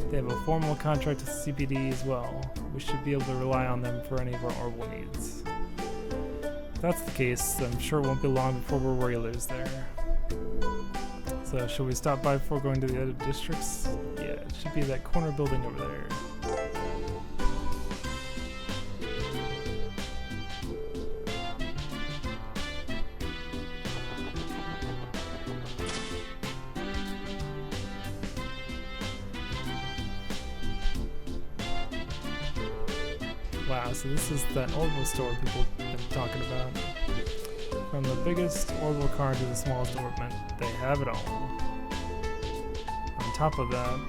They have a formal contract with CPD as well. We should be able to rely on them for any of our orbital needs. If that's the case, I'm sure it won't be long before we're regulars there. So should we stop by before going to the other districts? Yeah, it should be that corner building over there. Wow, so this is that Orbital store people have been talking about. From the biggest Orbital card to the smallest ornament, they have it all. On top of that,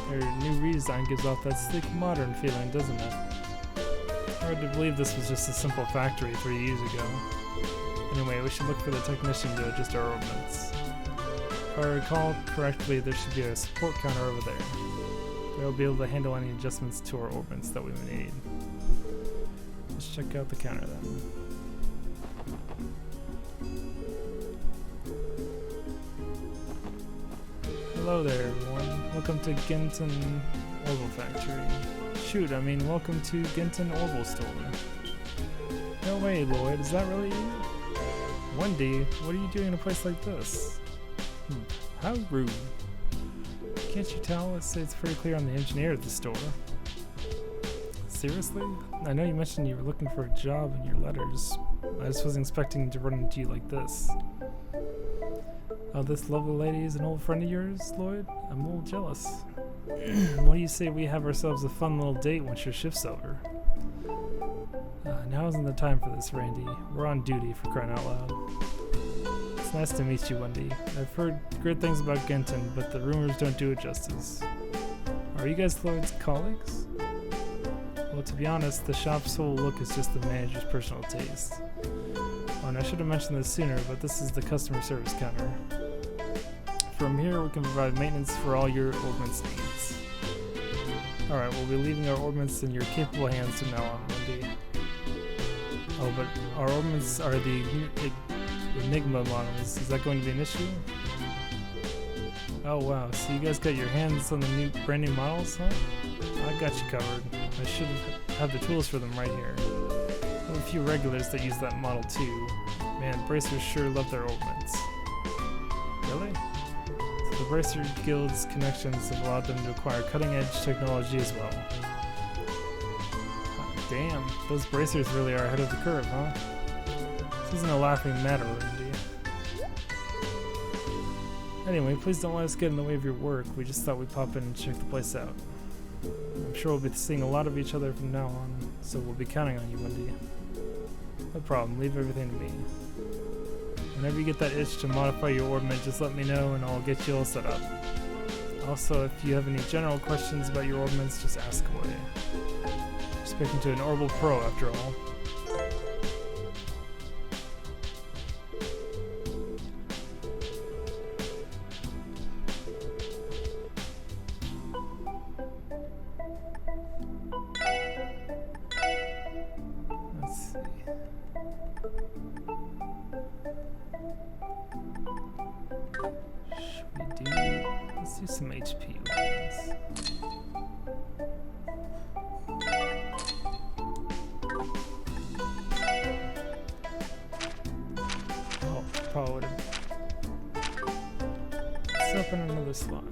their new redesign gives off that sleek modern feeling, doesn't it? Hard to believe this was just a simple factory 3 years ago. Anyway, we should look for the technician to adjust our ornaments. If I recall correctly, there should be a support counter over there. They'll be able to handle any adjustments to our ornaments that we may need. Let's check out the counter then. Hello there, everyone. Welcome to Ginton Orbital Factory. Shoot, I mean, welcome to Ginton Orbital Store. No way, Lloyd, is that really you? Wendy, what are you doing in a place like this? How rude. Can't you tell? It's pretty clear I'm the engineer at the store. Seriously? I know you mentioned you were looking for a job in your letters. I just wasn't expecting to run into you like this. Oh, this lovely lady is an old friend of yours, Lloyd? I'm a little jealous. What do you say we have ourselves a fun little date once your shift's over? Now isn't the time for this, Randy. We're on duty, for crying out loud. It's nice to meet you, Wendy. I've heard great things about Ginton, but the rumors don't do it justice. Are you guys Lloyd's colleagues? Well, to be honest, the shop's whole look is just the manager's personal taste. Oh, and I should have mentioned this sooner, but this is the customer service counter. From here, we can provide maintenance for all your ornaments needs. Alright, we'll be leaving our ornaments in your capable hands from now on, Wendy. Oh, but our ornaments are the Enigma models. Is that going to be an issue? Oh wow, so you guys got your hands on the brand new models, huh? I got you covered. I should have the tools for them right here. I have a few regulars that use that model too. Man, Bracers sure love their ornaments. Really? So the Bracer Guild's connections have allowed them to acquire cutting-edge technology as well. Damn, those Bracers really are ahead of the curve, huh? This isn't a laughing matter, Randy. Anyway, please don't let us get in the way of your work. We just thought we'd pop in and check the place out. I'm sure we'll be seeing a lot of each other from now on, so we'll be counting on you, Wendy. No problem, leave everything to me. Whenever you get that itch to modify your ornament, just let me know and I'll get you all set up. Also, if you have any general questions about your ornaments, just ask away. You're speaking to an Orbital Pro, after all. Let's do some HP ones. Oh, probably would have. Let's open another slot.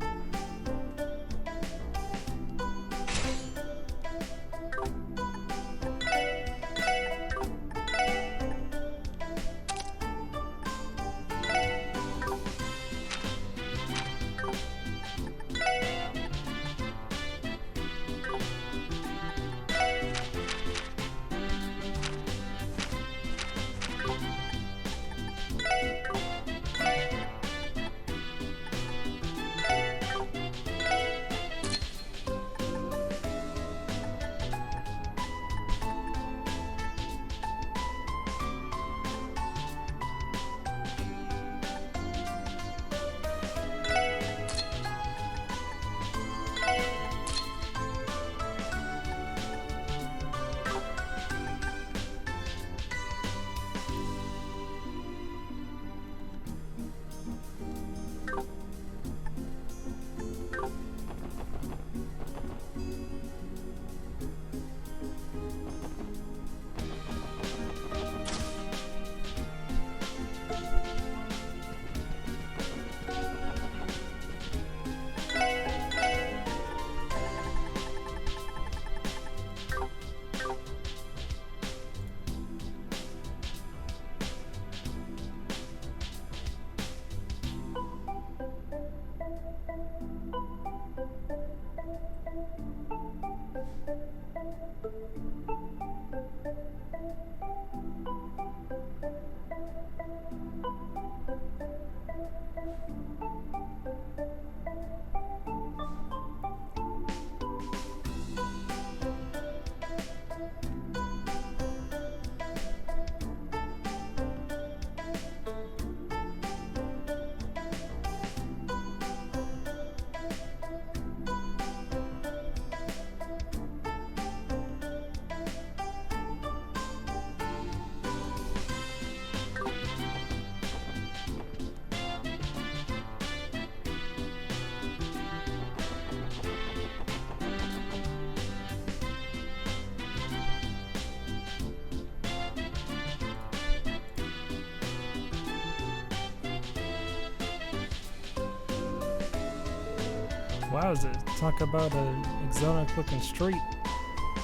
Wowza, talk about an exotic looking street.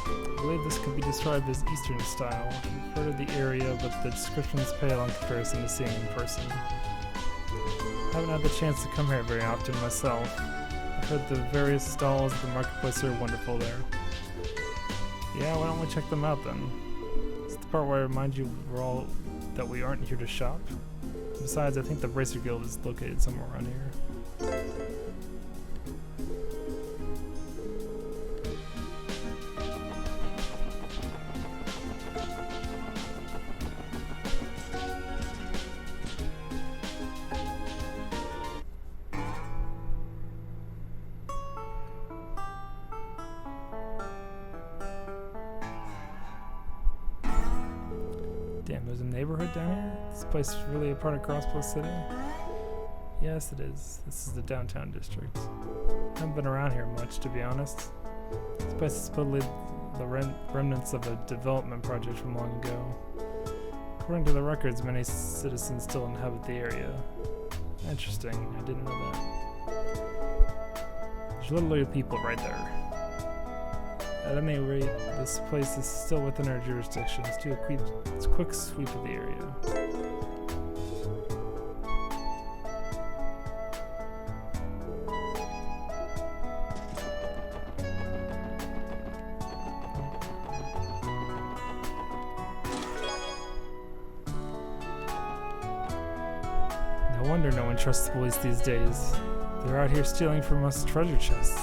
I believe this could be described as Eastern style. I've heard of the area, but the descriptions pale in comparison to seeing it in person. I haven't had the chance to come here very often myself. I've heard the various stalls at the marketplace are wonderful there. Yeah, why don't we check them out then? It's the part where I remind you that we aren't here to shop. Besides, I think the Bracer Guild is located somewhere around here. Damn, there's a neighborhood down here? This place is really a part of Crossbow City? Yes, it is. This is the downtown district. I haven't been around here much, to be honest. This place is supposedly the remnants of a development project from long ago. According to the records, many citizens still inhabit the area. Interesting, I didn't know that. There's literally people right there. At any rate, this place is still within our jurisdiction. Let's do a quick sweep of the area. No wonder no one trusts the police these days. They're out here stealing from us treasure chests.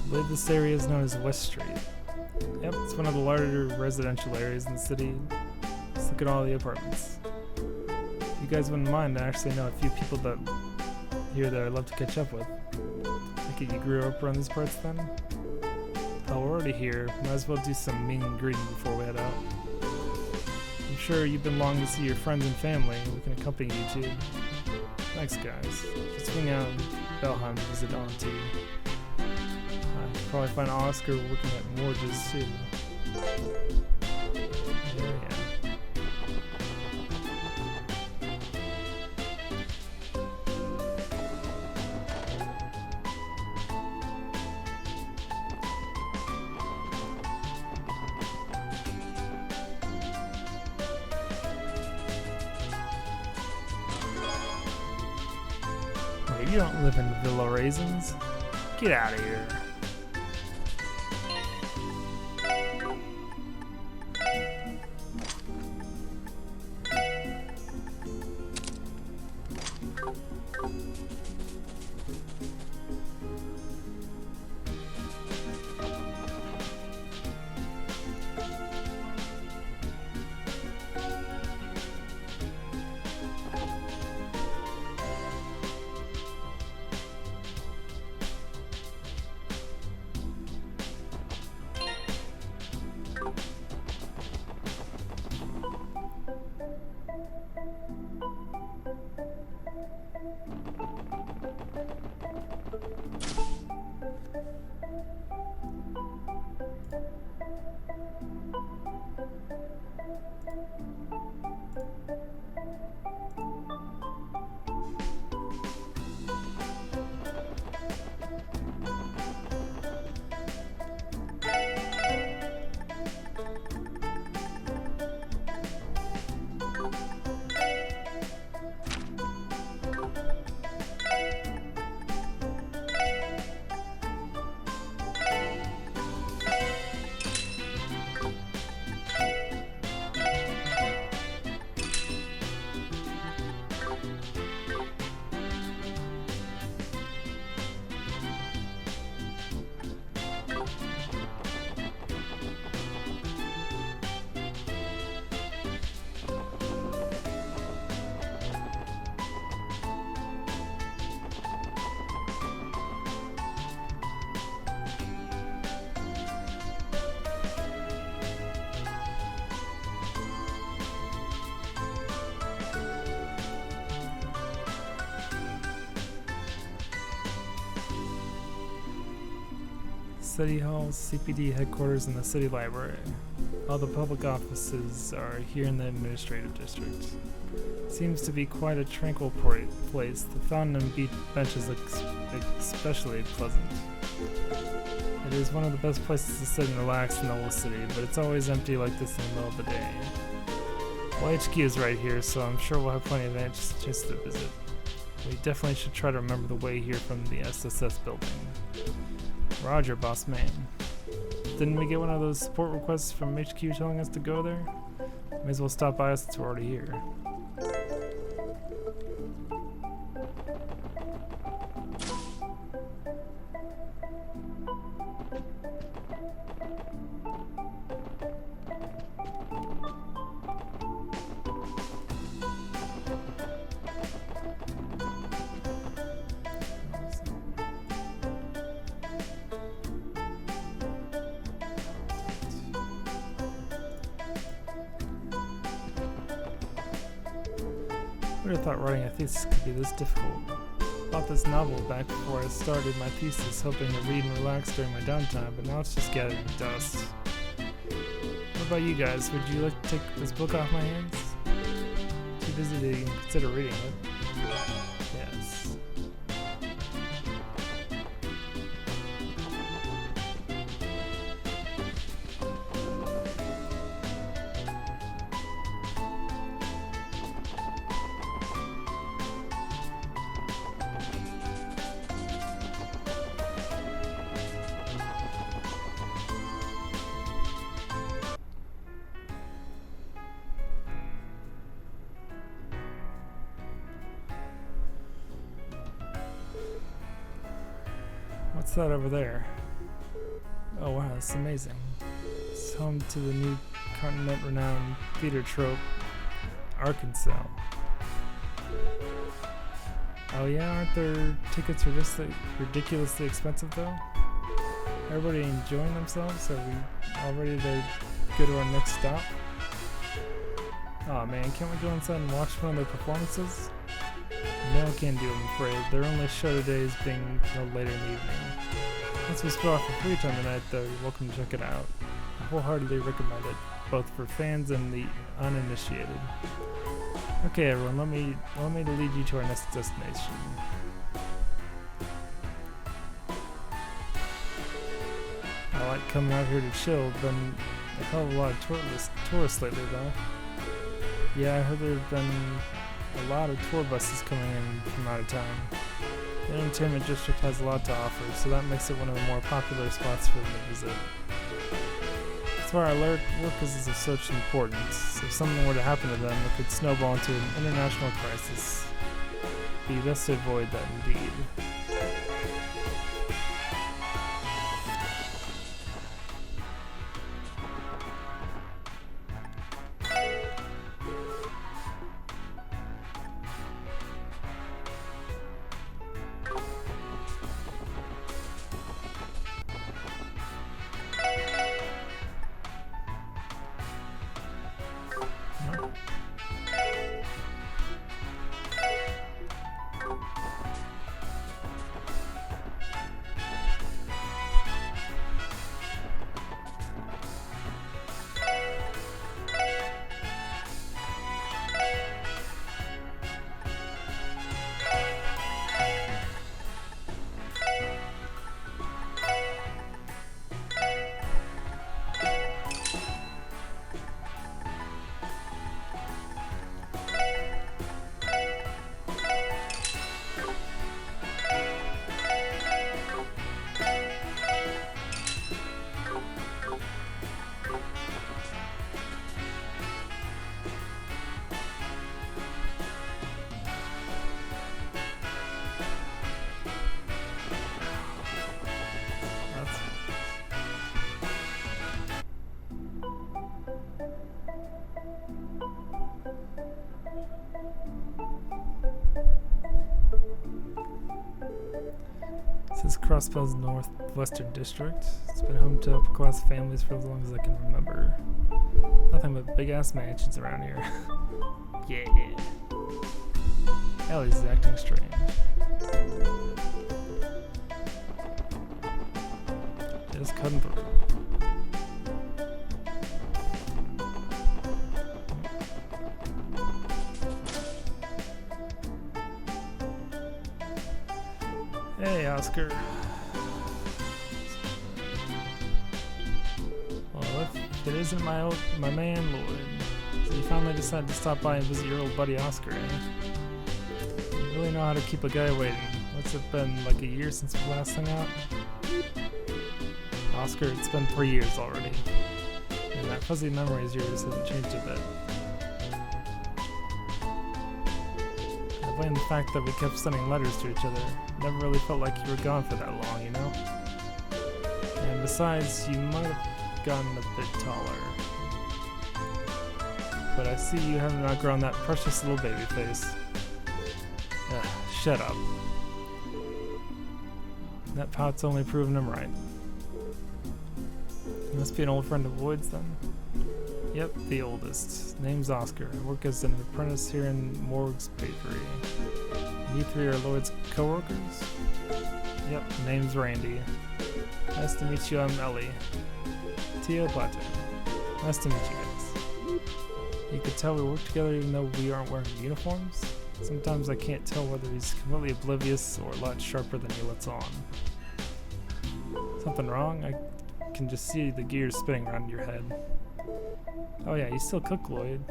I believe this area is known as West Street. Yep, it's one of the larger residential areas in the city. Just look at all the apartments. If you guys wouldn't mind, I actually know a few people that here that I'd love to catch up with. Think you grew up around these parts then? Hell, we're already here. Might as well do some meet and greeting before we head out. I'm sure you've been longing to see your friends and family. We can accompany you too. Thanks, guys. Just swing out in Belheim to visit Auntie. Probably find Oscar looking at mortgages too. Yeah. Wait, you don't live in Villa Raisins? Get out of here. City Hall, CPD headquarters, and the city library. All the public offices are here in the administrative district. Seems to be quite a tranquil place. The fountain and beach benches look especially pleasant. It is one of the best places to sit and relax in the whole city, but it's always empty like this in the middle of the day. Well, HQ is right here, so I'm sure we'll have plenty of chances to visit. We definitely should try to remember the way here from the SSS building. Roger, boss man. Didn't we get one of those support requests from HQ telling us to go there? May as well stop by since we're already here. I would have thought writing a thesis could be this difficult. Bought this novel back before I started my thesis, hoping to read and relax during my downtime, but now it's just gathering dust. What about you guys? Would you like to take this book off my hands? Too busy to even consider reading it. Yes. What's that over there? Oh wow, that's amazing. It's home to the new continent-renowned theater troupe, Arkansas. Oh yeah, aren't their tickets ridiculously expensive though? Everybody enjoying themselves? Are we all ready to go to our next stop? Aw man, can't we go inside and watch one of their performances? No, can do, I'm afraid. Their only show today is being held later in the evening. Once we split off for free time tonight, though, you're welcome to check it out. I wholeheartedly recommend it, both for fans and the uninitiated. Okay, everyone, let me lead you to our next destination. I like coming out here to chill. Been a hell of a lot of tourists lately, though. Yeah, I heard there have been a lot of tour buses coming in from out of town. The entertainment district has a lot to offer, so that makes it one of the more popular spots for them to visit. That's why our workers is of such importance. If something were to happen to them, it could snowball into an international crisis. Be best to avoid that indeed. This is Crossbell's Northwestern District. It's been home to upper-class families for as long as I can remember. Nothing but big-ass mansions around here. Yeah. Ellie's acting strange. Just cutting through. Hey, Oscar. Well, if it isn't my man Lloyd, so you finally decided to stop by and visit your old buddy Oscar, eh? You really know how to keep a guy waiting. What's it been, like a year since we last hung out? Oscar, it's been 3 years already. And that fuzzy memory of yours hasn't changed a bit. I blame the fact that we kept sending letters to each other. Never really felt like you were gone for that long, you know? And besides, you might have gotten a bit taller. But I see you haven't outgrown that precious little baby face. Ugh, shut up. That pout's only proven him right. You must be an old friend of Lloyd's then? Yep, the oldest. Name's Oscar. I work as an apprentice here in Morg's bakery. You three are Lloyd's co-workers? Yep, name's Randy. Nice to meet you, I'm Ellie. Tio Plato. Nice to meet you guys. You could tell we work together even though we aren't wearing uniforms? Sometimes I can't tell whether he's completely oblivious or a lot sharper than he lets on. Something wrong? I can just see the gears spinning around your head. Oh yeah, you still cook, Lloyd.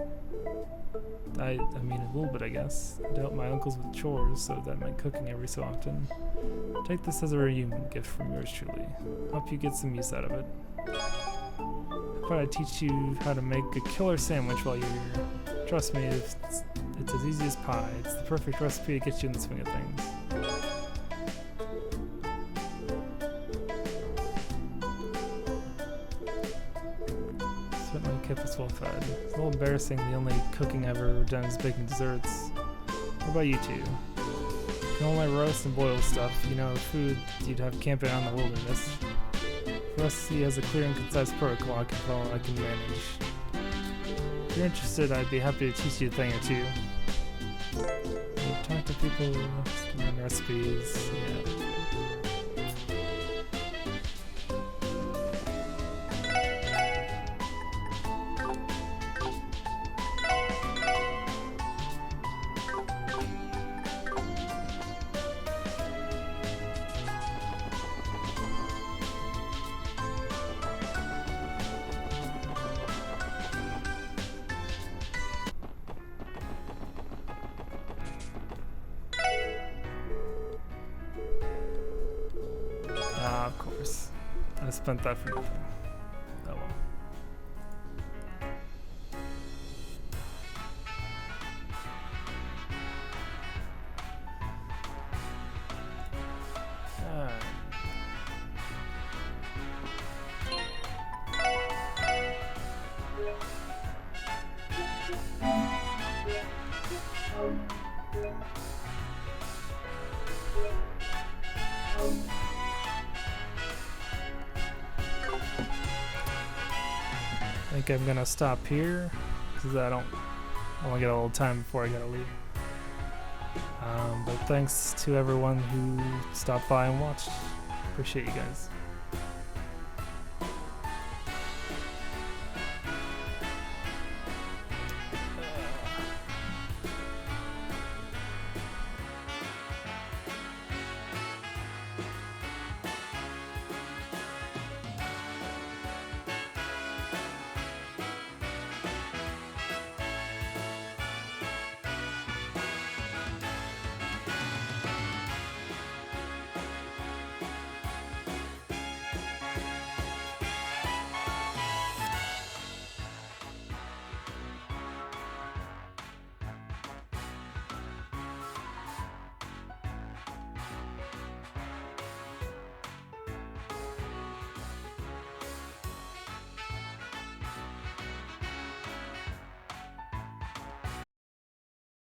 I mean a little bit, I guess. I help my uncles with chores, so that meant cooking every so often. Take this as a reunion gift from yours truly. Hope you get some use out of it. How about I teach you how to make a killer sandwich while you're here? Trust me, it's as easy as pie. It's the perfect recipe to get you in the swing of things. Certainly kept us well fed. It's a little embarrassing, the only cooking I've ever done is baking desserts. What about you two? You can only roast and boil stuff, you know, food you'd have camping out in the wilderness. For us, he has a clear and concise protocol I can follow, I can manage. If you're interested, I'd be happy to teach you a thing or two. You talk to people, learn recipes, yeah. Of course. I spent that for nothing. Oh well. Alright. I think I'm gonna stop here because I want to get a little time before I gotta leave. But thanks to everyone who stopped by and watched. Appreciate you guys.